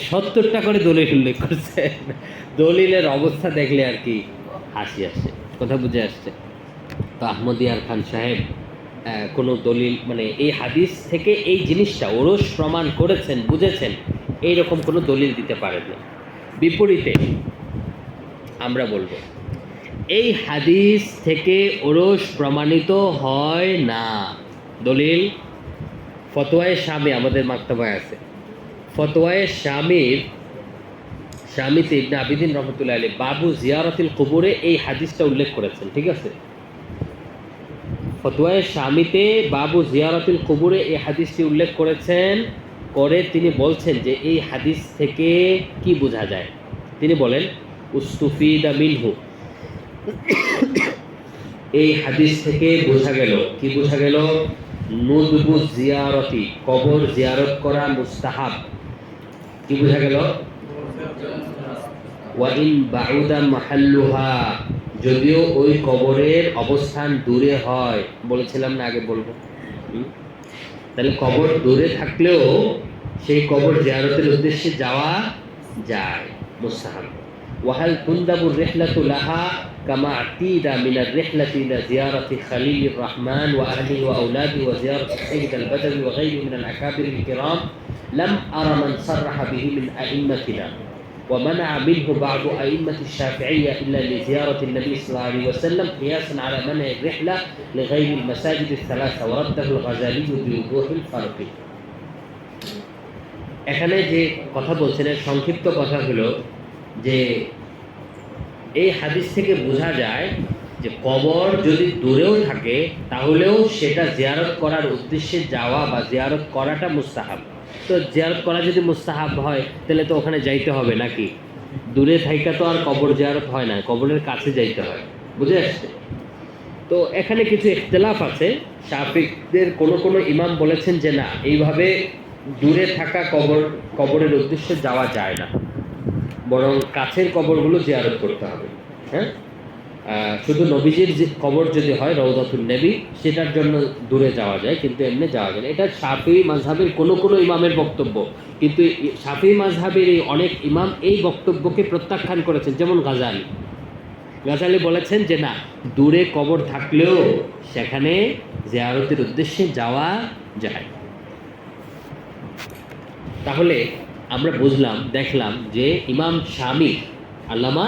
70টা করে দলিল উল্লেখ করছে। দলিলের অবস্থা দেখলে আর কি হাসি আসছে, কথা বুঝে আসছে। তো আহমদ ইয়ার খান সাহেব কোনো দলিল মানে এই হাদিস থেকে এই জিনিসটা ওরস প্রমাণ করেছেন, বুঝেছেন, এইরকম কোনো দলিল দিতে পারেন না। বিপরীতে আমরা বলবো এই হাদিস থেকে ওরস প্রমাণিত হয় না। দলিল ফতোয়ায়ে শামে আমাদের মাকতাবায় আছে, ফতোয়ায়ে শামিতে ইবনে আবিদিন রহমতুল্লাহ আলাইহি বাবু জিয়ারাতিল কুবুরে এই হাদিসটা উল্লেখ করেছেন, ঠিক আছে? ফতোয়ায়ে শামিতে বাবু জিয়ারাতিল কুবুরে এই হাদিসটি উল্লেখ করেছেন, করে তিনি বলছেন যে এই হাদিস থেকে কি বোঝা যায়। তিনি বলেন উস্তুফিদা মিনহু, এই হাদিস থেকে বোঝা গেল, কি বোঝা গেল? নুদবু জিয়ারতি, কবর জিয়ারত করা মুস্তাহাব। কি বোঝা গেল? ওয়া ইন বাউদা মাহাল্লুহা, যদিও ওই কবরের অবস্থান দূরে হয়। বলেছিলাম না, আগে বলবো। তাহলে কবর দূরে থাকলেও সেই কবর জিয়ারতের উদ্দেশ্যে যাওয়া যায়, মুস্তাহাব। ওয়াহাল তুন্দাবুর রিহলাতু লাহা কামা আতিদা মিনার রিহলাতি ইলা জিয়ারাতি খালিলির রহমান ওয়া আহলিহি ওয়া আওলাদিহি ওয়া জিয়ারাতি সাইয়্যিদ আল-বাদাবি ওয়া গায়রিহি মিনাল আকাবিরিল কিরাম লাম আরা মান সাররাহা বিহি মিন আইম্মাতিনা ومنع منه بعض أئمة الشافعية إلا لزيارة النبي صلى الله عليه وسلم قياسا على منع الرحلة لغير المساجد الثلاثة ورده الغزالي بوضوح الفرق. এখানে যে কথা বলছেন এর সংক্ষিপ্ত কথা হলো যে এই হাদিস থেকে বোঝা যায় যে কবর যদি দূরেও থাকে তাহলেও সেটা জিয়ারত করার উদ্দেশ্যে যাওয়া বা জিয়ারত করাটা মুস্তাহাব। তো জিয়ারত করা যদি মুস্তাহাব হয় তাহলে তো ওখানে যাইতে হবে নাকি? দূরে থাইকা তো আর কবর জিয়ারত হয় না, কবরের কাছে যাইতে হয়। বুঝে আসছে? তো এখানে কিছু ইখতিলাফ আছে। শাফিঈদের কোনো ইমাম বলেছেন যে না, এইভাবে দূরে থাকা কবরের উদ্দেশ্যে যাওয়া যায় না, বরং কাছের কবরগুলো জিয়ারত করতে হবে। হ্যাঁ, শুধু নবীজির যে কবর যদি হয় রওদাতুন নবী, সেটার জন্য দূরে যাওয়া যায়, কিন্তু এমনি যাওয়া যায় না। এটা শাফিঈ মাযহাবের কোনো ইমামের বক্তব্য, কিন্তু শাফিঈ মাযহাবের এই অনেক ইমাম এই বক্তব্যকে প্রত্যাখ্যান করেছেন। যেমন গাজালি বলেছেন যে না, দূরে কবর থাকলেও সেখানে জিয়ারতের উদ্দেশ্যে যাওয়া যায়। তাহলে আমরা দেখলাম যে ইমাম শামী, আল্লামা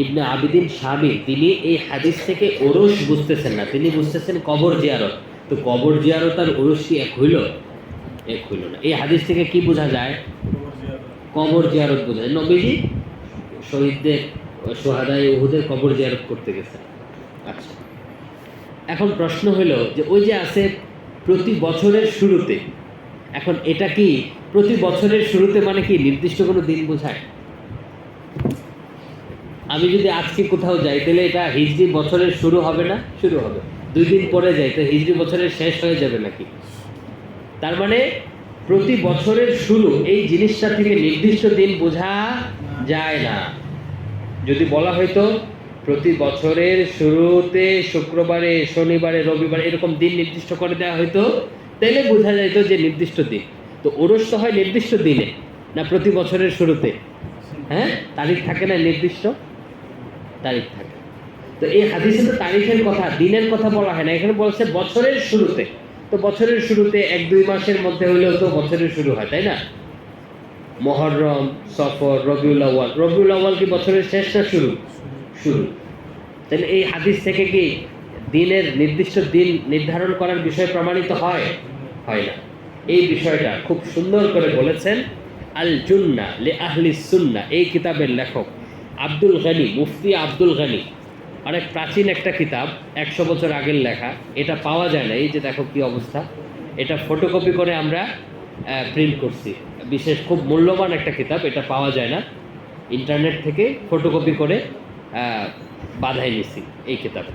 ইবনে আবিদিন শামী, তিনি এই হাদিস থেকে ওরস বুঝতেছেন না, তিনি বুঝতেছেন কবর জিয়ারত। তো কবর জিয়ারত আর ওরস কি এক হইল না। এই হাদিস থেকে কি বোঝা যায়? কবর জিয়ারত বোঝা যায়। নবীজি শহীদদের, সোহাদায়ে উহুদের কবর জিয়ারত করতে গেছেন। আচ্ছা, এখন প্রশ্ন হলো যে ওই যে আছে প্রতি বছরের শুরুতে, এখন এটা কি প্রতি বছরের শুরুতে মানে কি নির্দিষ্ট কোনো দিন বোঝায়? আমি যদি আজকে কোথাও যাই তাহলে এটা হিজরি বছরের শুরু হবে না? শুরু হবে। 2 দিন পরে যাই তো হিজরি বছরের শেষ হয়ে যাবে নাকি? তার মানে প্রতি বছরের শুরু এই জিনিসটা থেকে নির্দিষ্ট দিন বোঝা যায় না। যদি বলা হয়তো প্রতি বছরের শুরুতে শুক্রবারে, শনিবারে, রবিবারে এরকম দিন নির্দিষ্ট করে দেওয়া হয়তো, তাইলে বোঝা যাইতো যে নির্দিষ্ট দিন। তো ওরস তো হয় নির্দিষ্ট দিনে না প্রতি বছরের শুরুতে? হ্যাঁ, তারিখ থাকে না, নির্দিষ্ট তারিখ থাকে। তো এই হাদিসে তো তারিখের কথা, দিনের কথা বলা হয় না, এখানে বলছে বছরের শুরুতে। তো বছরের শুরুতে 1-2 মাসের মধ্যে হলেও তো বছরের শুরু হয়, তাই না? মুহররম, সফর, রবিউল আউয়াল কি বছরের শেষ না শুরু? তাহলে এই হাদিস থেকে কি দিনের নির্দিষ্ট দিন নির্ধারণ করার বিষয় প্রমাণিত হয় না। এই বিষয়টা খুব সুন্দর করে বলেছেন আল জুন্নাহ লি আহলি সুন্নাহ, এই কিতাবের লেখক আব্দুল গনি, মুফতি আব্দুল গনি। অনেক প্রাচীন একটা কিতাব, 100 বছর আগের লেখা। এটা পাওয়া যায় না, এই যে দেখো কি অবস্থা। এটা ফটোকপি করে আমরা প্রিন্ট করছি, বিশেষ খুব মূল্যবান একটা কিতাব। এটা পাওয়া যায় না, ইন্টারনেট থেকে ফটোকপি করে বাঁধাই নিছি এই কিতাবে।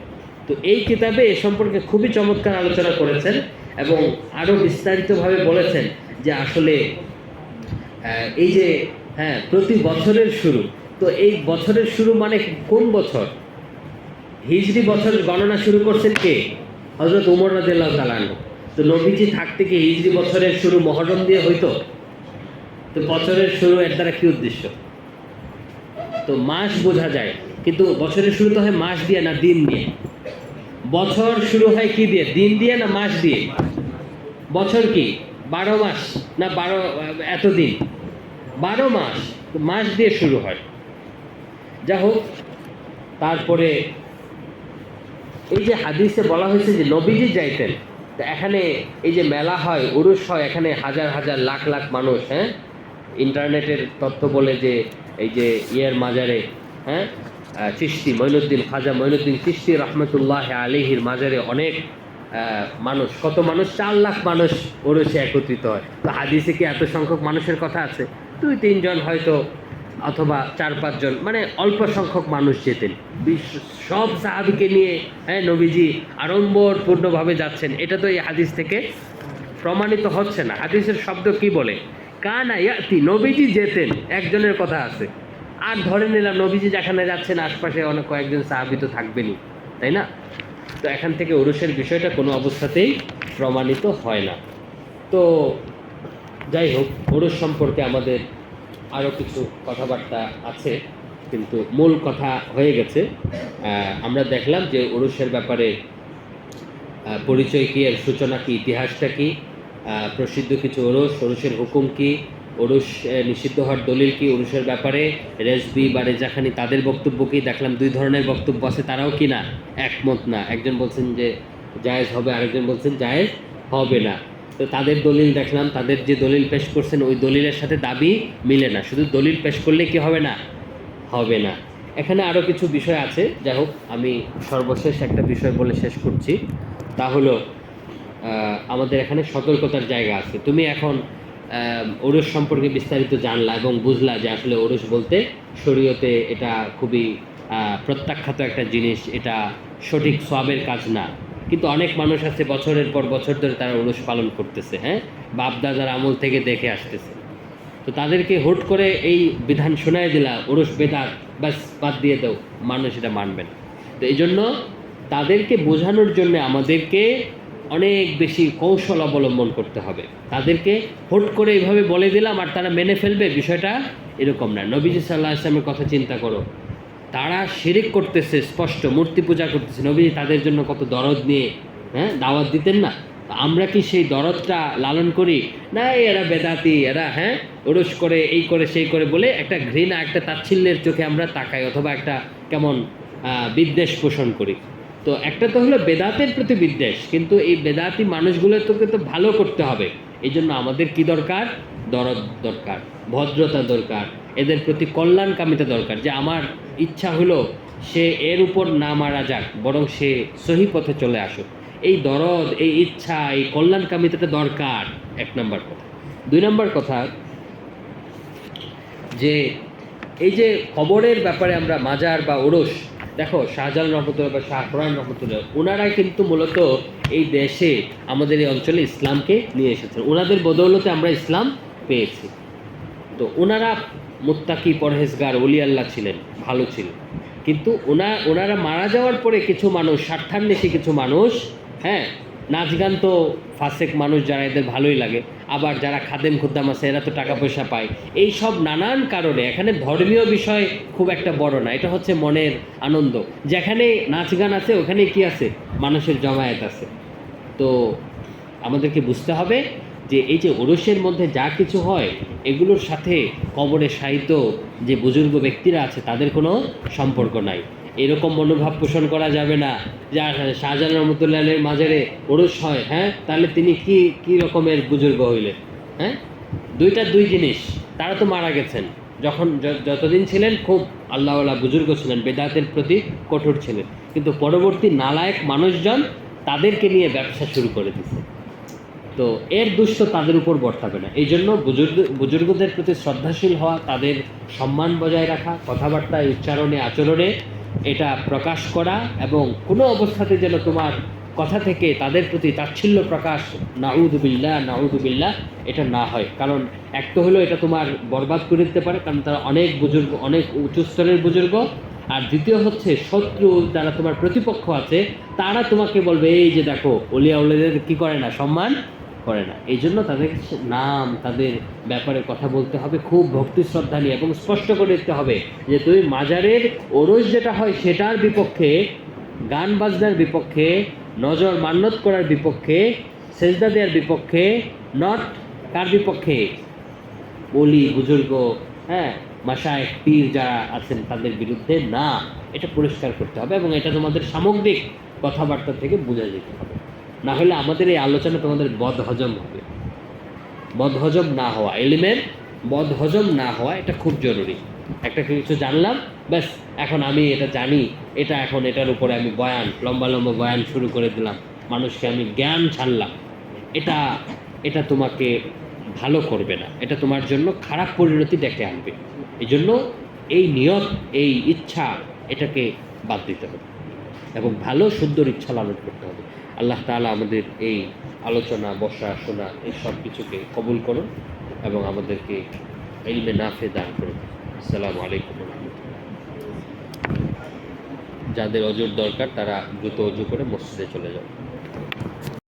তো এই কিতাবে এ সম্পর্কে খুবই চমৎকার আলোচনা করেছেন এবং আরও বিস্তারিতভাবে বলেছেন যে আসলে এই যে প্রতি বছরের শুরু, তো এই বছরের শুরু মানে কোন বছর? হিজরি বছর গণনা শুরু করছেন কে? হযরত ওমর রাদিয়াল্লাহু তাআলা আনহু। তো নবীজি থাকতে কি হিজরি বছরের শুরু মুহররম দিয়ে হইতো? তো বছরের শুরু এর দ্বারা কি উদ্দেশ্য? তো মাস বোঝা যায়, কিন্তু বছরের শুরু তো হয় মাস দিয়ে না দিন দিয়ে। বছর শুরু হয় কি দিয়ে? দিন দিয়ে না মাস দিয়ে? বছর কি 12 মাস না 12 এত দিন? 12 মাস, তো মাস দিয়ে শুরু হয়। যা হোক, তারপরে এই যে হাদিসে বলা হয়েছে যে নবীজি যাইতেন, তো এখানে এই যে মেলা হয়, উরুস হয়, এখানে হাজার হাজার লাখ লাখ মানুষ, হ্যাঁ, ইন্টারনেটের তথ্য বলে যে এই যে ইয়ের মাজারে, হ্যাঁ, চিশতি মঈনুদ্দিন, খাজা মঈনুদ্দিন চিশতি রহমতুল্লাহ আলাইহির মাজারে অনেক মানুষ, কত মানুষ, 4 লাখ মানুষ ওরসে একত্রিত হয়। তো হাদিসে কি এত সংখ্যক মানুষের কথা আছে? 2-3 জন হয়তো, অথবা 4-5 জন, মানে অল্প সংখ্যক মানুষ যেতেন। সব সাহাবীকে নিয়ে, হ্যাঁ, নবীজি আড়ম্বরপূর্ণভাবে যাচ্ছেন, এটা তো এই হাদিস থেকে প্রমাণিত হচ্ছে না। হাদিসের শব্দ কি বলে? কানা ইয়াতি, নবীজি যেতেন, একজনের কথা আছে। আর ধরে নিলাম নবীজি যেখানে যাচ্ছেন আশপাশে অনেক কয়েকজন সাহাবী তো থাকবেনই, তাই না? তো এখান থেকে উরুসের বিষয়টা কোনো অবস্থাতেই প্রমাণিত হয় না। তো যাই হোক, উরুস সম্পর্কে আমাদের আরও কিছু কথাবার্তা আছে, কিন্তু মূল কথা হয়ে গেছে। আমরা দেখলাম যে উরুসের ব্যাপারে পরিচয় কী, এর সূচনা কী, ইতিহাসটা কী, প্রসিদ্ধ কিছু ওরস, ওরসের হুকুম কী, ওরস নিষিদ্ধ হওয়ার দলিল কী, ওরসের ব্যাপারে রেজবি বা রেজাখানি তাদের বক্তব্য কী। দেখলাম 2 ধরনের বক্তব্য আছে, তারাও কি না একমত না। একজন বলছেন যে জায়েজ হবে, আরেকজন বলছেন জায়েজ হবে না। তো তাদের দলিল দেখলাম, তাদের যে দলিল পেশ করছেন ওই দলিলের সাথে দাবি মিলে না। শুধু দলিল পেশ করলে কি হবে না? হবে না। এখানে আরও কিছু বিষয় আছে, যাই হোক আমি সর্বশেষ একটা বিষয় বলে শেষ করছি। তা হলো আমাদের এখানে সতর্কতার জায়গা আছে। তুমি এখন ওরস সম্পর্কে বিস্তারিত জানলা এবং বুঝলা যে আসলে ওরস বলতে শরীয়তে এটা খুবই প্রত্যাখ্যাত একটা জিনিস, এটা সঠিক সওয়াবের কাজ না। কিন্তু অনেক মানুষ আছে বছরের পর বছর ধরে তারা ওরস পালন করতেছে, হ্যাঁ, বাপ দাদার আমল থেকে দেখে আসতেছে। তো তাদেরকে হুট করে এই বিধান শোনায় দিলা ওরস বেদাত, বাস বাদ দিয়ে দাও, মানুষ এটা মানবে না। তো এই জন্য তাদেরকে বোঝানোর জন্য আমাদেরকে অনেক বেশি কৌশল অবলম্বন করতে হবে। তাদেরকে হুট করে এইভাবে বলে দিলাম আর তারা মেনে ফেলবে, বিষয়টা এরকম না। নবীজি সাল্লাল্লাহু আলাইহি ওয়াসাল্লামের কথা চিন্তা করো, তারা শিরিক করতেছে, স্পষ্ট মূর্তি পূজা করতেছে, নবীজি তাদের জন্য কত দরদ নিয়ে, হ্যাঁ, দাওয়াত দিতেন না? আমরা কি সেই দরদটা লালন করি? না, এরা বেদাতি, এরা, হ্যাঁ, ওরস করে, এই করে, সেই করে বলে একটা ঘৃণা, একটা তাচ্ছিল্যের চোখে আমরা তাকাই, অথবা একটা কেমন বিদ্বেষ পোষণ করি। তো একটা তো হলো বেদাতের প্রতি বিদ্বেষ, কিন্তু এই বেদাতি মানুষগুলোর তোকে তো ভালো করতে হবে। এই জন্য আমাদের কি দরকার? দরদ দরকার, ভদ্রতা দরকার, এদের প্রতি কল্যাণকামিতা দরকার। যে আমার ইচ্ছা হলো সে এর উপর না মারা যাক, বরং সে সহি পথে চলে আসুক। এই দরদ, এই ইচ্ছা, এই কল্যাণকামিতাটা দরকার, 1 নম্বর কথা। 2 নম্বর কথা, যে এই যে খবরের ব্যাপারে আমরা মাজার বা ওরস, দেখো শাহজালাল রহমতুল্লাহ বা শাহ কোরআন রহমতুল্লাহ, ওনারাই কিন্তু মূলত এই দেশে, আমাদের এই অঞ্চলে ইসলামকে নিয়ে এসেছেন। ওনাদের বদৌলতে আমরা ইসলাম পেয়েছি। তো ওনারা মুত্তাকি, পরহেজগার, ওলি আল্লাহ ছিলেন, ভালো ছিলেন। কিন্তু ওনারা মারা যাওয়ার পরে কিছু মানুষ, স্বার্থান্বেষী কিছু মানুষ, হ্যাঁ, নাচ গান তো ফাসেক মানুষ যারা, এদের ভালোই লাগে। আবার যারা খাদেম খুদ্দাম আছে এরা তো টাকা পয়সা পায়। এই সব নানান কারণে, এখানে ধর্মীয় বিষয় খুব একটা বড় না, এটা হচ্ছে মনের আনন্দ। যেখানে নাচ গান আছে ওখানে কি আছে? মানুষের জমায়েত আছে। তো আমাদেরকে বুঝতে হবে যে এই যে ওরসের মধ্যে যা কিছু হয় এগুলোর সাথে কবরে শায়িত যে বুজুর্গ ব্যক্তিরা আছে তাদের কোনো সম্পর্ক নাই। এরকম মনোভাব পোষণ করা যাবে না যে শাহজালাল রহমতুল্লাহের মাজারে ওরস হয়, হ্যাঁ, তাহলে তিনি কি রকমের বুজুর্গ হইলেন? হ্যাঁ, দুই জিনিস। তারা তো মারা গেছেন, যখন যতদিন ছিলেন খুব আল্লাহওয়ালা বুজুর্গ ছিলেন, বেদাতের প্রতি কঠোর ছিলেন, কিন্তু পরবর্তী নালায়েক মানুষজন তাদেরকে নিয়ে ব্যবসা শুরু করে দিছে। তো এর দুষ্ট তাদের উপর বর্তাবে না। এই জন্য বুজুর্গদের প্রতি শ্রদ্ধাশীল হওয়া, তাদের সম্মান বজায় রাখা, কথাবার্তায়, উচ্চারণে, আচরণে এটা প্রকাশ করা, এবং কোনো অবস্থাতে যেন তোমার কথা থেকে তাদের প্রতি তাচ্ছিল্য প্রকাশ, নাউযুবিল্লাহ, এটা না হয়। কারণ এক তো হলো এটা তোমার বরবাদ করে দিতে পারে, কারণ তারা অনেক বুজুর্গ, অনেক উঁচু স্তরের বুজুর্গ। আর দ্বিতীয় হচ্ছে শত্রু, যারা তোমার প্রতিপক্ষ আছে, তারা তোমাকে বলবে এই যে দেখো ওলিয়া ওলিয়াদের কি করে না, সম্মান করে না। এই জন্য তাদের নাম, তাদের ব্যাপারে কথা বলতে হবে খুব ভক্তি শ্রদ্ধা নিয়ে, এবং স্পষ্ট করে দিতে হবে যে তুমি মাজারের ওরস যেটা হয় সেটার বিপক্ষে, গান বাজনার বিপক্ষে, নজর মান্যত করার বিপক্ষে, সেজদা দেওয়ার বিপক্ষে, নট কার বিপক্ষে? ওলি বুজুর্গ, হ্যাঁ, মাশায়েখ, পীর যারা আছেন তাদের বিরুদ্ধে না। এটা পরিষ্কার করতে হবে, এবং এটা তোমাদের সামগ্রিক কথাবার্তা থেকে বোঝা যেতে হবে। না হলে আমাদের এই আলোচনা তোমাদের বদহজম হবে। বদহজম না হওয়া, এলিমের বদহজম না হওয়া এটা খুব জরুরি। একটা কিছু জানলাম, ব্যাস এখন আমি এটা জানি, এটা এখন এটার উপরে আমি বয়ান, লম্বা লম্বা বয়ান শুরু করে দিলাম, মানুষকে আমি জ্ঞান ছাড়লাম, এটা এটা তোমাকে ভালো করবে না, এটা তোমার জন্য খারাপ পরিণতি ডেকে আনবে। এই জন্য এই নিয়ত, এই ইচ্ছা, এটাকে বাদ দিতে হবে এবং ভালো সুন্দর ইচ্ছা লালন করতে হবে। আল্লাহ তাআলা আমাদের এই আলোচনা, বসা, শোনা এই সব কিছুকে কবুল করুন এবং আমাদেরকে ইলমে নাফে দান করুন। আসসালামু আলাইকুম ওয়া রাহমাতুল্লাহ। যাদের অজুর দরকার তারা দ্রুত অজু করে মসজিদে চলে যাও।